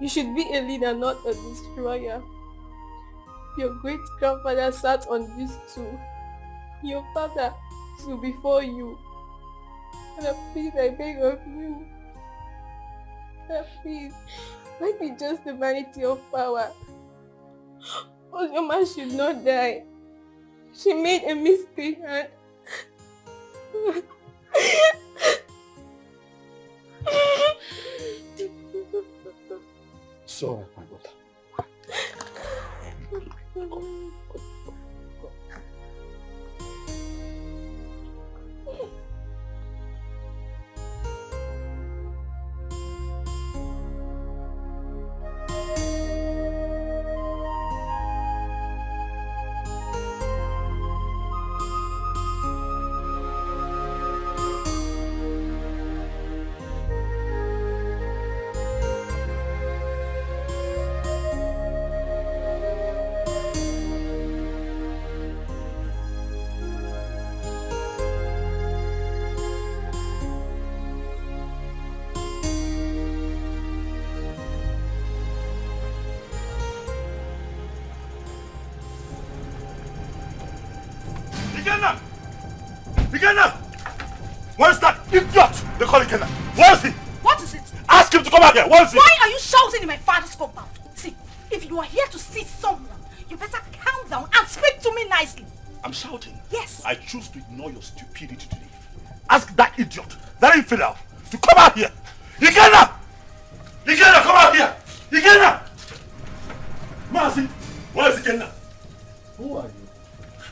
Speaker 11: You should be a leader, not a destroyer. Your great-grandfather sat on this stool. Your father stood before you. Father, please, I beg of you. Father, please, let me just the vanity of power. Ozioma should not die. She made a mistake and...
Speaker 6: So, my daughter.
Speaker 1: Ikenna! Ikenna! Where's that idiot? They call Ikenna. Where is he?
Speaker 3: What is it?
Speaker 1: Ask him to come back here. Where is he?
Speaker 3: Why are you shouting in my father's compound? See, if you are here to see someone, you better calm down and speak to me nicely.
Speaker 1: I'm shouting.
Speaker 3: Yes.
Speaker 1: I choose to ignore your stupidity today. Ask that idiot, that infidel, to come out here. Ikenna! Ikenna, come out here! Ikenna! Mercy, where is Ikenna?
Speaker 13: Who are you?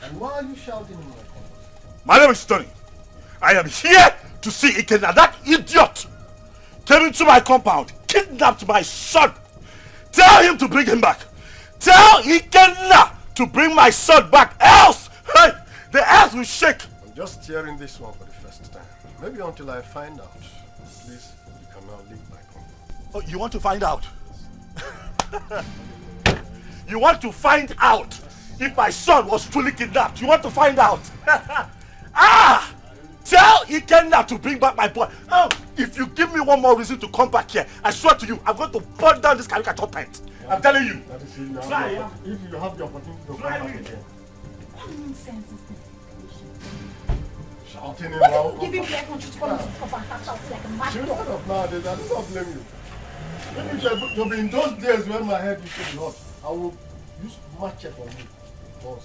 Speaker 13: And why are you shouting in my compound?
Speaker 1: My name is Tony. I am here to see Ikenna. That idiot came into my compound, kidnapped my son. Tell him to bring him back. Tell Ikenna to bring my son back, else hey, the earth will shake.
Speaker 13: I'm just hearing this one for the first time. Maybe until I find out. Please, you can now leave my compound.
Speaker 1: Oh, you want to find out? You want to find out if my son was truly kidnapped? You want to find out? Ah! Tell Ikenna to bring back my boy. Oh, if you give me one more reason to come back here, I swear to you, I'm going to burn down this caricature tent. I'm telling you.
Speaker 13: That is it.
Speaker 1: Try.
Speaker 13: If you have the opportunity to come back again.
Speaker 3: What nonsense is this?
Speaker 13: Shouting him
Speaker 3: What
Speaker 13: out.
Speaker 3: are you giving me everyone to come into this compound and start shouting like a mad
Speaker 13: You
Speaker 3: dog?
Speaker 13: know of nowadays, I do not blame you. Maybe it should be in those days when my head used to be hot. I will use machete on you. Boss.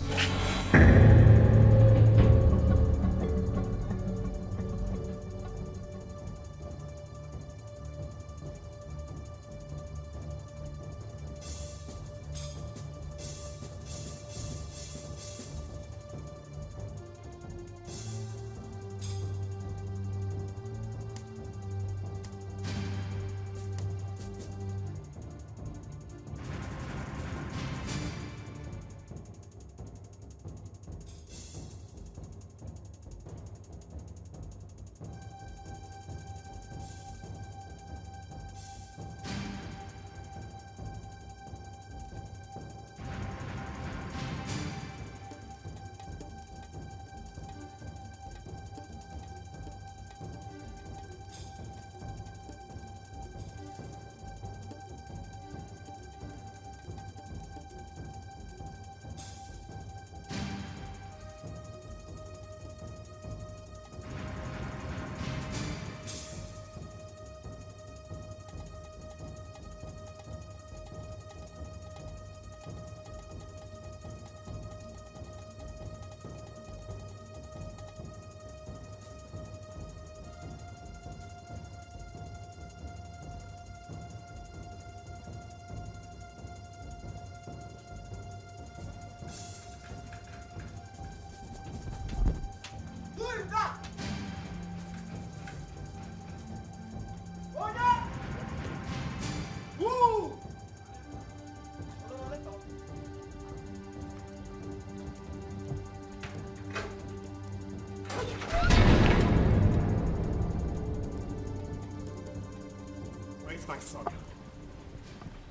Speaker 7: is my son?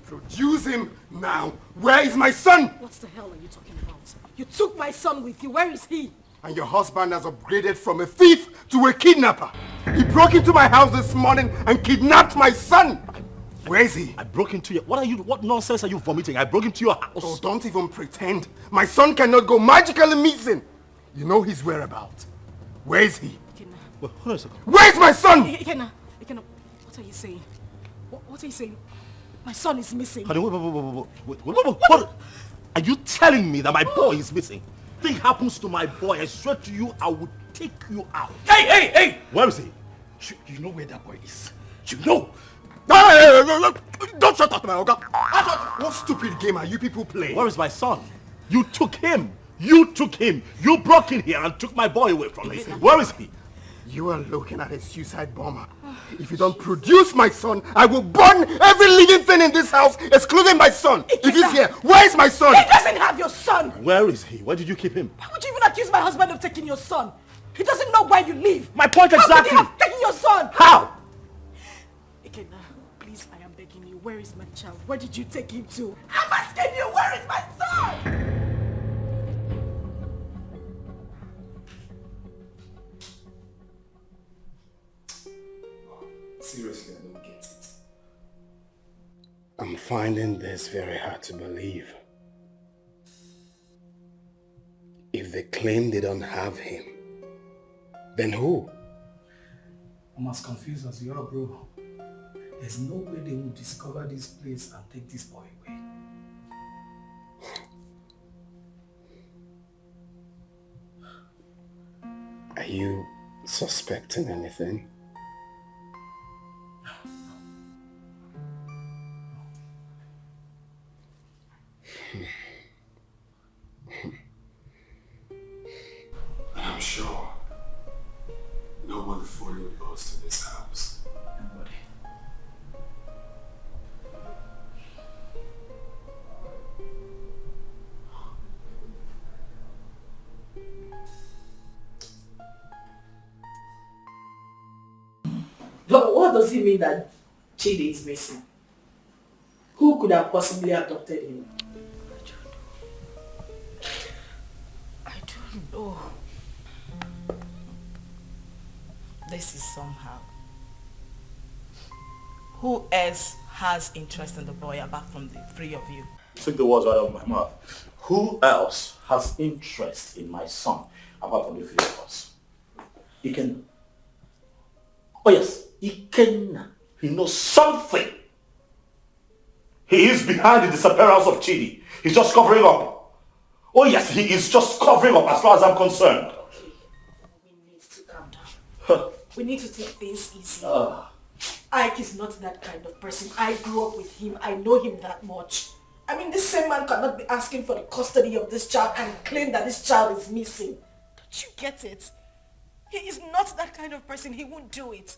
Speaker 7: Produce him now. Where is my son?
Speaker 3: What the hell are you talking about? You took my son with you. Where is he?
Speaker 7: And your husband has upgraded from a thief to a kidnapper. He broke into my house this morning and kidnapped my son. Where is he?
Speaker 1: I broke into your... What nonsense are you vomiting? I broke into your house.
Speaker 7: Oh, don't even pretend. My son cannot go magically missing. You know his whereabouts. Where is he?
Speaker 3: Ikenna.
Speaker 1: Well, hold on a second.
Speaker 7: Where is my son?
Speaker 3: Ikenna, what are you saying? What are you saying? My son is missing.
Speaker 1: Honey, wait. Are you telling me that my boy is missing? Thing happens to my boy, I swear to you, I will take you out.
Speaker 6: Hey!
Speaker 1: Where is he?
Speaker 6: You know where that boy is. You know.
Speaker 7: Don't shut up, my Oga. What stupid game are you people playing?
Speaker 1: Where is my son? You took him. You broke in here and took my boy away from me. Where is he?
Speaker 7: You are looking at a suicide bomber. If you don't produce my son, I will burn every living thing in this house, excluding my son. If he's here, where is my son?
Speaker 3: He doesn't have your son.
Speaker 1: Where is he? Where did you keep him?
Speaker 3: Why would you even accuse my husband of taking your son? He doesn't know where you live.
Speaker 1: My point exactly.
Speaker 3: How could he have taken your son?
Speaker 1: How?
Speaker 3: Ikenna, please, I am begging you. Where is my child? Where did you take him to? I'm asking you, where is my son?
Speaker 2: Seriously, I don't get it.
Speaker 9: I'm finding this very hard to believe. If they claim they don't have him, then who?
Speaker 6: I'm as confused as you are, bro. There's no way they will discover this place and take this boy away.
Speaker 9: Are you suspecting anything?
Speaker 2: I'm sure nobody followed us to this house.
Speaker 6: Nobody.
Speaker 15: But what does it mean that Chidi is missing? Who could have possibly abducted him?
Speaker 14: I don't know. This is somehow. Who else has interest in the boy apart from the three of you?
Speaker 1: Take the words right out of my mouth. Who else has interest in my son apart from the three of us? Ikenna. Oh yes, Ikenna. He knows something. He is behind the disappearance of Chidi. He's just covering up. Oh yes, he is just covering up as far as I'm concerned.
Speaker 3: We need to calm down. We need to take things easy. Ike is not that kind of person. I grew up with him. I know him that much. I mean, this same man cannot be asking for the custody of this child and claim that this child is missing. Don't you get it? He is not that kind of person. He won't do it.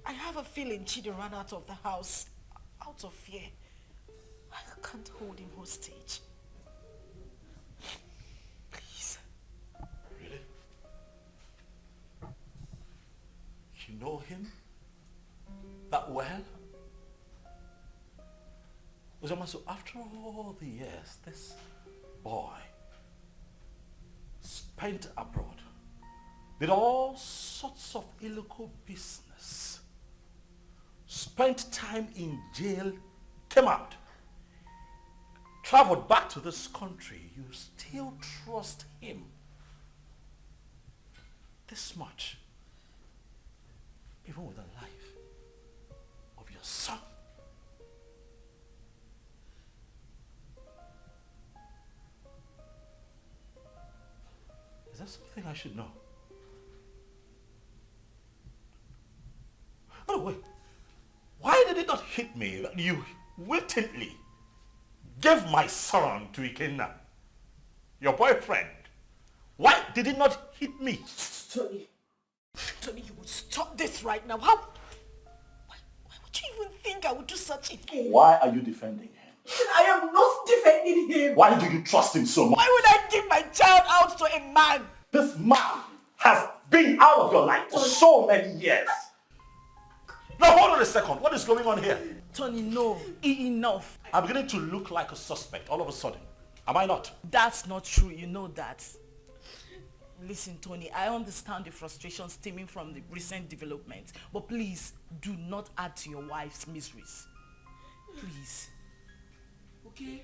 Speaker 3: I have a feeling Chidi ran out of the house out of fear. I can't hold him hostage. Please.
Speaker 1: Really? You know him that well? Ozioma, so after all the years, this boy spent abroad, did all sorts of illegal business, spent time in jail, came out, traveled back to this country. You still trust him this much, even with the life of your son. Is that something I should know? By the way, why did it not hit me that you wittingly gave my son to Ikenna, your boyfriend? Why did it not hit me?
Speaker 3: Tony, you would stop this right now. Why would you even think I would do such a thing?
Speaker 1: Why are you defending him?
Speaker 3: I am not defending him.
Speaker 1: Why do you trust him so much?
Speaker 3: Why would I give my child out to a man?
Speaker 1: This man has been out of your life for so many years. Now hold on a second. What is going on here?
Speaker 14: Tony, no. Enough.
Speaker 1: I'm beginning to look like a suspect all of a sudden. Am I not?
Speaker 14: That's not true. You know that. Listen, Tony, I understand the frustration stemming from the recent developments, but please do not add to your wife's miseries. Please. Okay?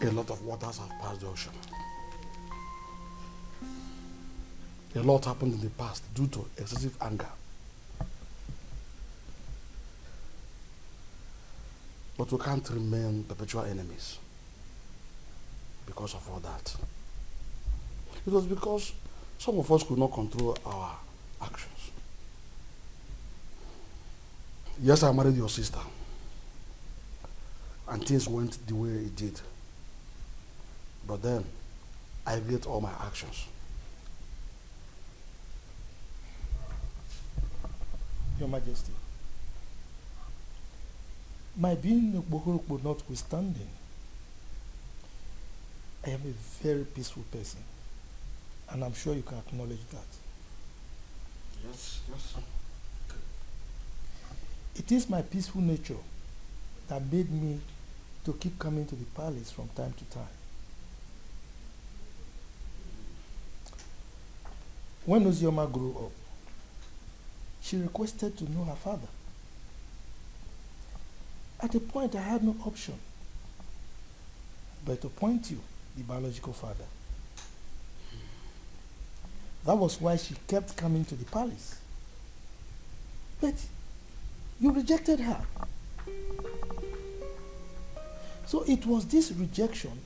Speaker 6: A lot of waters have passed the ocean. A lot happened in the past due to excessive anger. But we can't remain perpetual enemies because of all that. It was because some of us could not control our actions. Yes, I married your sister, and things went the way it did. But then, I regret all my actions.
Speaker 18: Your Majesty, my being a Bohorokbo notwithstanding, I am a very peaceful person, and I'm sure you can acknowledge that.
Speaker 6: Yes, yes.
Speaker 18: It is my peaceful nature that made me to keep coming to the palace from time to time. When Ozioma grew up, she requested to know her father. At a point, I had no option but to point you, the biological father. That was why she kept coming to the palace. But you rejected her. So it was this rejection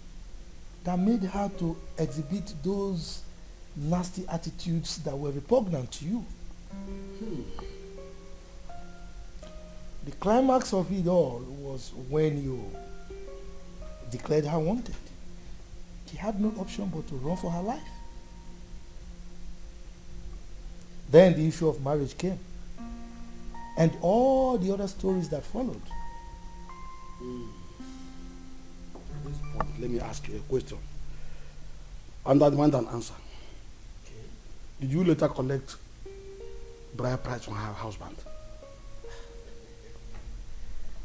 Speaker 18: that made her to exhibit those nasty attitudes that were repugnant to you. The climax of it all was when you declared her wanted. She had no option but to run for her life. Then the issue of marriage came, and all the other stories that followed.
Speaker 6: At this point, let me ask you a question. And I demand an answer. Did you later collect bride price from her husband?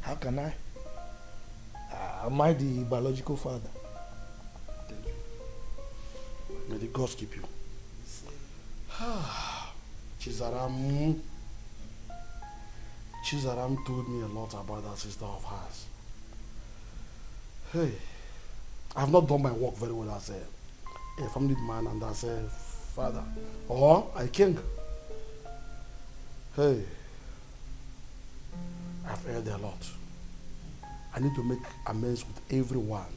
Speaker 18: How can I? Am I the biological father?
Speaker 6: Thank you. May the gods keep you. Chizaram told me a lot about that sister of hers. Hey, I have not done my work very well as a family man and as a father or a king. Hey, I've heard a lot. I need to make amends with everyone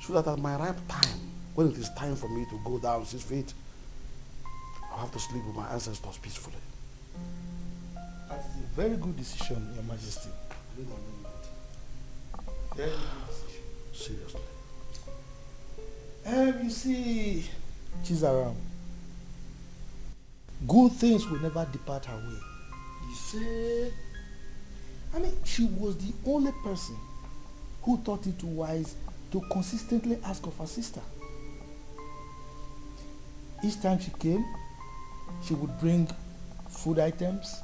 Speaker 6: so that at my ripe time, when it is time for me to go down 6 feet, I'll have to sleep with my ancestors peacefully.
Speaker 18: That is a very good decision, Your Majesty. Very good decision.
Speaker 6: Seriously.
Speaker 18: You see, Chizaram, good things will never depart her way.
Speaker 6: You say?
Speaker 18: I mean, she was the only person who thought it wise to consistently ask of her sister. Each time she came, she would bring food items,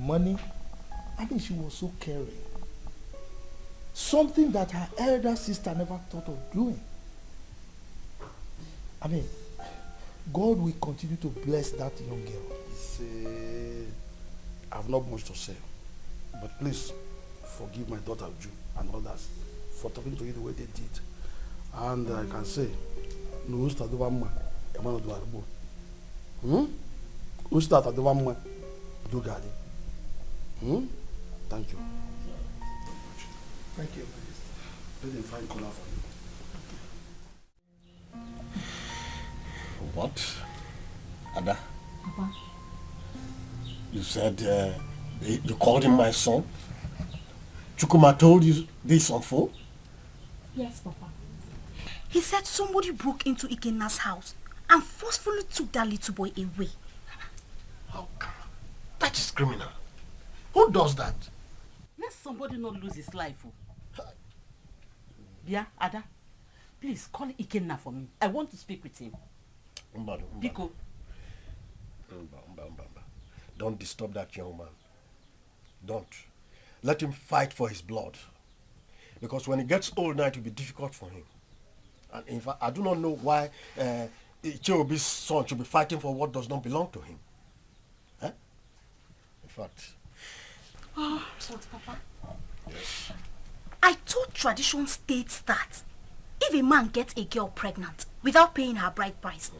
Speaker 18: money. I mean, she was so caring. Something that her elder sister never thought of doing. I mean, God will continue to bless that young girl.
Speaker 6: See, I have not much to say, but please forgive my daughter Ju and others for talking to you the way they did. And I can say, no start the one man, a man of the boy. Who start at the one man, do garden. Thank you.
Speaker 18: Thank you.
Speaker 6: Let them find color for you.
Speaker 2: What? Ada?
Speaker 3: Papa.
Speaker 2: You said you called him my son? Chukuma told you this on phone?
Speaker 3: Yes, Papa. He said somebody broke into Ikenna's house and forcefully took that little boy away.
Speaker 2: How come? That is criminal. Who does that?
Speaker 14: Let somebody not lose his life. Bia, Ada, please call Ikenna for me. I want to speak with him. Biko.
Speaker 2: Don't disturb that young man. Don't. Let him fight for his blood. Because when he gets old now, it will be difficult for him. And in fact, I do not know why Icheobi's son should be fighting for what does not belong to him. Eh? In fact.
Speaker 3: Oh, Papa. Yes. I thought tradition states that if a man gets a girl pregnant without paying her bride price,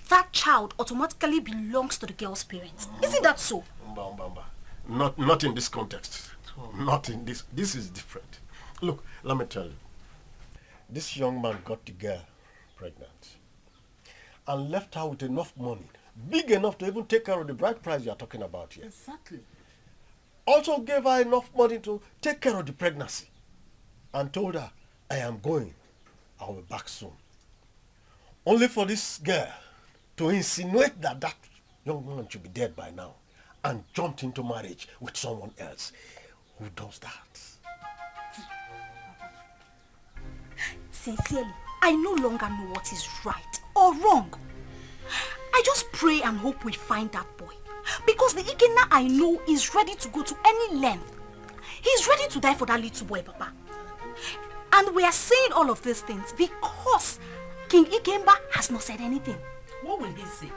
Speaker 3: that child automatically belongs to the girl's parents. Isn't that so?
Speaker 2: Not in this context. Not in this. This is different. Look, let me tell you. This young man got the girl pregnant and left her with enough money, big enough to even take care of the bride price you are talking about here.
Speaker 14: Exactly.
Speaker 2: Also gave her enough money to take care of the pregnancy and told her, I am going. I will be back soon. Only for this girl to insinuate that that young man should be dead by now and jumped into marriage with someone else. Who does that?
Speaker 3: Sincerely, I no longer know what is right or wrong. I just pray and hope we find that boy. Because the Ikenna I know is ready to go to any length. He's ready to die for that little boy, Papa. And we are saying all of these things because King Ikemba has not said anything.
Speaker 14: What will he say?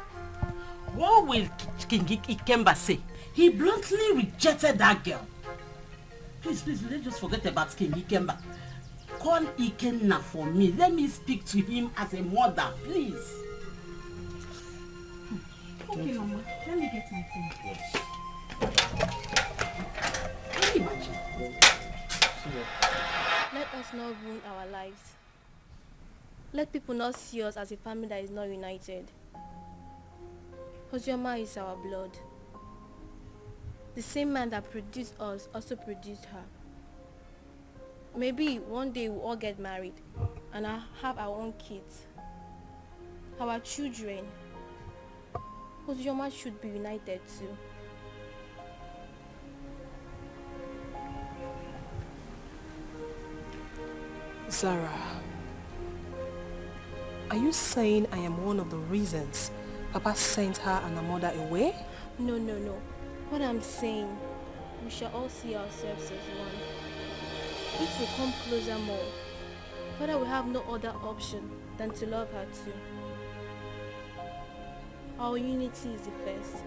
Speaker 14: What will King Ikemba say? He bluntly rejected that girl. Please, let's just forget about King Ikemba. Call Ikenna for me. Let me speak to him as a mother, please.
Speaker 3: Okay, Mama. Let me get my phone.
Speaker 2: Yes.
Speaker 14: Can you imagine?
Speaker 5: Let us not ruin our lives. Let people not see us as a family that is not united. Ozioma is our blood. The same man that produced us also produced her. Maybe one day we'll all get married and I'll have our own kids, our children. Ozioma should be united too.
Speaker 4: Zara, are you saying I am one of the reasons Papa sent her and her mother away?
Speaker 5: No. What I'm saying, we shall all see ourselves as one. If we come closer more, Father will have no other option than to love her too. Our unity is the first.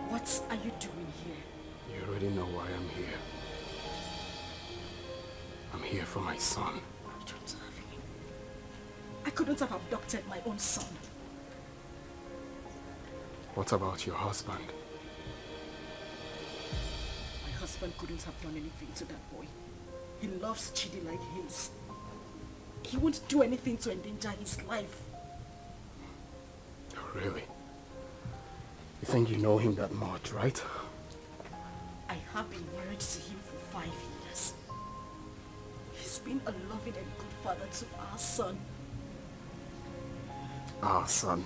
Speaker 3: What are you doing here?
Speaker 12: You already know why I'm here. I'm here for my son.
Speaker 3: I couldn't have abducted my own son.
Speaker 12: What about your husband?
Speaker 3: My husband couldn't have done anything to that boy. He loves Chidi like his. He won't do anything to endanger his life.
Speaker 12: Oh, really? You think you know him that much, right?
Speaker 3: I have been married to him for 5 years. He's been a loving and good father to our son.
Speaker 12: Our son?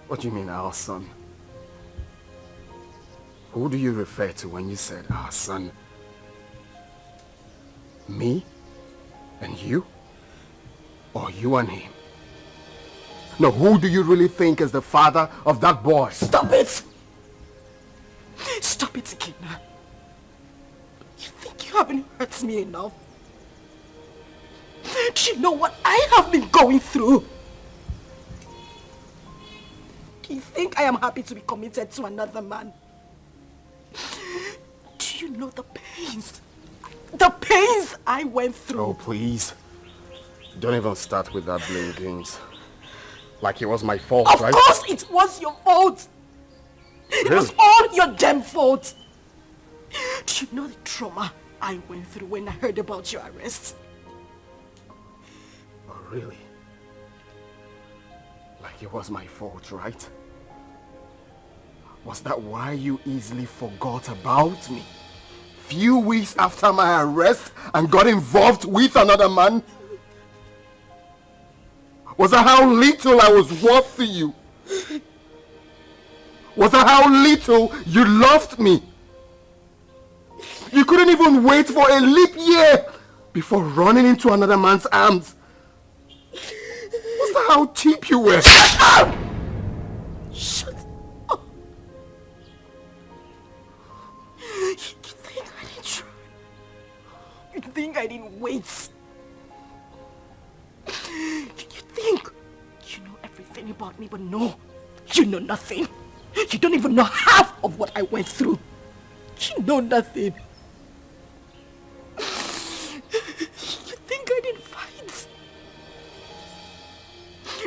Speaker 12: What do you mean, our son?
Speaker 7: Who do you refer to when you said our son? Me? And you? Or you and him? No, who do you really think is the father of that boy?
Speaker 3: Stop it! Stop it, Ikenna. You think you haven't hurt me enough? Do you know what I have been going through? Do you think I am happy to be committed to another man? Do you know the pains? The pains I went through.
Speaker 7: Oh, please. Don't even start with that blame games. Like it was my fault, right?
Speaker 3: Of course it was your fault. It was all your damn fault. Do you know the trauma I went through when I heard about your arrest?
Speaker 7: Oh, really? Like it was my fault, right? Was that why you easily forgot about me? Few weeks after my arrest and got involved with another man? Was that how little I was worth to you? Was that how little you loved me? You couldn't even wait for a leap year before running into another man's arms. Was that how cheap you were?
Speaker 3: Shut up! Shut up! You think I didn't try? You think I didn't wait? You think you know everything about me, but no, you know nothing. You don't even know half of what I went through. You know nothing. You think I didn't fight?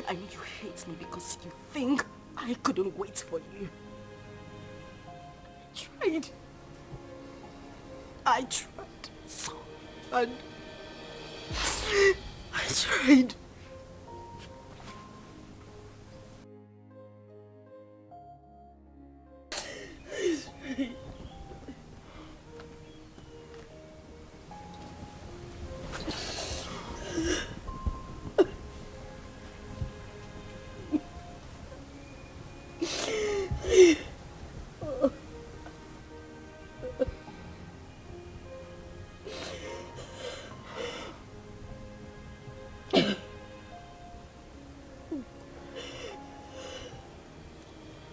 Speaker 3: I know you hate me because you think I couldn't wait for you. I tried so hard. I tried.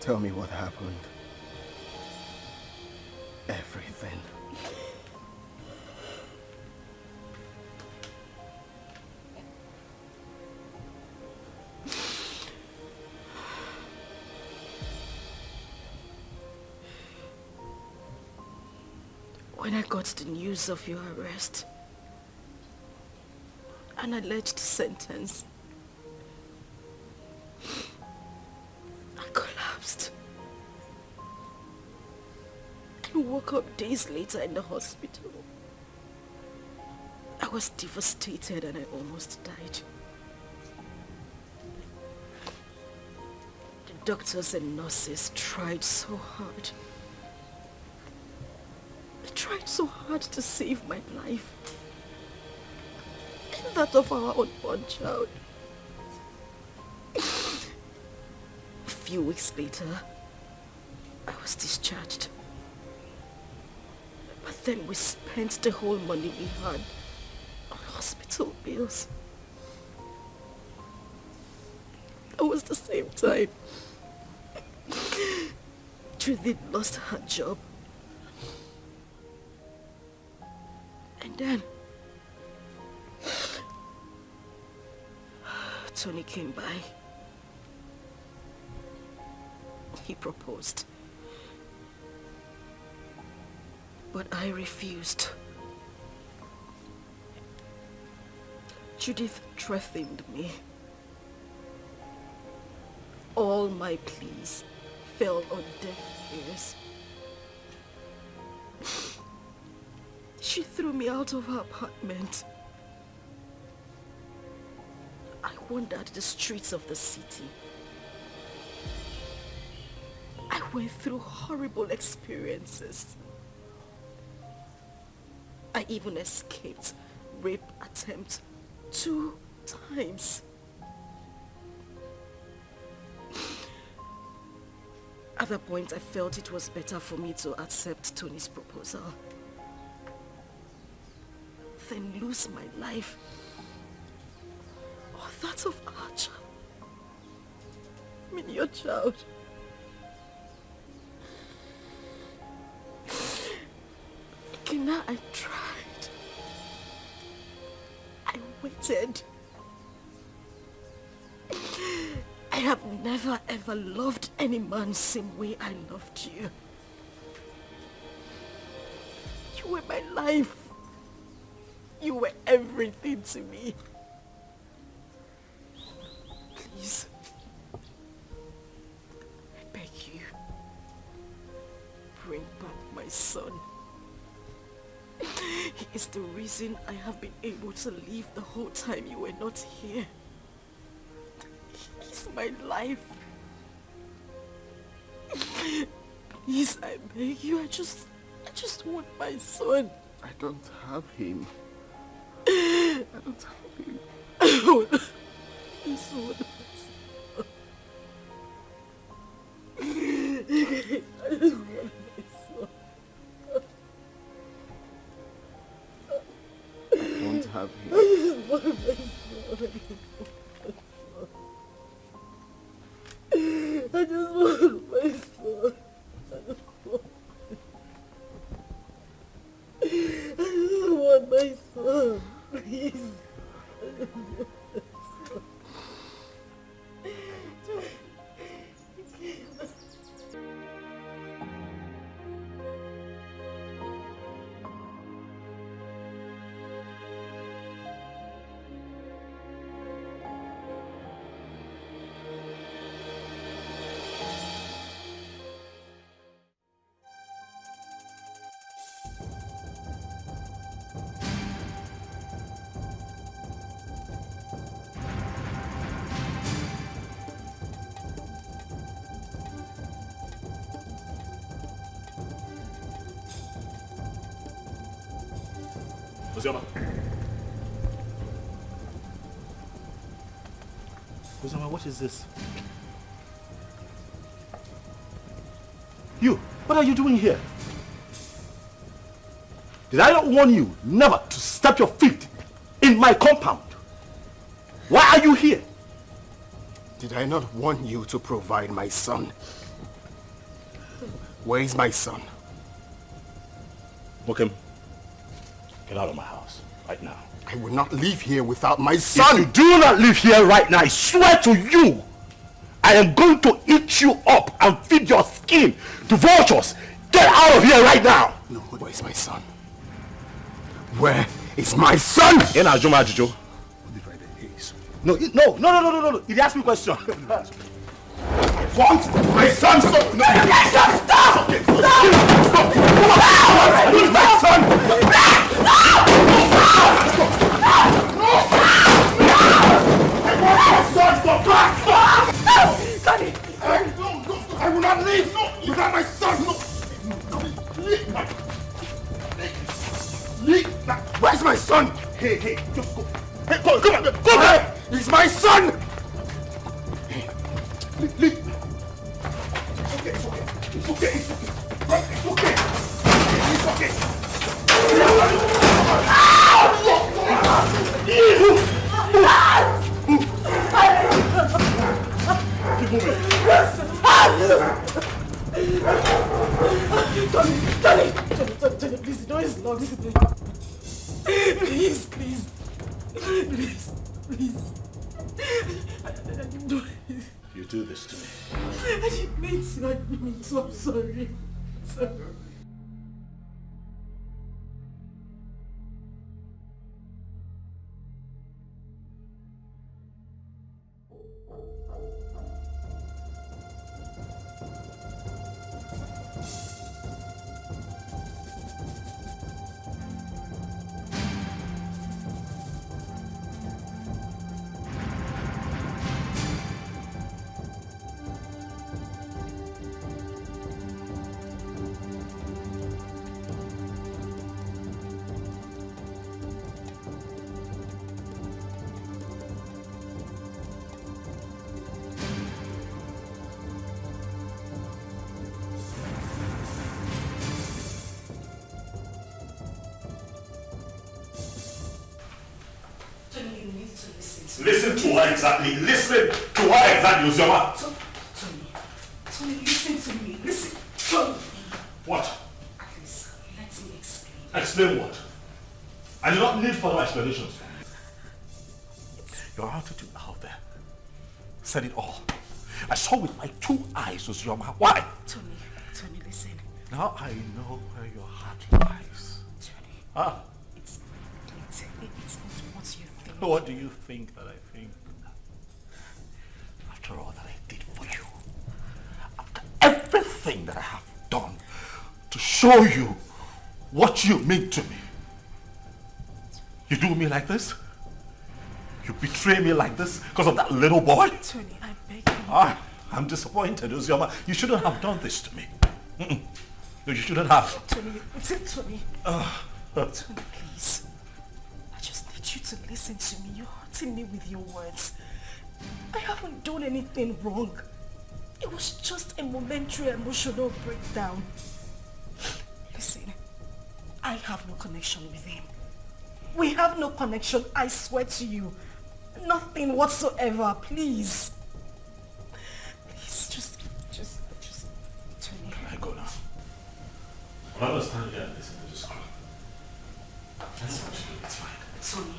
Speaker 7: Tell me what happened. Everything.
Speaker 3: When I got the news of your arrest, an alleged sentence, I collapsed. And woke up days later in the hospital. I was devastated and I almost died. The doctors and nurses tried so hard. They tried so hard to save my life. And that of our unborn child. A few weeks later, I was discharged. But then we spent the whole money we had on hospital bills. It was the same time Judith lost her job. And then Tony came by. He proposed. But I refused. Judith threatened me. All my pleas fell on deaf ears. She threw me out of her apartment. I wandered the streets of the city. I went through horrible experiences. I even escaped rape attempt 2 times.
Speaker 15: At that point, I felt it was better for me to accept Tony's proposal than lose my life or that of our child. I mean, your child. Ikenna, I tried. I waited. I have never ever loved any man same way I loved you. You were my life. You were everything to me. Please, I beg you, bring back my son. He is the reason I have been able to live the whole time you were not here. He is my life. Please, I beg you, I just want my son.
Speaker 7: I don't have him. I don't have him.
Speaker 15: I want my son. I just want my son.
Speaker 7: I don't have him.
Speaker 15: I just want my son. I just want my son. I just want my son. Please. I just want my son.
Speaker 1: Ozioma. Ozioma, what is this? You, what are you doing here? Did I not warn you never to step your feet in my compound? Why are you here?
Speaker 7: Did I not warn you to provide my son? Where is my son?
Speaker 1: Mokem, get out of my house right now.
Speaker 7: I will not leave here without my son.
Speaker 1: If you do not leave here right now, I swear to you, I am going to eat you up and feed your skin to vultures. Get out of here right now.
Speaker 7: No, where is my son? Where is my son?
Speaker 1: No, no. He asked me a question.
Speaker 7: Want my son? Stop! No!
Speaker 1: Stop!
Speaker 7: Stop! Leave my son! I will not leave without my son! Where's my son?
Speaker 1: Hey, just go.
Speaker 7: Hey, go back! He's my son! Leave. It's okay.
Speaker 15: Tony, please, the door is locked. Please.
Speaker 1: You do this to me.
Speaker 15: I didn't mean to. I'm sorry.
Speaker 1: Listen to her exactly. Listen to her exactly, Ozioma.
Speaker 14: Tony, listen to me. Listen. Tony.
Speaker 1: What?
Speaker 14: At least, let me explain.
Speaker 1: Explain what? I do not need further explanations. Your attitude out there said it all. I saw with my 2 eyes, Ozioma. Why?
Speaker 14: Tony, listen.
Speaker 1: Now I know where your heart lies.
Speaker 14: Tony.
Speaker 1: Huh?
Speaker 14: It's not what you think.
Speaker 1: What do you think that I think? After all that I did for you, after everything that I have done to show you what you mean to me, you do me like this? You betray me like this because of that little boy?
Speaker 14: Tony, I beg you.
Speaker 1: I'm disappointed, Ozioma. You shouldn't have done this to me. No, you shouldn't have.
Speaker 14: Tony. Tony, please. I just need you to listen to me. You're hurting me with your words. I haven't done anything wrong. It was just a momentary emotional breakdown. Listen, I have no connection with him. We have no connection, I swear to you. Nothing whatsoever, please. Please, just Tony.
Speaker 1: I go now. I'll understand here and listen to this crap. That's what you do, it's fine.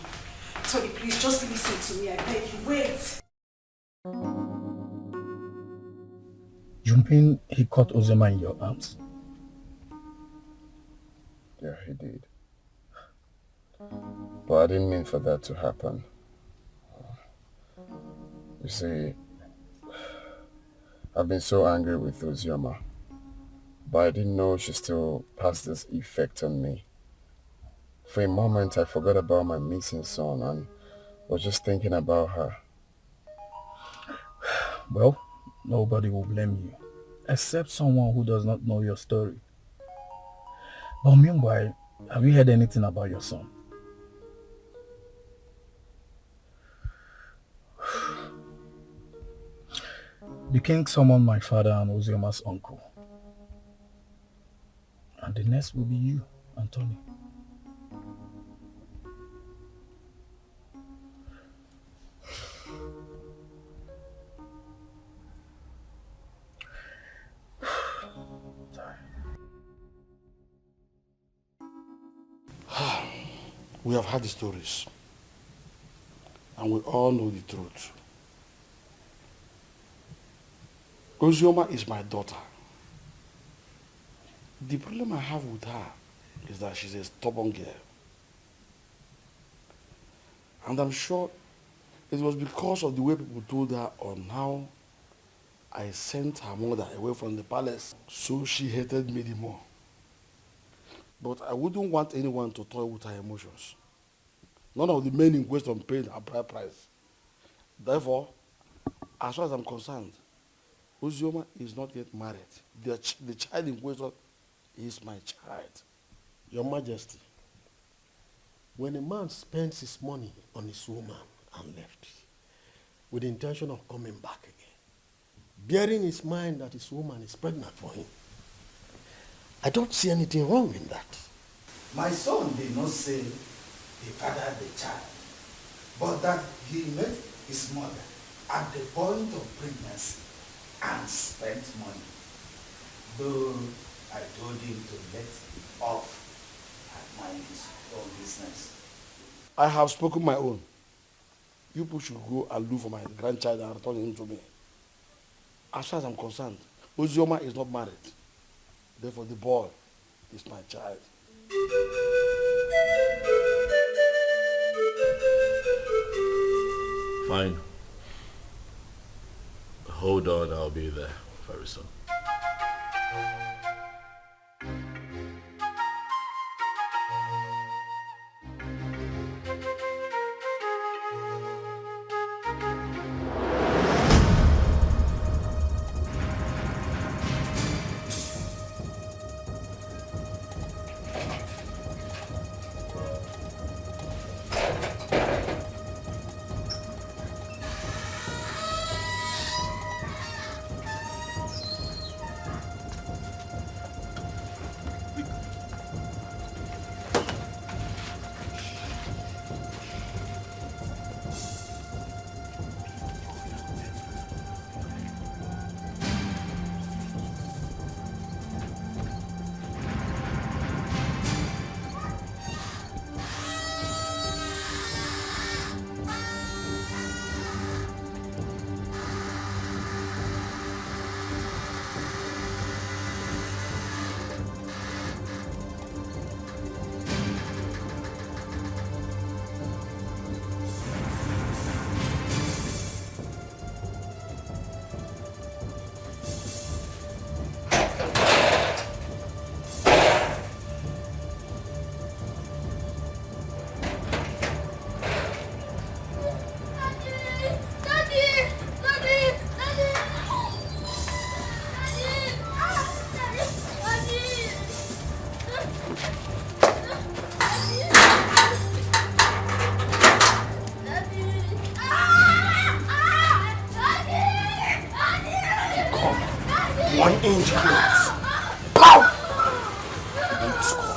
Speaker 14: Tony, please, just listen to me, I beg you. Wait.
Speaker 9: You mean he caught Ozioma in your arms?
Speaker 7: Yeah, he did. But I didn't mean for that to happen. You see, I've been so angry with Ozioma, but I didn't know she still has this effect on me. For a moment, I forgot about my missing son and was just thinking about her.
Speaker 9: Well, nobody will blame you, except someone who does not know your story. But meanwhile, have you heard anything about your son? The king summoned my father and Ozioma's uncle. And the next will be you, Anthony.
Speaker 6: We have heard the stories, and we all know the truth. Ozioma is my daughter. The problem I have with her is that she's a stubborn girl. And I'm sure it was because of the way people told her on how I sent her mother away from the palace, so she hated me the more. But I wouldn't want anyone to toy with her emotions. None of the men in question paid a bride price. Therefore, as far as I'm concerned, Ozioma is not yet married. The child in question is my child.
Speaker 18: Your Majesty, when a man spends his money on his woman and left, with the intention of coming back again, bearing in his mind that his woman is pregnant for him, I don't see anything wrong in that.
Speaker 19: My son did not say he fathered the child, but that he met his mother at the point of pregnancy and spent money. Though I told him to let off and mind his own business.
Speaker 6: I have spoken my own. You people should go and look for my grandchild and return him to me. As far as I'm concerned, Ozioma is not married. Therefore, the boy is my child.
Speaker 16: Fine. Hold on, I'll be there very soon.
Speaker 1: 1 inch close. Pow! And you score.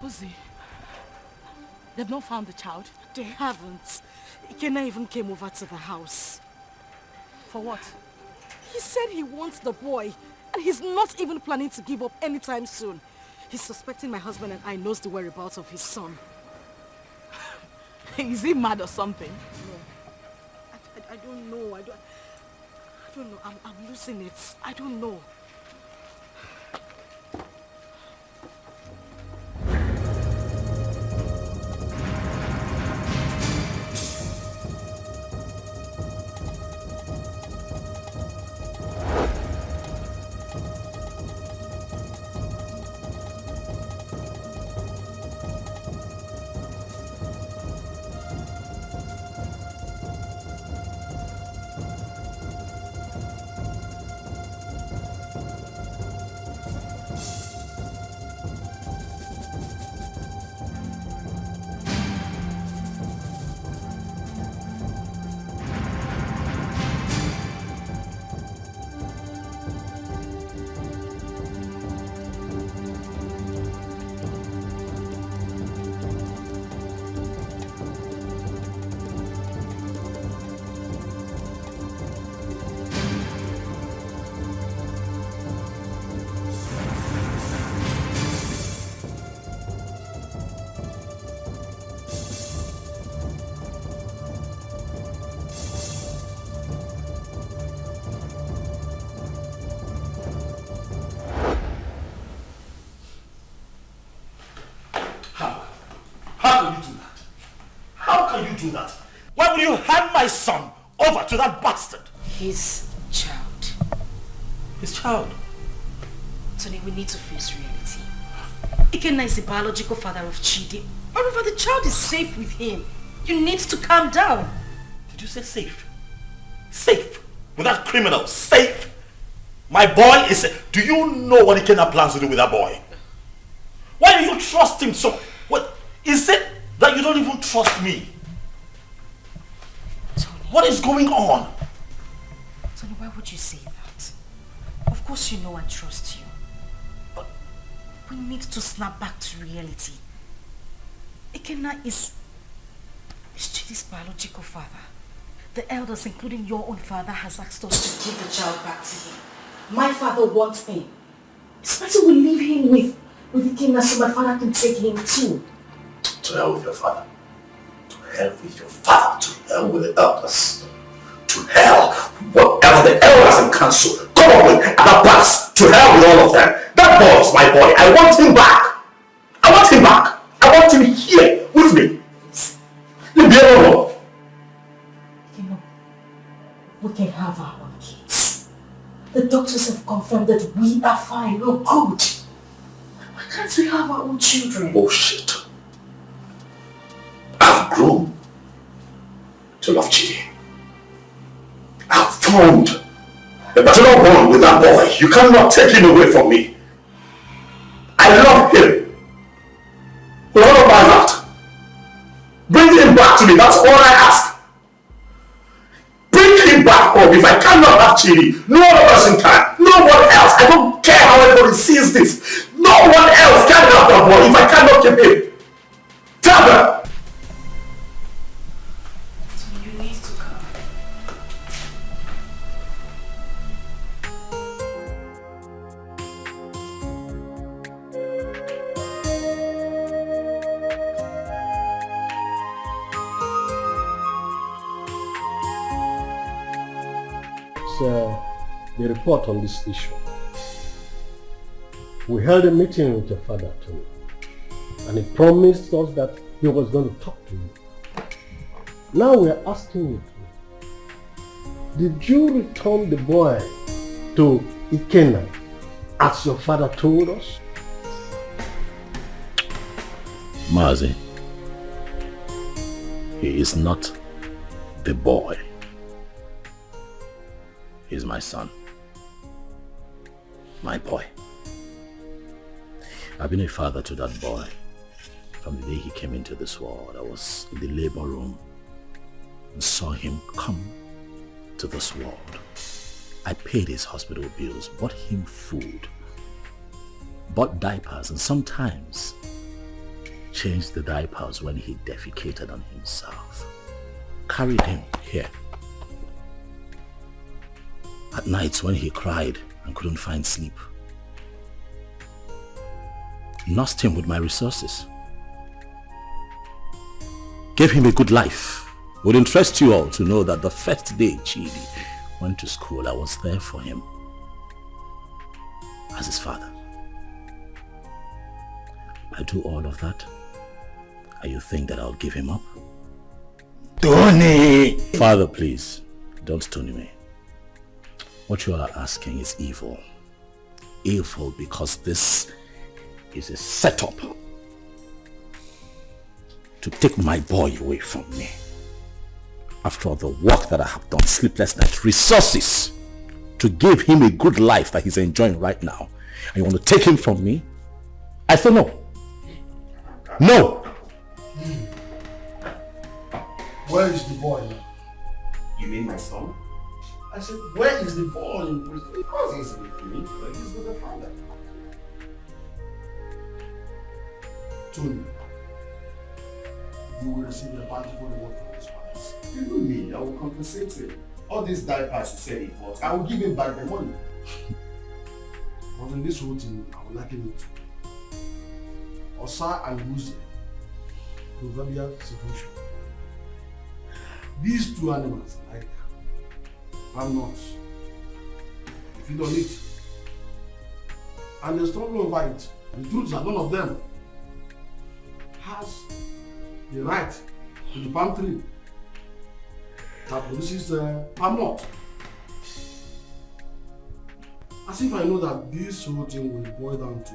Speaker 3: Ozi, they've not found the child. They haven't. Ikenna even came over to the house.
Speaker 11: For what?
Speaker 3: He said he wants the boy, and he's not even planning to give up anytime soon. He's suspecting my husband and I knows the whereabouts of his son.
Speaker 11: Is he mad or something?
Speaker 3: No. I don't know. I don't know. I'm losing it. I don't know.
Speaker 1: Do that? Why would you hand my son over to that bastard?
Speaker 15: His child.
Speaker 1: His child?
Speaker 15: Tony, we need to face reality. Ikenna is the biological father of Chidi. Moreover, the child is safe with him. You need to calm down.
Speaker 1: Did you say safe? Safe? With that criminal? Safe? My boy is... Do you know what Ikenna plans to do with that boy? Why do you trust him so... What? Is it that you don't even trust me? What is going on?
Speaker 15: Tony, why would you say that? Of course you know I trust you. But we need to snap back to reality. Ikenna is Chidi's biological father. The elders, including your own father, has asked us to give the child back to him. My father wants him. It's better we leave him with Ikenna so my father can take him too.
Speaker 2: To hell with your father. To hell with your father. To hell with the elders. To hell, whatever the elders and council come up with at the past. To hell with all of them. That boy is my boy. I want him back. I want him back. I want him here with me. Leave me alone.
Speaker 15: You know, we can have our own kids. The doctors have confirmed that we are fine, we're good. Why can't we have our own children?
Speaker 2: Bullshit. I've grown to love Chidi. I've formed a paternal bond with that boy. You cannot take him away from me. I love him with all of my heart. Bring him back to me, that's all I ask. Bring him back home. If I cannot have Chidi, no other person can. No one else. I don't care how everybody sees this. No one else can have that boy if I cannot keep him. Tell them.
Speaker 18: the report on this issue. We held a meeting with your father, Tony, and he promised us that he was going to talk to you. Now we are asking you, did you return the boy to Ikenna as your father told us?
Speaker 9: Mazi, he is not the boy. He is my son. My boy. I've been a father to that boy from the day he came into this world. I was in the labor room and saw him come to this world. I paid his hospital bills, bought him food, bought diapers, and sometimes changed the diapers when he defecated on himself. Carried him here. At nights when he cried and couldn't find sleep. Nursed him with my resources. Gave him a good life. It would interest you all to know that the first day Chidi went to school, I was there for him as his father. I do all of that, and you think that I'll give him up?
Speaker 19: Tony!
Speaker 9: Father, please, don't stone me. What you all are asking is evil. Evil because this is a setup to take my boy away from me. After all the work that I have done, sleepless nights, resources to give him a good life that he's enjoying right now, and you want to take him from me? I say no. No!
Speaker 18: Where is the boy now?
Speaker 16: You mean my son?
Speaker 18: I said, where is the boy in prison? Because he's with me, but he's with the father. Tony, you will receive a bountiful reward from this palace.
Speaker 16: Even me, I will compensate him. All these diapers he said he bought, I will give him back the money.
Speaker 18: But in this whole thing, I would like him to. Osa and Muzi, Wazobia solution. These two animals, like I'm not. If you don't eat, and they struggle over it. The truth is that none of them has the right to the palm tree that produces palm nut. As if I know that this whole thing will boil down to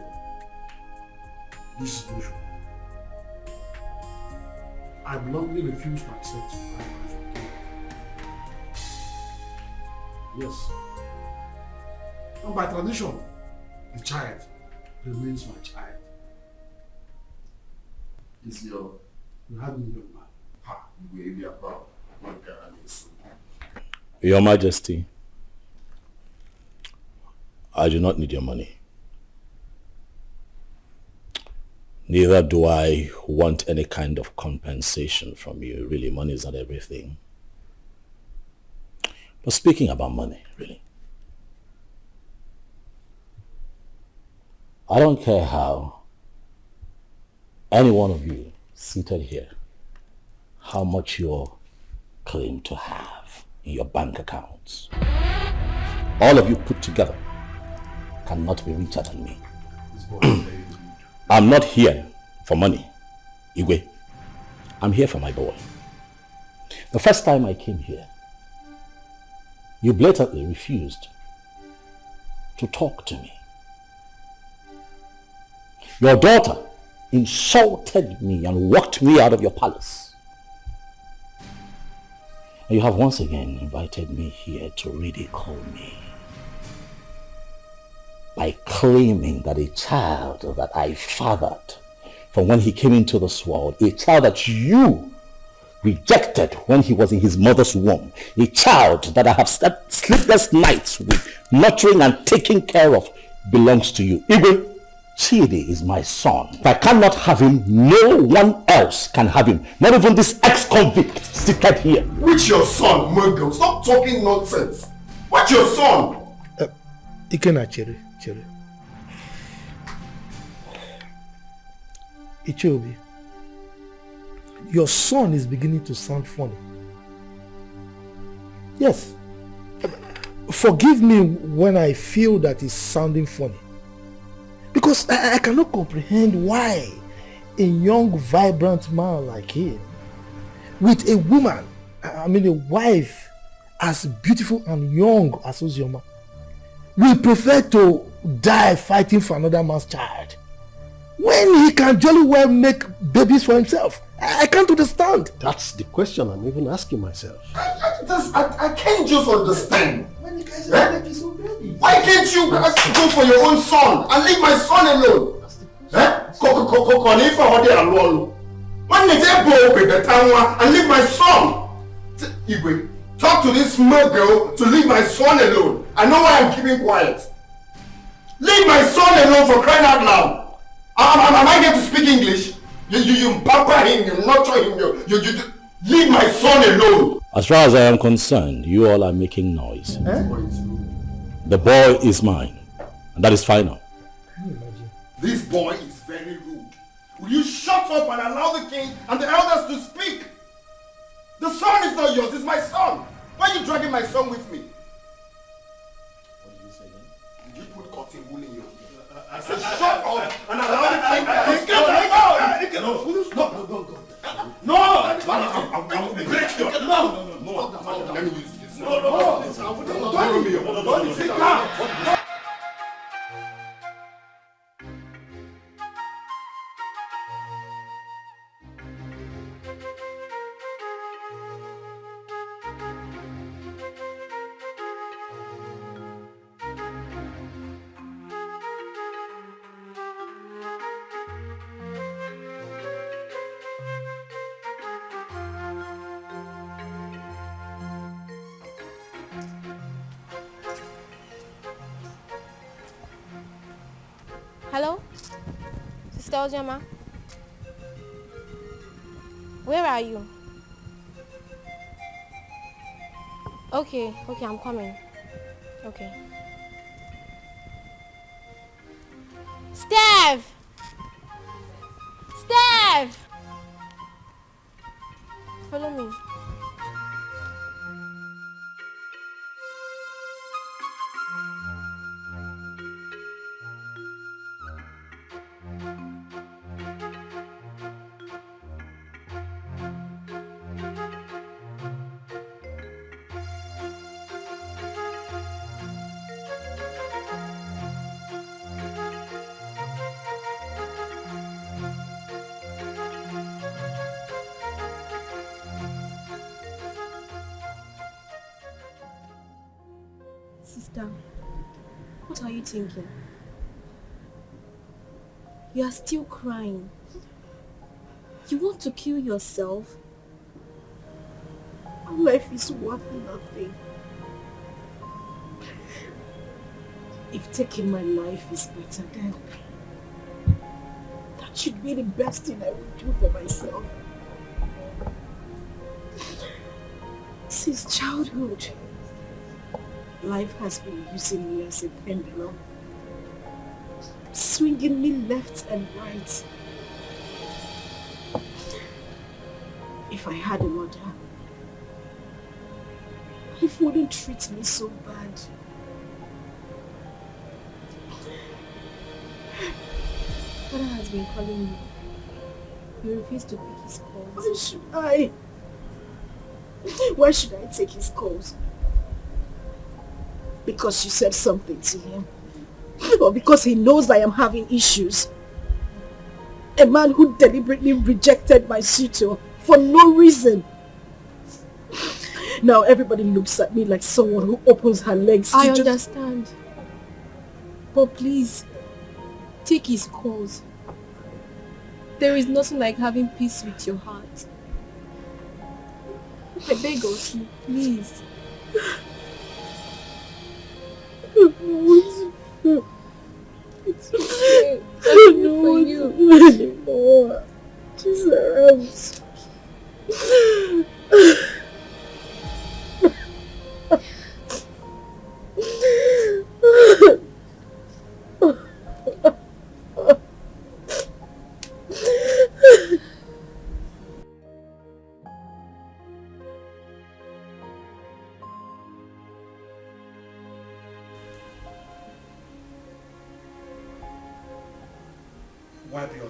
Speaker 18: this situation. I bluntly refuse to accept my marriage. Yes. And by tradition, the child remains my child.
Speaker 16: Is your...
Speaker 18: You have me young man.
Speaker 16: Ha, you will be proud.
Speaker 9: Your Majesty, I do not need your money. Neither do I want any kind of compensation from you. Really, money is not everything. But speaking about money, really, I don't care how any one of you seated here, how much you claim to have in your bank accounts. All of you put together cannot be richer than me. I'm not here for money, Igwe. I'm here for my boy. The first time I came here, you blatantly refused to talk to me. Your daughter insulted me and walked me out of your palace. And you have once again invited me here to ridicule me by claiming that a child that I fathered from when he came into this world, a child that you rejected when he was in his mother's womb, a child that I have slept sleepless nights with, nurturing and taking care of, belongs to you. Igwe, Chidi is my son. If I cannot have him, no one else can have him. Not even this ex-convict seated here.
Speaker 2: Which your son, Mungo? Stop talking nonsense. What's your son?
Speaker 6: Ikenna, Chere. Ichiobi, your son is beginning to sound funny. Yes. forgive me when I feel that it's sounding funny. Because I cannot comprehend why a young, vibrant man like him, with a woman, I mean a wife, as beautiful and young as Ozioma, will prefer to die fighting for another man's child when he can jolly well make babies for himself. I can't understand.
Speaker 18: That's the question I'm even asking myself.
Speaker 2: I can't just understand.
Speaker 19: When you guys are making so baby.
Speaker 2: Why can't you go for your own son and leave my son alone? When they go with the town and leave my son? Igwe, talk to this small girl to leave my son alone. I know why I'm keeping quiet. Leave my son alone, for crying out loud. Am I here to speak English? You pamper him, you nurture him, you leave my son alone.
Speaker 9: As far as I am concerned, you all are making noise. The boy is mine, and that is final.
Speaker 2: Can you imagine? This boy is very rude. Will you shut up and allow the king and the elders to speak? The son is not yours, it's my son. Why are you dragging my son with me? What did you say then? Did you put cotton wool in your ear? I said shut up and allow the king to speak. No, I'll break your... No. Let me use this. No. Sit down.
Speaker 20: Hello? Sister Ozioma? Where are you? Okay, I'm coming. Okay. Steph! Follow me.
Speaker 11: Sister, what are you thinking? You are still crying. You want to kill yourself? Life is worth nothing. If taking my life is better, then that should be the best thing I would do for myself. Since childhood, life has been using me as a pendulum, swinging me left and right. If I had a mother, life wouldn't treat me so bad. Father has been calling you. You refuse to pick his calls. Why should I? Why should I take his calls? Because you said something to him? Or because he knows I am having issues? A man who deliberately rejected my suitor for no reason. Now everybody looks at me like someone who opens her legs to
Speaker 20: I understand. But please, take his calls. There is nothing like having peace with your heart. I beg of you, please. It's okay.
Speaker 11: I don't know what to do anymore. Jesus.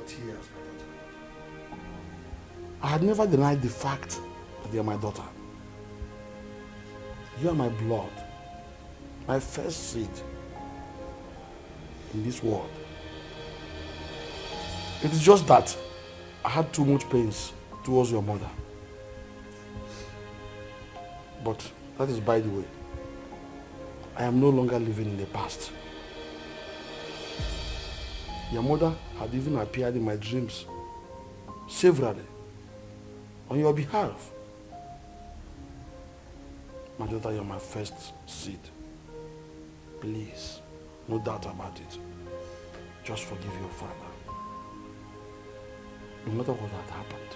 Speaker 6: tears, my daughter. I had never denied the fact that you are my daughter. You are my blood, my first seed in this world. It is just that I had too much pains towards your mother. But that is by the way. I am no longer living in the past. Your mother had even appeared in my dreams severally on your behalf. My daughter, you're my first seed. Please, no doubt about it. Just forgive your father. No matter what had happened,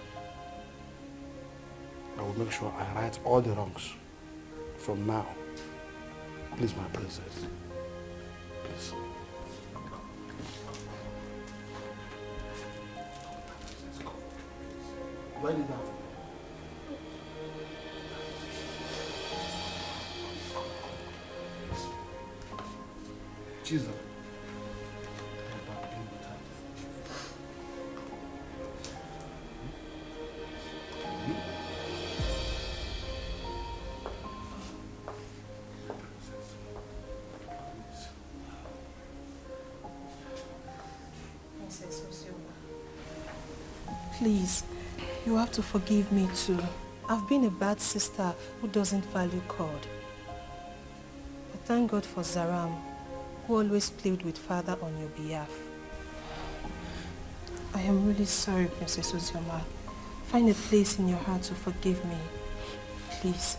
Speaker 6: I will make sure I right all the wrongs from now. Please, my princess. Please. Why did that? Jesus.
Speaker 4: Please, you have to forgive me too. I've been a bad sister who doesn't value God. But thank God for Zaram, who always played with father on your behalf. I am really sorry, Princess Ozioma. Find a place in your heart to forgive me. Please.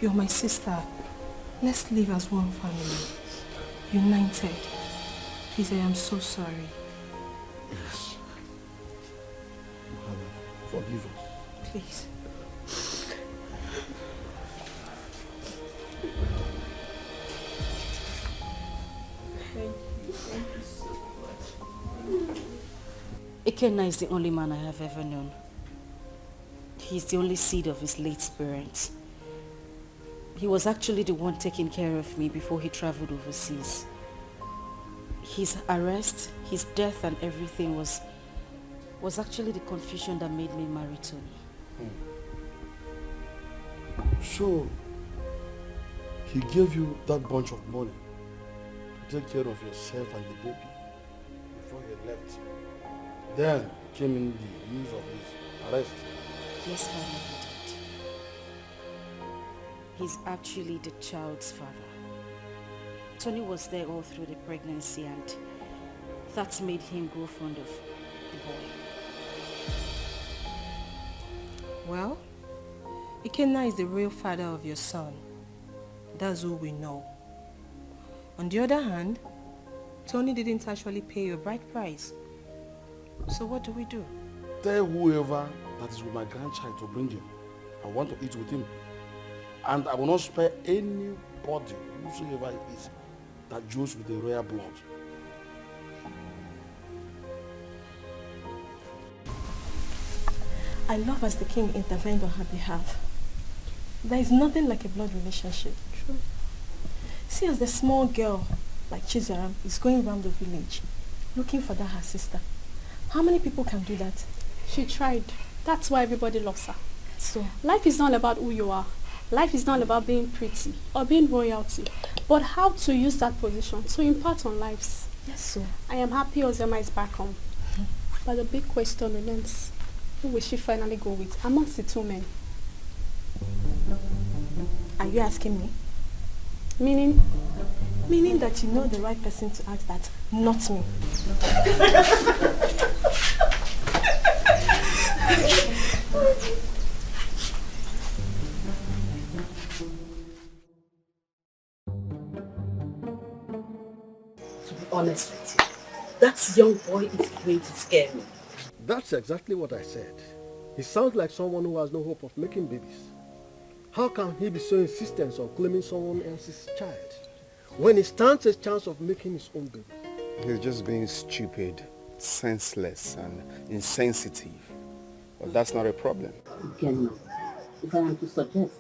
Speaker 4: You're my sister. Let's live as one family. United. Please, I am so sorry.
Speaker 6: Yes. Forgive us.
Speaker 4: Please.
Speaker 3: Thank you so much. Ikenna is the only man I have ever known. He's the only seed of his late parents. He was actually the one taking care of me before he traveled overseas. His arrest, his death and everything was actually the confusion that made me marry Tony.
Speaker 6: So, he gave you that bunch of money to take care of yourself and the baby before he left. Then came in the news of his arrest.
Speaker 3: Yes, Father, he did. He's actually the child's father. Tony was there all through the pregnancy and that made him grow fond of the boy.
Speaker 4: Well, Ikenna is the real father of your son. That's all we know. On the other hand, Tony didn't actually pay your bride price. So what do we do?
Speaker 6: Tell whoever that is with my grandchild to bring him. I want to eat with him. And I will not spare anybody, whosoever it is, that joins with the royal blood.
Speaker 4: I love as the king intervened on her behalf. There is nothing like a blood relationship. True. See, as the small girl, like Chizaram, is going around the village, looking for that her sister. How many people can do that?
Speaker 20: She tried. That's why everybody loves her.
Speaker 4: So,
Speaker 20: life is not about who you are. Life is not about being pretty or being royalty, but how to use that position to impart on lives.
Speaker 4: Yes, so.
Speaker 20: I am happy Ozioma is back home. But the big question remains, who will she finally go with amongst the two men?
Speaker 4: Are you asking me?
Speaker 20: Meaning?
Speaker 4: Meaning that you know the right person to ask that, not me.
Speaker 21: To be honest with you, that young boy is going to scare me.
Speaker 18: That's exactly what I said. He sounds like someone who has no hope of making babies. How can he be so insistent on claiming someone else's child when he stands a chance of making his own baby?
Speaker 7: He's just being stupid, senseless and insensitive. But that's not a problem.
Speaker 21: Ikenna, if I am to suggest,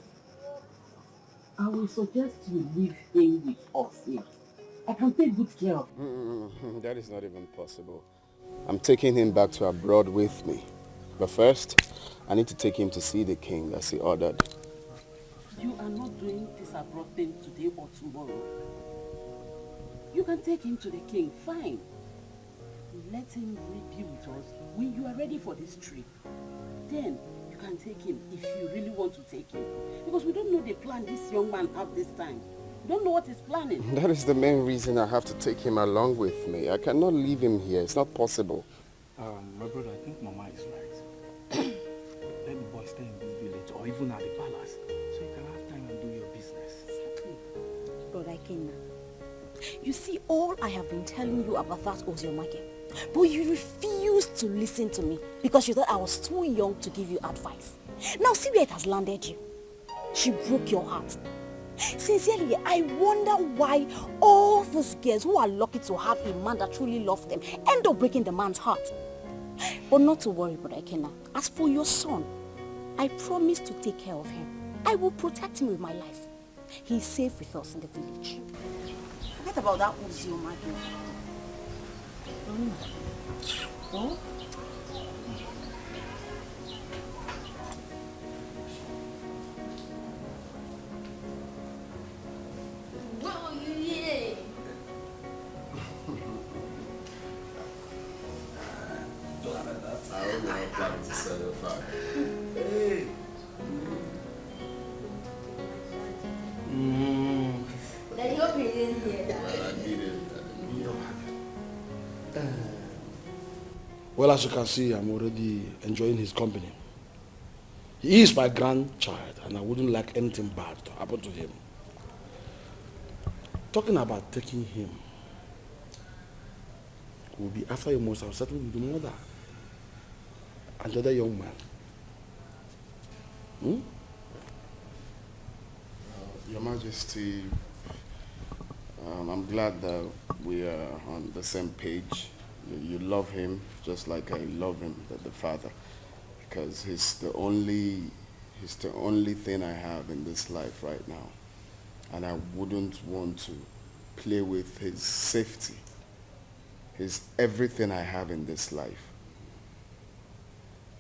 Speaker 21: I will suggest you leave him with us here. I can take good care of him.
Speaker 7: That is not even possible. I'm taking him back to abroad with me. But first, I need to take him to see the king as he ordered.
Speaker 21: You are not doing this abroad thing today or tomorrow. You can take him to the king, fine. Let him be with us when you are ready for this trip. Then you can take him if you really want to take him. Because we don't know the plan this young man have this time. We don't know what he's planning.
Speaker 7: That is the main reason I have to take him along with me. I cannot leave him here. It's not possible.
Speaker 9: My brother, I think Mama is right. Let the boy stay in this village or even at the palace so you can have time and do your business.
Speaker 3: Brother Ikenna, you see all I have been telling you about that Ozioma girl, but you refused to listen to me because you thought I was too young to give you advice. Now see where it has landed you. She broke your heart. Sincerely, I wonder why all those girls who are lucky to have a man that truly loves them end up breaking the man's heart. But not to worry, Brother Ikenna. As for your son, I promise to take care of him. I will protect him with my life. He is safe with us in the village. Forget about that Ozioma girl. Oh?
Speaker 7: I don't know how planning to set it fire.
Speaker 18: Hey.
Speaker 5: Daddy, hope you didn't hear that.
Speaker 7: Well, I did it.
Speaker 6: Well, as you can see, I'm already enjoying his company. He is my grandchild, and I wouldn't like anything bad to happen to him. Talking about taking him will be after you must have settled with the mother and the other young man.
Speaker 7: Your Majesty, I'm glad that we are on the same page. You love him just like I love him, the father, because he's the only thing I have in this life right now, and I wouldn't want to play with his safety. He's everything I have in this life.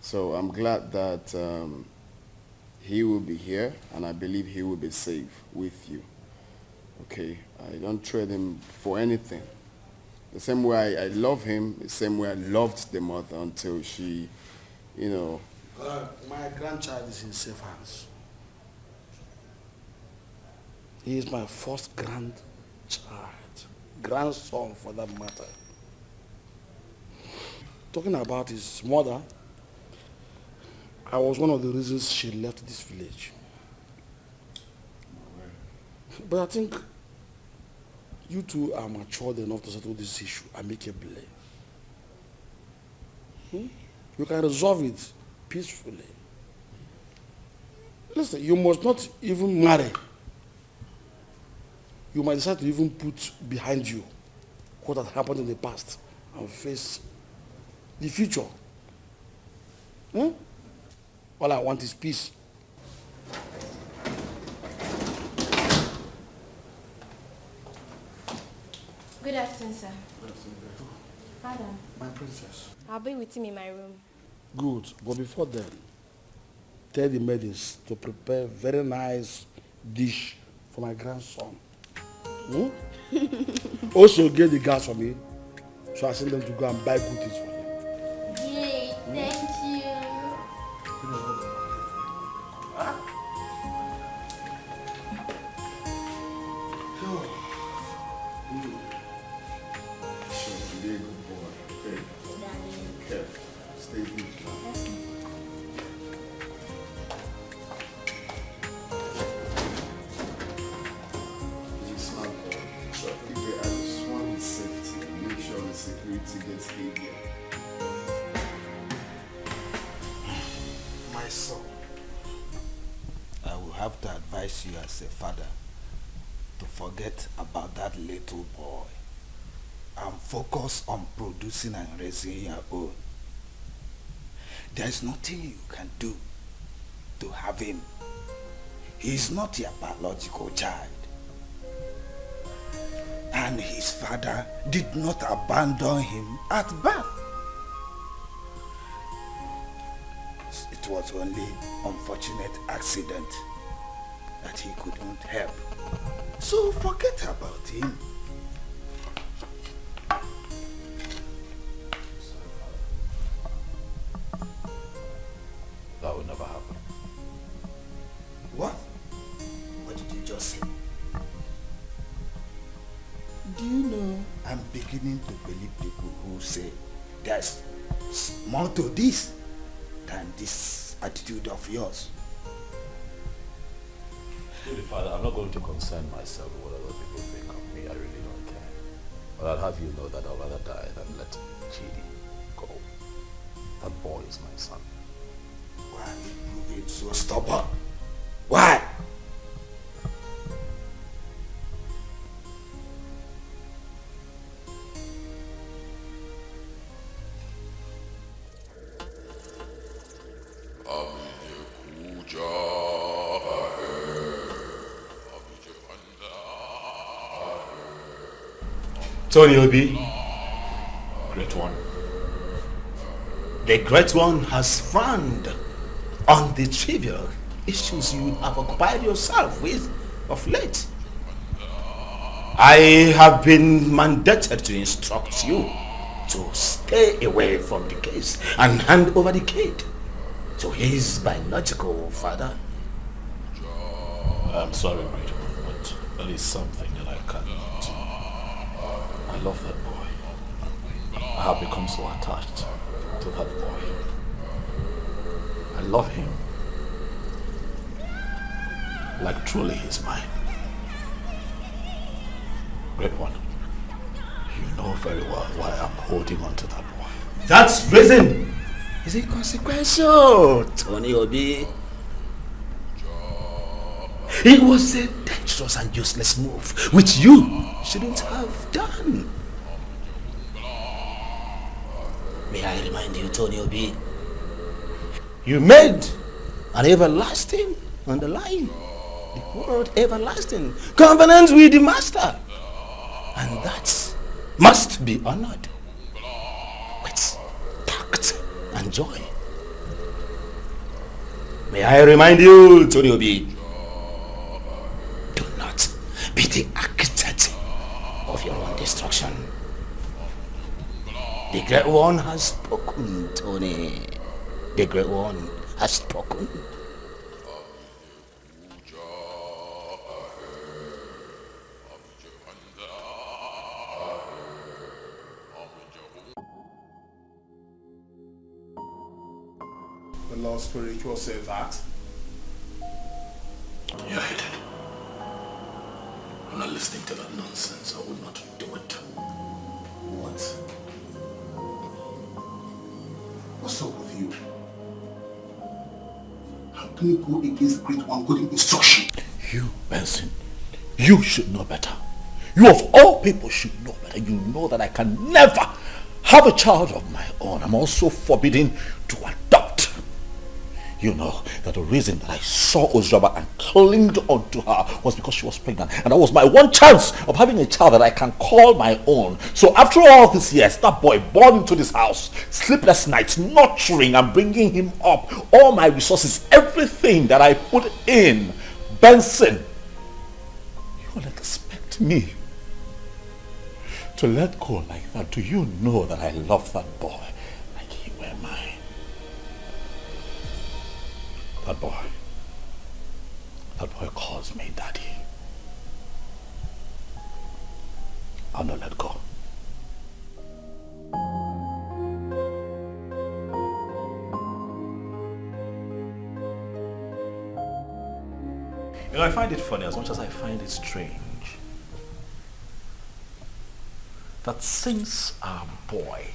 Speaker 7: So I'm glad that he will be here, and I believe he will be safe with you. Okay, I don't trade him for anything. The same way I love him, the same way I loved the mother until she, you know.
Speaker 6: My grandchild is in safe hands. He is my first grandson for that matter. Talking about his mother, I was one of the reasons she left this village. But I think you two are matured enough to settle this issue amicably. You can resolve it peacefully. Listen, you must not even marry. You might decide to even put behind you what had happened in the past and face the future. All I want is peace.
Speaker 10: Good afternoon, sir. Madam.
Speaker 6: My princess.
Speaker 10: I'll be with him in my room.
Speaker 6: Good, but before then, tell the maidens to prepare a very nice dish for my grandson. Also get the gas for me, so I send them to go and buy good things for him.
Speaker 10: Yay, thank you.
Speaker 7: Be a good boy. Okay. Careful. Stay good. He's a smart boy. So I just want his safety and make sure the security gets heavier.
Speaker 19: My son, I will have to advise you as a father to forget about that little boy and focus on producing and raising your own. There is nothing you can do to have him. He is not your biological child. And his father did not abandon him at birth. it was only unfortunate accident that he couldn't help. So forget about him.
Speaker 9: That will never happen.
Speaker 19: What? What did you just say? Do you know, I'm beginning to believe people who say there's more to this than this attitude of yours.
Speaker 9: Really, Father, I'm not going to concern myself with what other people think of me. I really don't care. But I'll have you know that I'd rather die than let Chidi go. That boy is my son.
Speaker 19: Why are you being so stubborn? Why? Tony Obi,
Speaker 9: Great one.
Speaker 19: the Great One has frowned on the trivial issues you have occupied yourself with of late. I have been mandated to instruct you to stay away from the case and hand over the kid to his biological father.
Speaker 9: I'm sorry, Great One, but that is something that I cannot. I love that boy. I have become so attached to that boy. I love him. Like truly he's mine. Great One, you know very well why I'm holding on to that boy.
Speaker 19: That reason is inconsequential, Tony Obi. It was a dangerous and useless move, which you shouldn't have done. May I remind you, Tony Obi, you made an everlasting underline, the word everlasting, covenant with the master. And that must be honored with tact and joy. May I remind you, Tony Obi, do not be the architect of your own destruction. The Great One has spoken, Tony. The Great One has spoken.
Speaker 6: The Lord Spiritual says that.
Speaker 9: You're hated. I'm not listening to that nonsense. I would not do it.
Speaker 6: What? What's up with you? How can you go against the Great One good instruction?
Speaker 9: You, Benson, you should know better. You of all people should know better. You know that I can never have a child of my own. I'm also forbidden to adopt. You know that the reason that I saw Ozioma and clinged onto her was because she was pregnant. And that was my one chance of having a child that I can call my own. So after all these years, that boy born into this house, sleepless nights, nurturing and bringing him up, all my resources, everything that I put in, Benson, you will expect me to let go like that? Do you know that I love that boy like he were mine? That boy calls me daddy. I'll not let go. You know, I find it funny as much as I find it strange that since our boy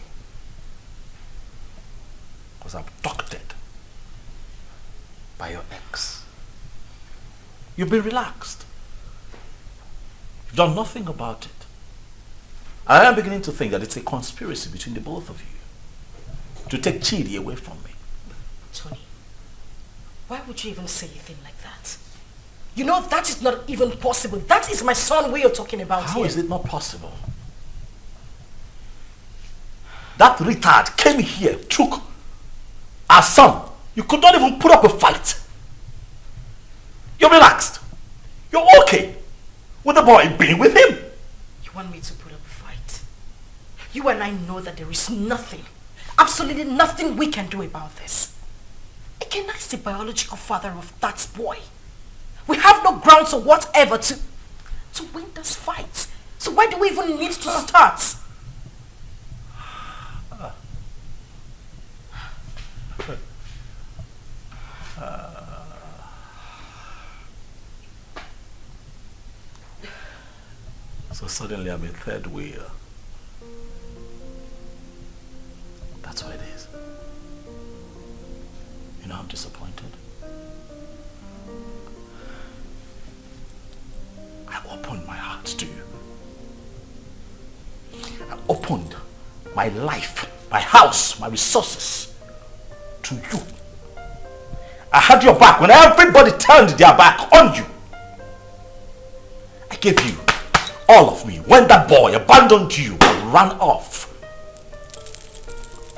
Speaker 9: was abducted by your ex, you've been relaxed. You've done nothing about it. I am beginning to think that it's a conspiracy between the both of you to take Chidi away from me.
Speaker 3: Tony, why would you even say a thing like that? You know that is not even possible. That is my son we are talking about here.
Speaker 9: How is it not possible? That retard came here, took our son,
Speaker 1: You could not even put up a fight. You're relaxed. You're okay with the boy being with him.
Speaker 3: You want me to put up a fight? You and I know that there is nothing, absolutely nothing we can do about this. Ikenna is the biological father of that boy. We have no grounds or whatever to win this fight. So why do we even need to start?
Speaker 1: So suddenly I'm a third wheel. That's what it is. You know, I'm disappointed. I opened my heart to you. I opened my life, my house, my resources to you. I had your back when everybody turned their back on you. I gave you all of me when that boy abandoned you and ran off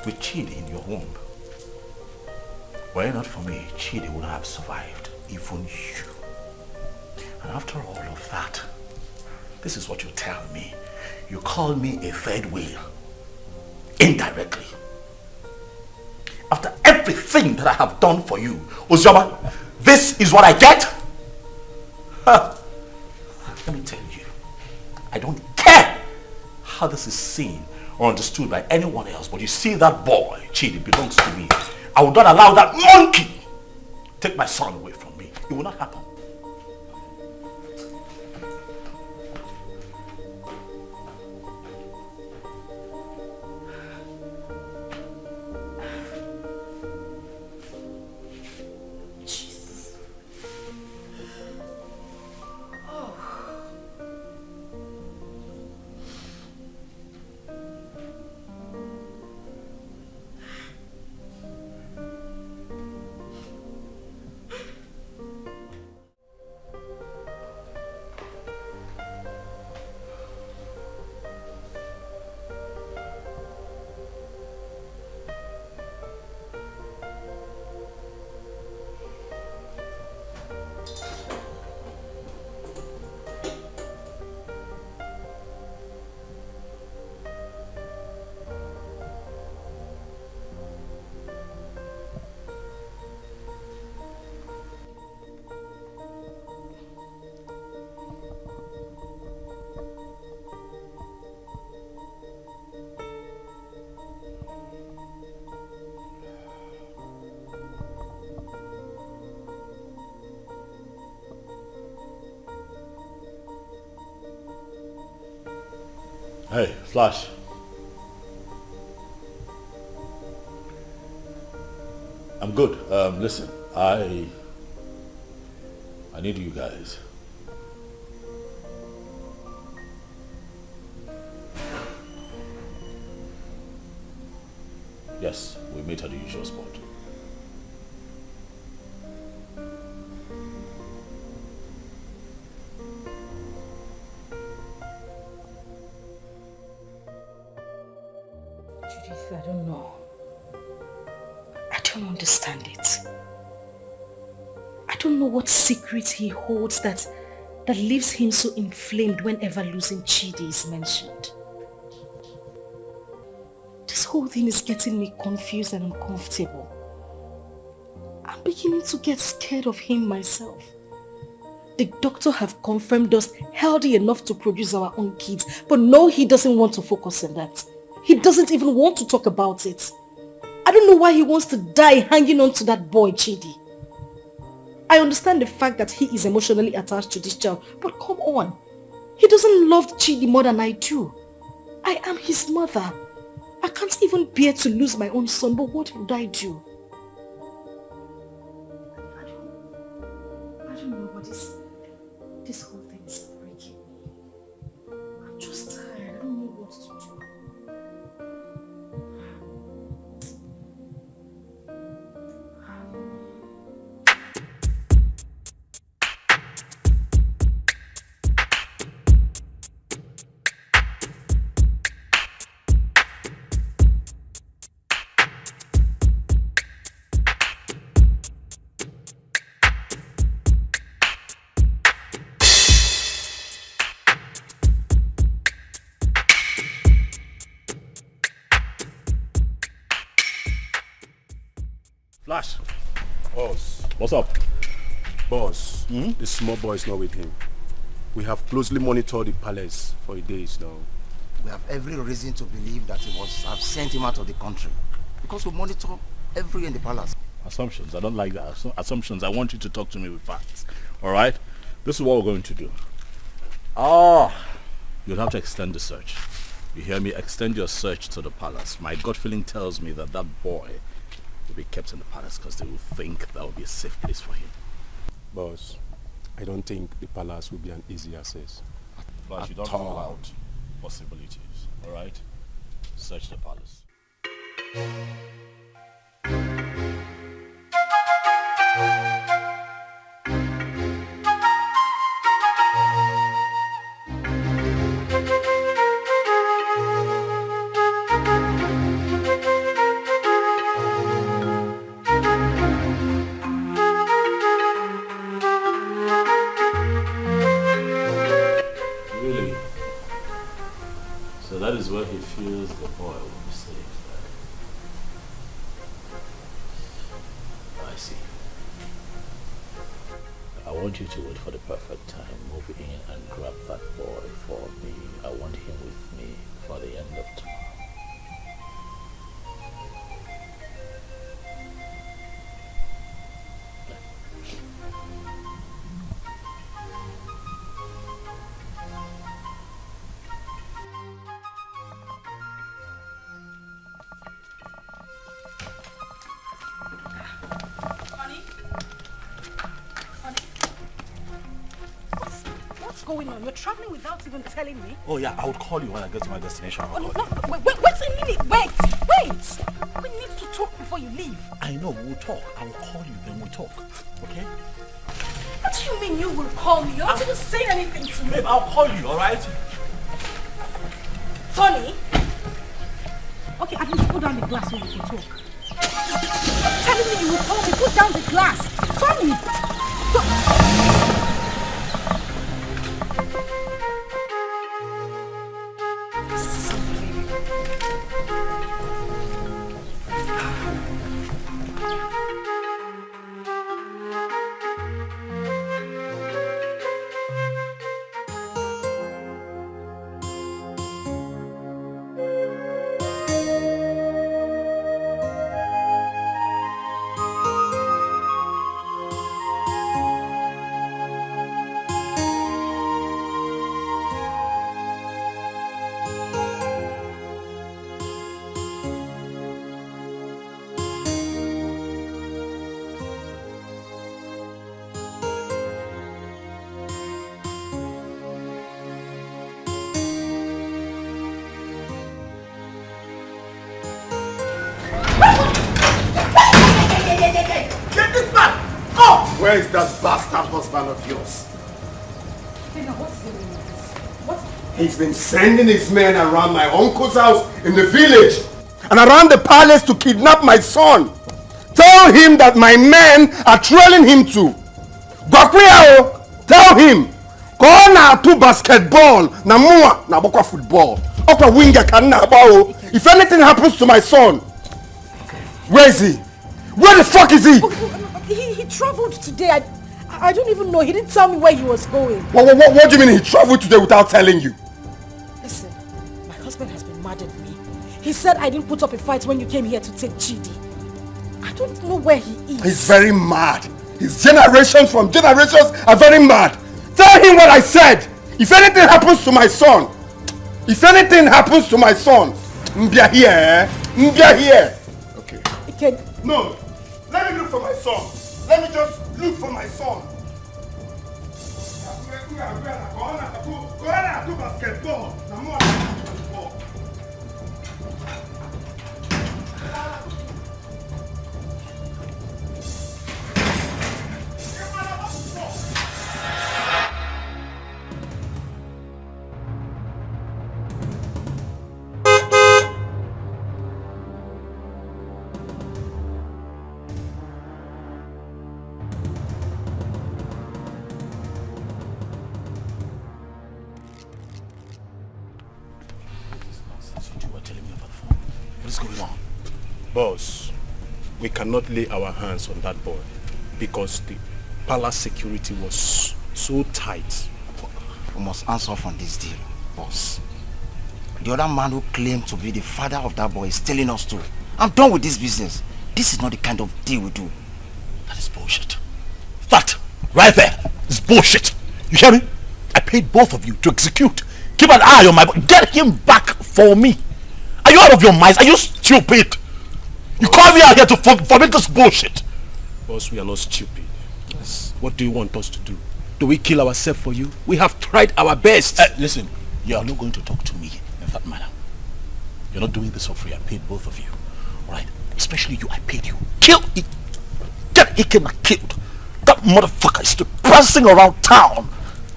Speaker 1: with Chidi in your womb. Were it not for me, Chidi would have survived, even you. And after all of that, this is what you tell me. You call me a third wheel, indirectly. After everything that I have done for you, Ozioma, this is what I get? Let me tell you, I don't care how this is seen or understood by anyone else, but you see that boy, Chidi, belongs to me. I will not allow that monkey take my son away from me. It will not happen. Hey, Flash. I'm good. Listen, I need you guys. Yes, we meet at the usual spot.
Speaker 3: Judith, I don't know. I don't understand it. I don't know what secret he holds that leaves him so inflamed whenever losing Chidi is mentioned. This whole thing is getting me confused and uncomfortable. I'm beginning to get scared of him myself. The doctor have confirmed us healthy enough to produce our own kids, but no, he doesn't want to focus on that. He doesn't even want to talk about it. I don't know why he wants to die hanging on to that boy, Chidi. I understand the fact that he is emotionally attached to this child, but come on. He doesn't love Chidi more than I do. I am his mother. I can't even bear to lose my own son, but what would I do? I don't know, but this whole thing is breaking me. I'm just tired. I don't know what to do.
Speaker 1: Flash.
Speaker 13: Boss.
Speaker 1: What's up?
Speaker 13: Boss, the small boy is not with him. We have closely monitored the palace for days now.
Speaker 8: We have every reason to believe that he must have sent him out of the country. Because we monitor everywhere in the palace.
Speaker 1: Assumptions. I don't like that. Assumptions. I want you to talk to me with facts. Alright? This is what we're going to do. You'll have to extend the search. You hear me? Extend your search to the palace. My gut feeling tells me that that boy will be kept in the palace because they will think that will be a safe place for him.
Speaker 13: Boss, I don't think the palace will be an easy access.
Speaker 1: But you don't rule out possibilities. Alright? Search the palace. Really? So that is where he feels the boy will be safe. I see. I want you to wait for the perfect time. Move in and grab that boy for me. I want him with me for the end of tomorrow.
Speaker 3: What's going on? You're traveling without even telling me?
Speaker 1: Oh yeah, I will call you when I get to my destination.
Speaker 3: Oh, no, wait a minute. Wait. We need to talk before you leave.
Speaker 1: I know, we'll talk. I will call you, then we'll talk. Okay?
Speaker 3: What do you mean you will call me? You're not even saying anything to me.
Speaker 1: Babe, I'll call you, alright?
Speaker 3: Tony? Okay, at least put down the glass so we can talk. Stop telling me you will call me. Put down the glass. Tony!
Speaker 2: Where is that bastard husband of yours? He's been sending his men around my uncle's house in the village and around the palace to kidnap my son. Tell him that my men are trailing him to. Gwakwiyao, tell him. Go na to basketball, na mua na bokwa football. Okwa winger kan na bao. If anything happens to my son, where is he? Where the fuck is he?
Speaker 3: He traveled today. I don't even know. He didn't tell me where he was going.
Speaker 2: What do you mean he traveled today without telling you?
Speaker 3: Listen, my husband has been mad at me. He said I didn't put up a fight when you came here to take Chidi. I don't know where he is.
Speaker 2: He's very mad. His generations are very mad. Tell him what I said. If anything happens to my son, Mbia here, eh? Mbia here. Okay. No, let me look for my son. Let me just look for my son. Go on to basketball.
Speaker 1: What is going on?
Speaker 13: Boss,
Speaker 17: we cannot lay our hands on that boy because the palace security was so tight.
Speaker 8: We must answer off on this deal, boss. The other man who claimed to be the father of that boy is telling us to. I'm done with this business. This is not the kind of deal we do.
Speaker 1: That is bullshit. That right there is bullshit. You hear me? I paid both of you to execute. Keep an eye on my boy. Get him back for me. Are you out of your minds? Are you stupid? You call me out here to forbid this bullshit.
Speaker 17: Boss, we are not stupid. Yes. What do you want us to do? Do we kill ourselves for you? We have tried our best.
Speaker 1: Listen, you are not going to talk to me in that manner. You're not doing this for free. I paid both of you. Alright? Especially you, I paid you. Kill it. Get Ikenna killed. That motherfucker is still prancing around town,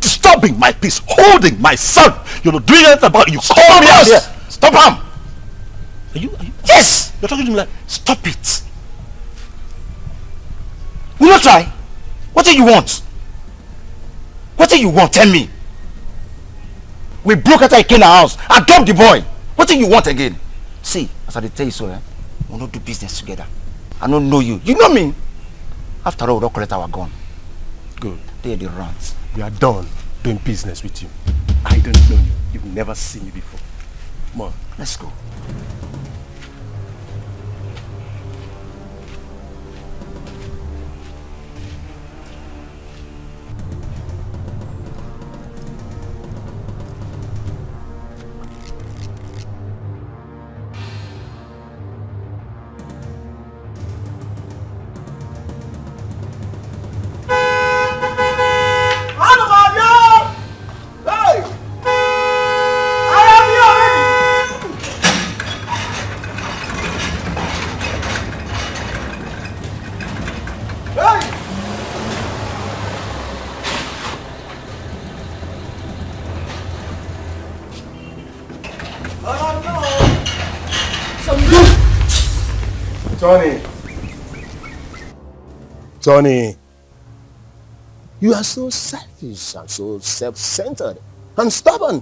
Speaker 1: disturbing my peace, holding my son. You're not doing anything about it. You call me out here. Stop him. Are you?
Speaker 8: Yes!
Speaker 1: You're talking to me like, stop it.
Speaker 8: Will you try? What do you want? What do you want? Tell me. We broke out of Ikenna's house. I dumped the boy. What do you want again? See, as I tell you so, we'll not do business together. I don't know you. You know me. After all, we'll not collect our gun.
Speaker 17: Good.
Speaker 8: They are the runs.
Speaker 17: We are done doing business with you. I don't know you. You've never seen me before. Come on.
Speaker 8: Let's go.
Speaker 17: Tony, you are so selfish and so self-centered and stubborn.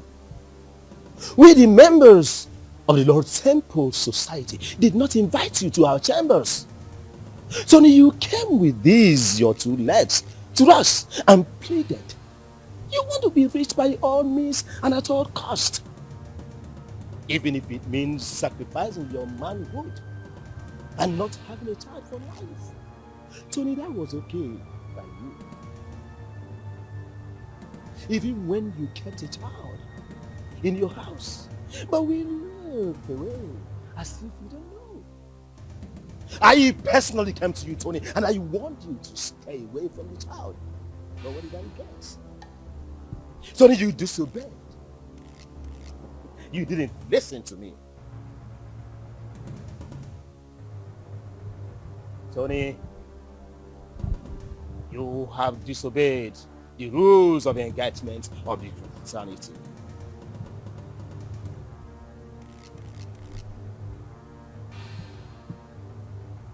Speaker 17: We, the members of the Lord's Temple Society, did not invite you to our chambers. Tony, you came with these, your two legs, to us and pleaded. You want to be rich by all means and at all cost. Even if it means sacrificing your manhood and not having a child for life. Tony, that was okay by you. Even when you kept a child in your house. But we lived away as if you don't know. I personally came to you, Tony, and I warned you to stay away from the child. But what did I get? Tony, you disobeyed. You didn't listen to me. Tony, you have disobeyed the rules of the engagement of the fraternity.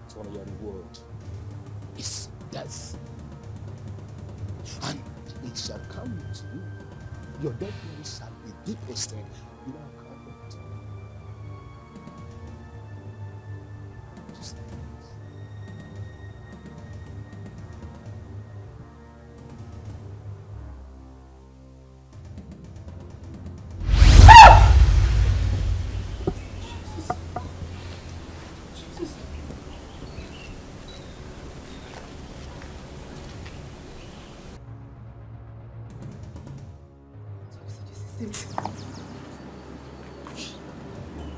Speaker 17: Tony, your reward is death. And it shall come to you. Your dead body shall be deposited in our covenant.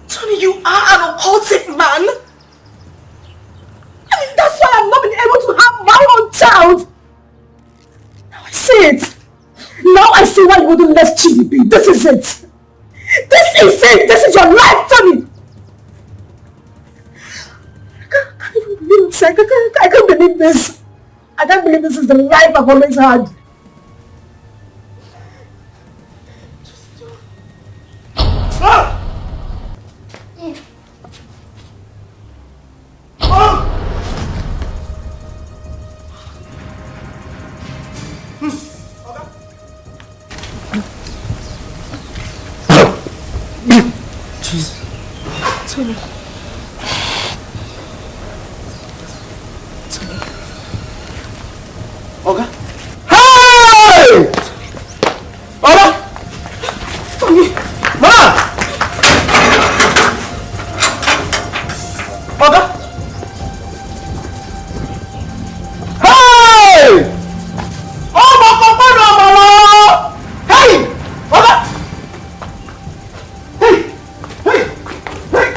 Speaker 4: Tony, you are an occultic man. I mean, that's why I've not been able to have my own child. Now I see it. Now I see why you wouldn't let Chidi be. This is it. This is it. This is your life, Tony. I can't believe this. I can't believe this is the life I've always had.
Speaker 3: Tony.
Speaker 2: Oga. Hey! Oga! Mama! Oga! Hey! Oh, my God, Mama! Hey! Oga! Hey! Hey! Hey!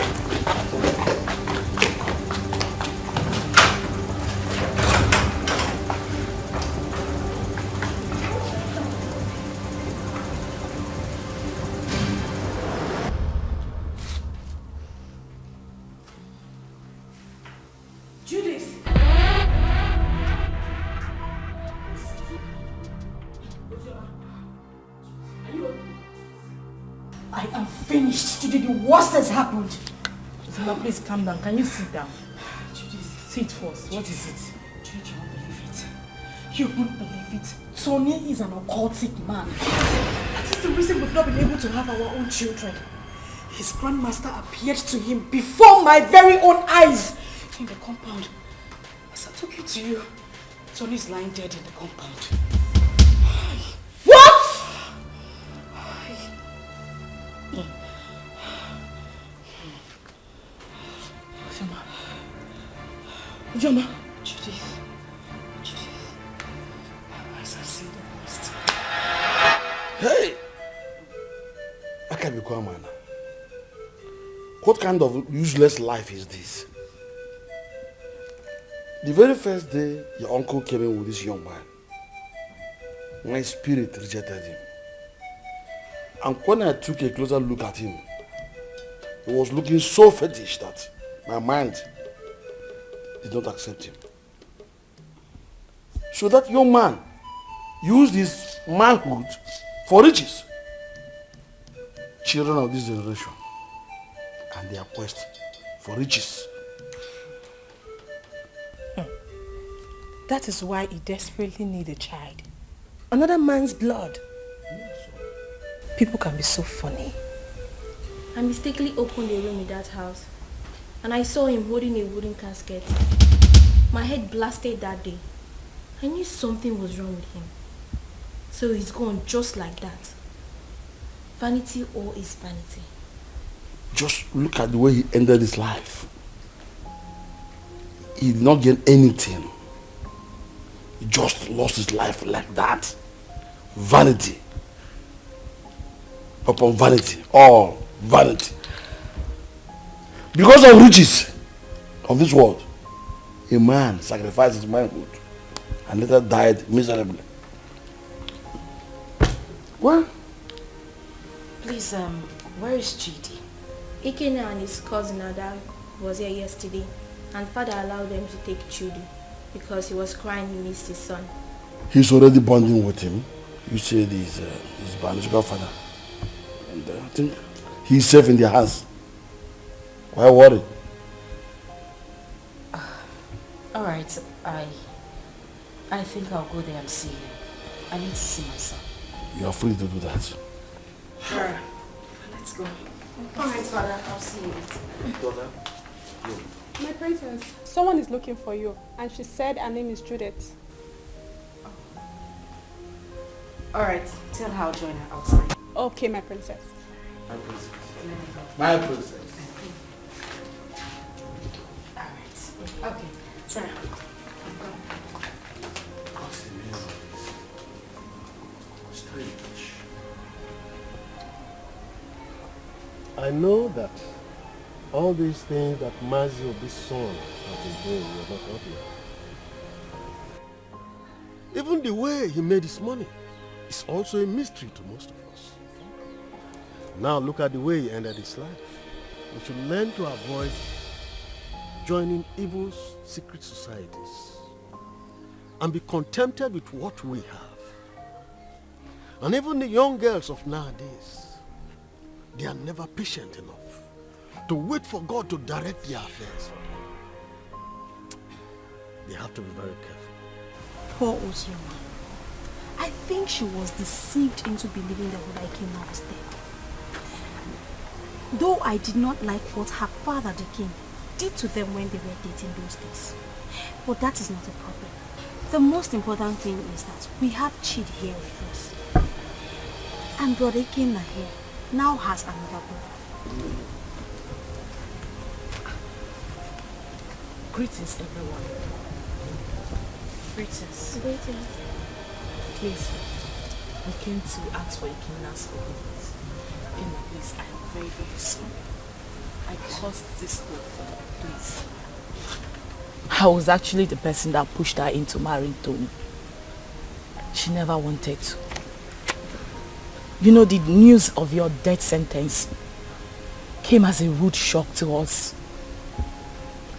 Speaker 4: Judith!
Speaker 3: I am finished. Today the worst has happened. Ozioma, please calm down. Can you sit down? Judith, sit first. What is it?
Speaker 4: Judith, you won't believe it. You won't believe it. Tony is an occultic man. That is the reason we've not been able to have our own children. His grandmaster appeared to him before my very own eyes in the compound. As I'm talking to you, Tony is lying dead in the compound. What? Ozioma. Judith. As I said, I must.
Speaker 2: Hey! I can't be quiet, man. What kind of useless life is this? The very first day your uncle came in with this young man, my spirit rejected him. And when I took a closer look at him, he was looking so fetish that my mind did not accept him. So that young man used his manhood for riches. Children of this generation and their quest for riches.
Speaker 4: That is why he desperately needs a child. Another man's blood. People can be so funny.
Speaker 10: I mistakenly opened a room in that house and I saw him holding a wooden casket. My head blasted that day. I knew something was wrong with him. So he's gone just like that. Vanity all is vanity.
Speaker 2: Just look at the way he ended his life. He did not get anything. He just lost his life like that. Vanity. Upon vanity. All vanity. Because of riches of this world, a man sacrificed his manhood and later died miserably. Well,
Speaker 10: Please, where is Chidi? Ikenna and his cousin Ada was here yesterday and father allowed them to take Chidi because he was crying he missed his son.
Speaker 2: he's already bonding with him. You said he's his biological father. And I think he's safe in their hands. Why worry?
Speaker 21: Alright, I think I'll go there and see him. I need to see my son.
Speaker 2: You are free to do that.
Speaker 21: Sure. Let's go. Alright, father, I'll see you later.
Speaker 2: Daughter,
Speaker 11: My princess, someone is looking for you, and she said her name is Judith.
Speaker 21: Alright, tell her I'll join her outside.
Speaker 11: Okay, my princess.
Speaker 2: my princess. My princess.
Speaker 21: Alright. Okay, Sarah.
Speaker 18: I know that all these things that Mazi of this son has been doing were not ordinary. Even the way he made his money is also a mystery to most of us. Now look at the way he ended his life. We should learn to avoid joining evil secret societies and be contented with what we have. And even the young girls of nowadays, they are never patient enough to wait for God to direct their affairs for them. They have to be very careful.
Speaker 4: Poor Ozioma. I think she was deceived into believing that what Ikenna was dead. Though I did not like what her father, the king, did to them when they were dating those days. But that is not a problem.
Speaker 3: The most important thing is that we have Chid here with us. And Brother Ikenna here now has another brother.
Speaker 14: Greetings, everyone. Greetings.
Speaker 10: Greetings.
Speaker 14: Please, we came to ask for Ikenna's forgiveness. Ikenna, please, I am very, very sorry. I caused this whole thing, please. I was actually the person that pushed her into marrying Tony. She never wanted to. You know, the news of your death sentence came as a rude shock to us.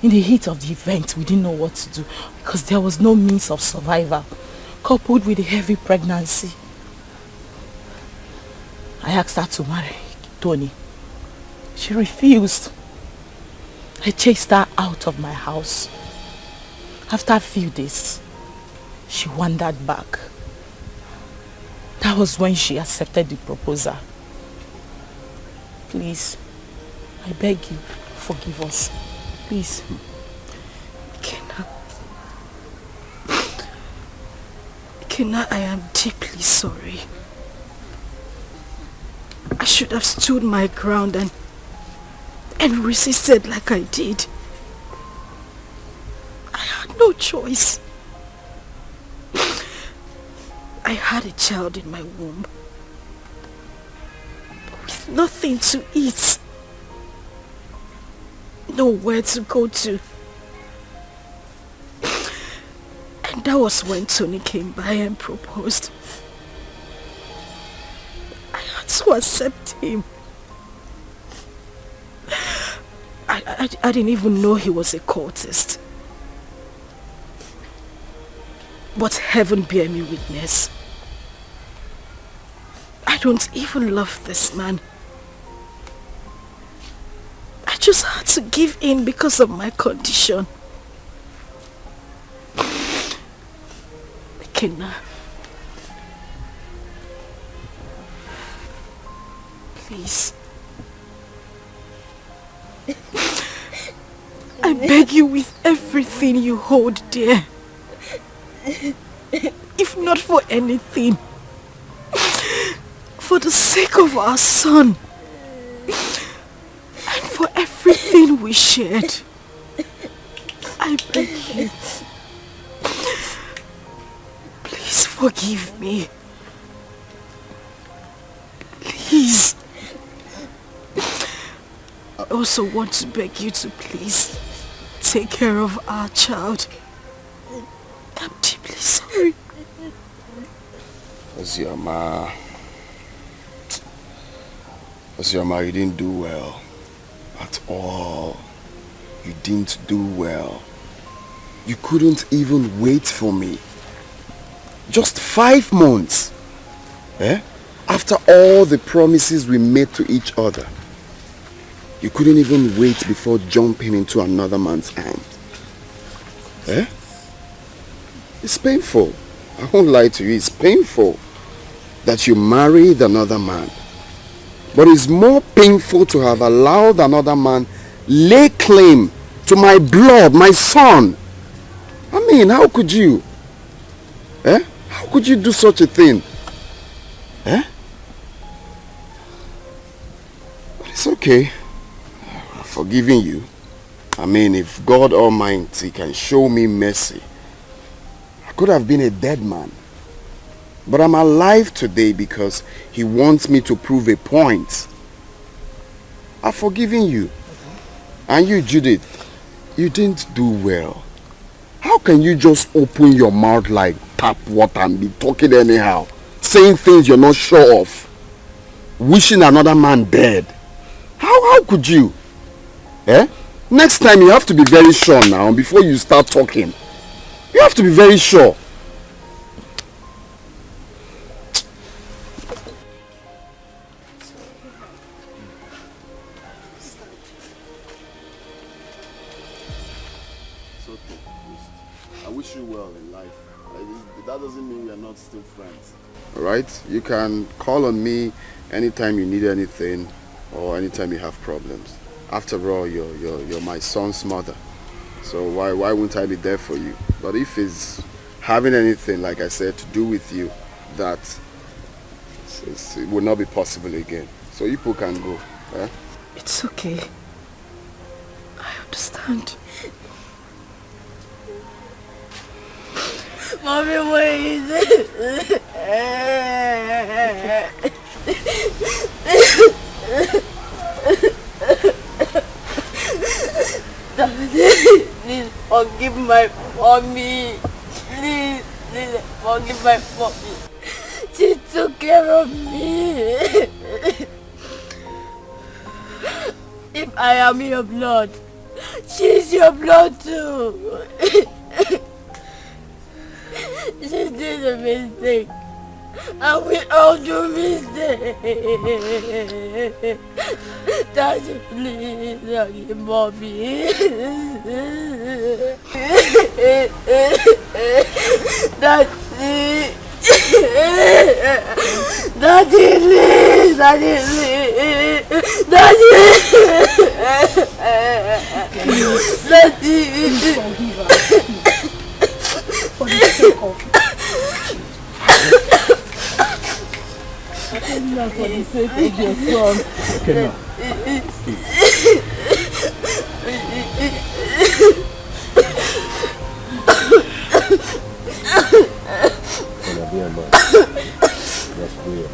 Speaker 14: In the heat of the event, we didn't know what to do because there was no means of survival, coupled with a heavy pregnancy. I asked her to marry Tony. She refused. I chased her out of my house. After a few days, she wandered back. That was when she accepted the proposal. Please, I beg you, forgive us. Please.
Speaker 4: Ikenna, I am deeply sorry. I should have stood my ground and resisted like I did. I had no choice. I had a child in my womb with nothing to eat, nowhere to go to. And that was when Tony came by and proposed. I had to accept him. I didn't even know he was a cultist. But heaven bear me witness. I don't even love this man. I just had to give in because of my condition. Ikenna, please. I beg you with everything you hold dear. If not for anything, for the sake of our son and for everything we shared, I beg you, please forgive me. Please. I also want to beg you to please take care of our child. I'm deeply sorry.
Speaker 7: Ozioma, you didn't do well. At all. You didn't do well. You couldn't even wait for me. Just 5 months. Eh? After all the promises we made to each other. You couldn't even wait before jumping into another man's arms. Eh? It's painful. I won't lie to you. It's painful that you married another man. But it's more painful to have allowed another man lay claim to my blood, my son. I mean, how could you? Eh? How could you do such a thing? Eh? But it's okay. I'm forgiving you. I mean, if God Almighty can show me mercy, I could have been a dead man. But I'm alive today because he wants me to prove a point. I've forgiven you. And you, Judith, you didn't do well. How can you just open your mouth like tap water and be talking anyhow? Saying things you're not sure of. Wishing another man dead. How could you? Eh? Next time you have to be very sure now before you start talking. You have to be very sure. I wish you well in life. That doesn't mean we are not still friends. Alright? You can call on me anytime you need anything or anytime you have problems. After all, you're my son's mother. So why wouldn't I be there for you? But if it's having anything, like I said, to do with you, that it will not be possible again. So you people can go. Eh?
Speaker 15: It's okay. I understand.
Speaker 12: Mommy, what is it? Please forgive my mommy. Please forgive my mommy. She took care of me. If I am your blood, she's your blood too. She did a mistake. And we all do mistakes. Daddy, please forgive mommy. Daddy. Daddy, please. Daddy, please. Daddy. Daddy.
Speaker 3: Forgive her. For the sake of
Speaker 21: Not for the sake of your son.
Speaker 9: Ikenna.
Speaker 17: Gonna be a man. That's weird.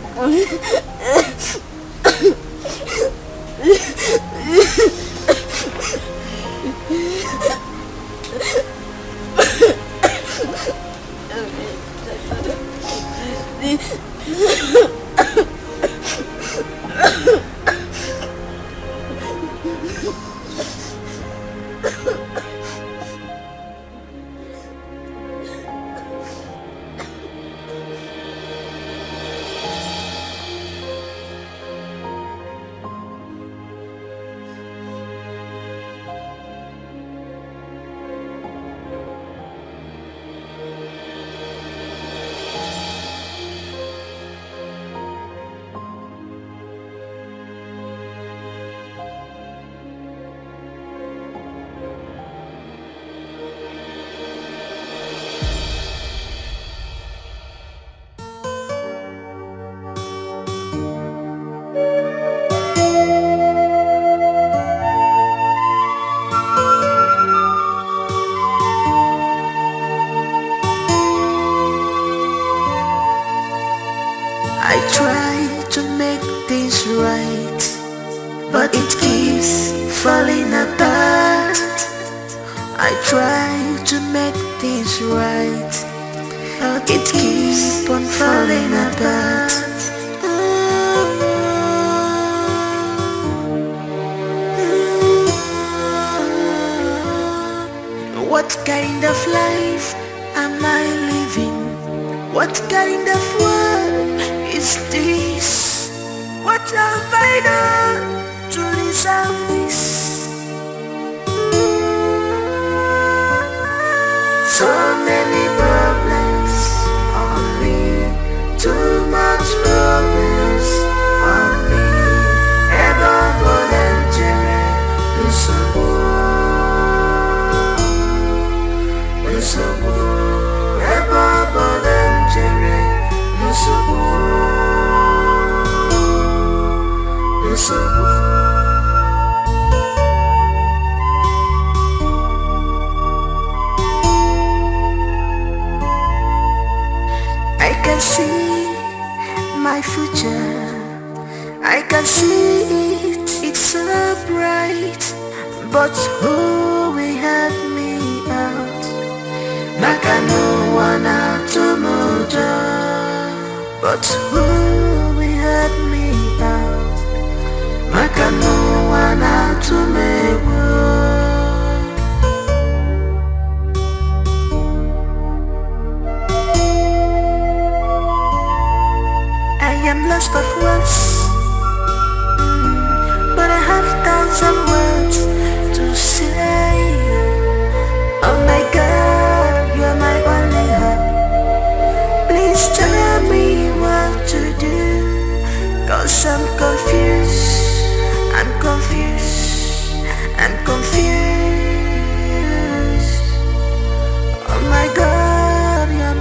Speaker 22: Oh my God, you're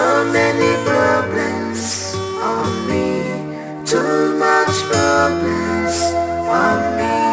Speaker 16: So many problems on me, too much problems on me.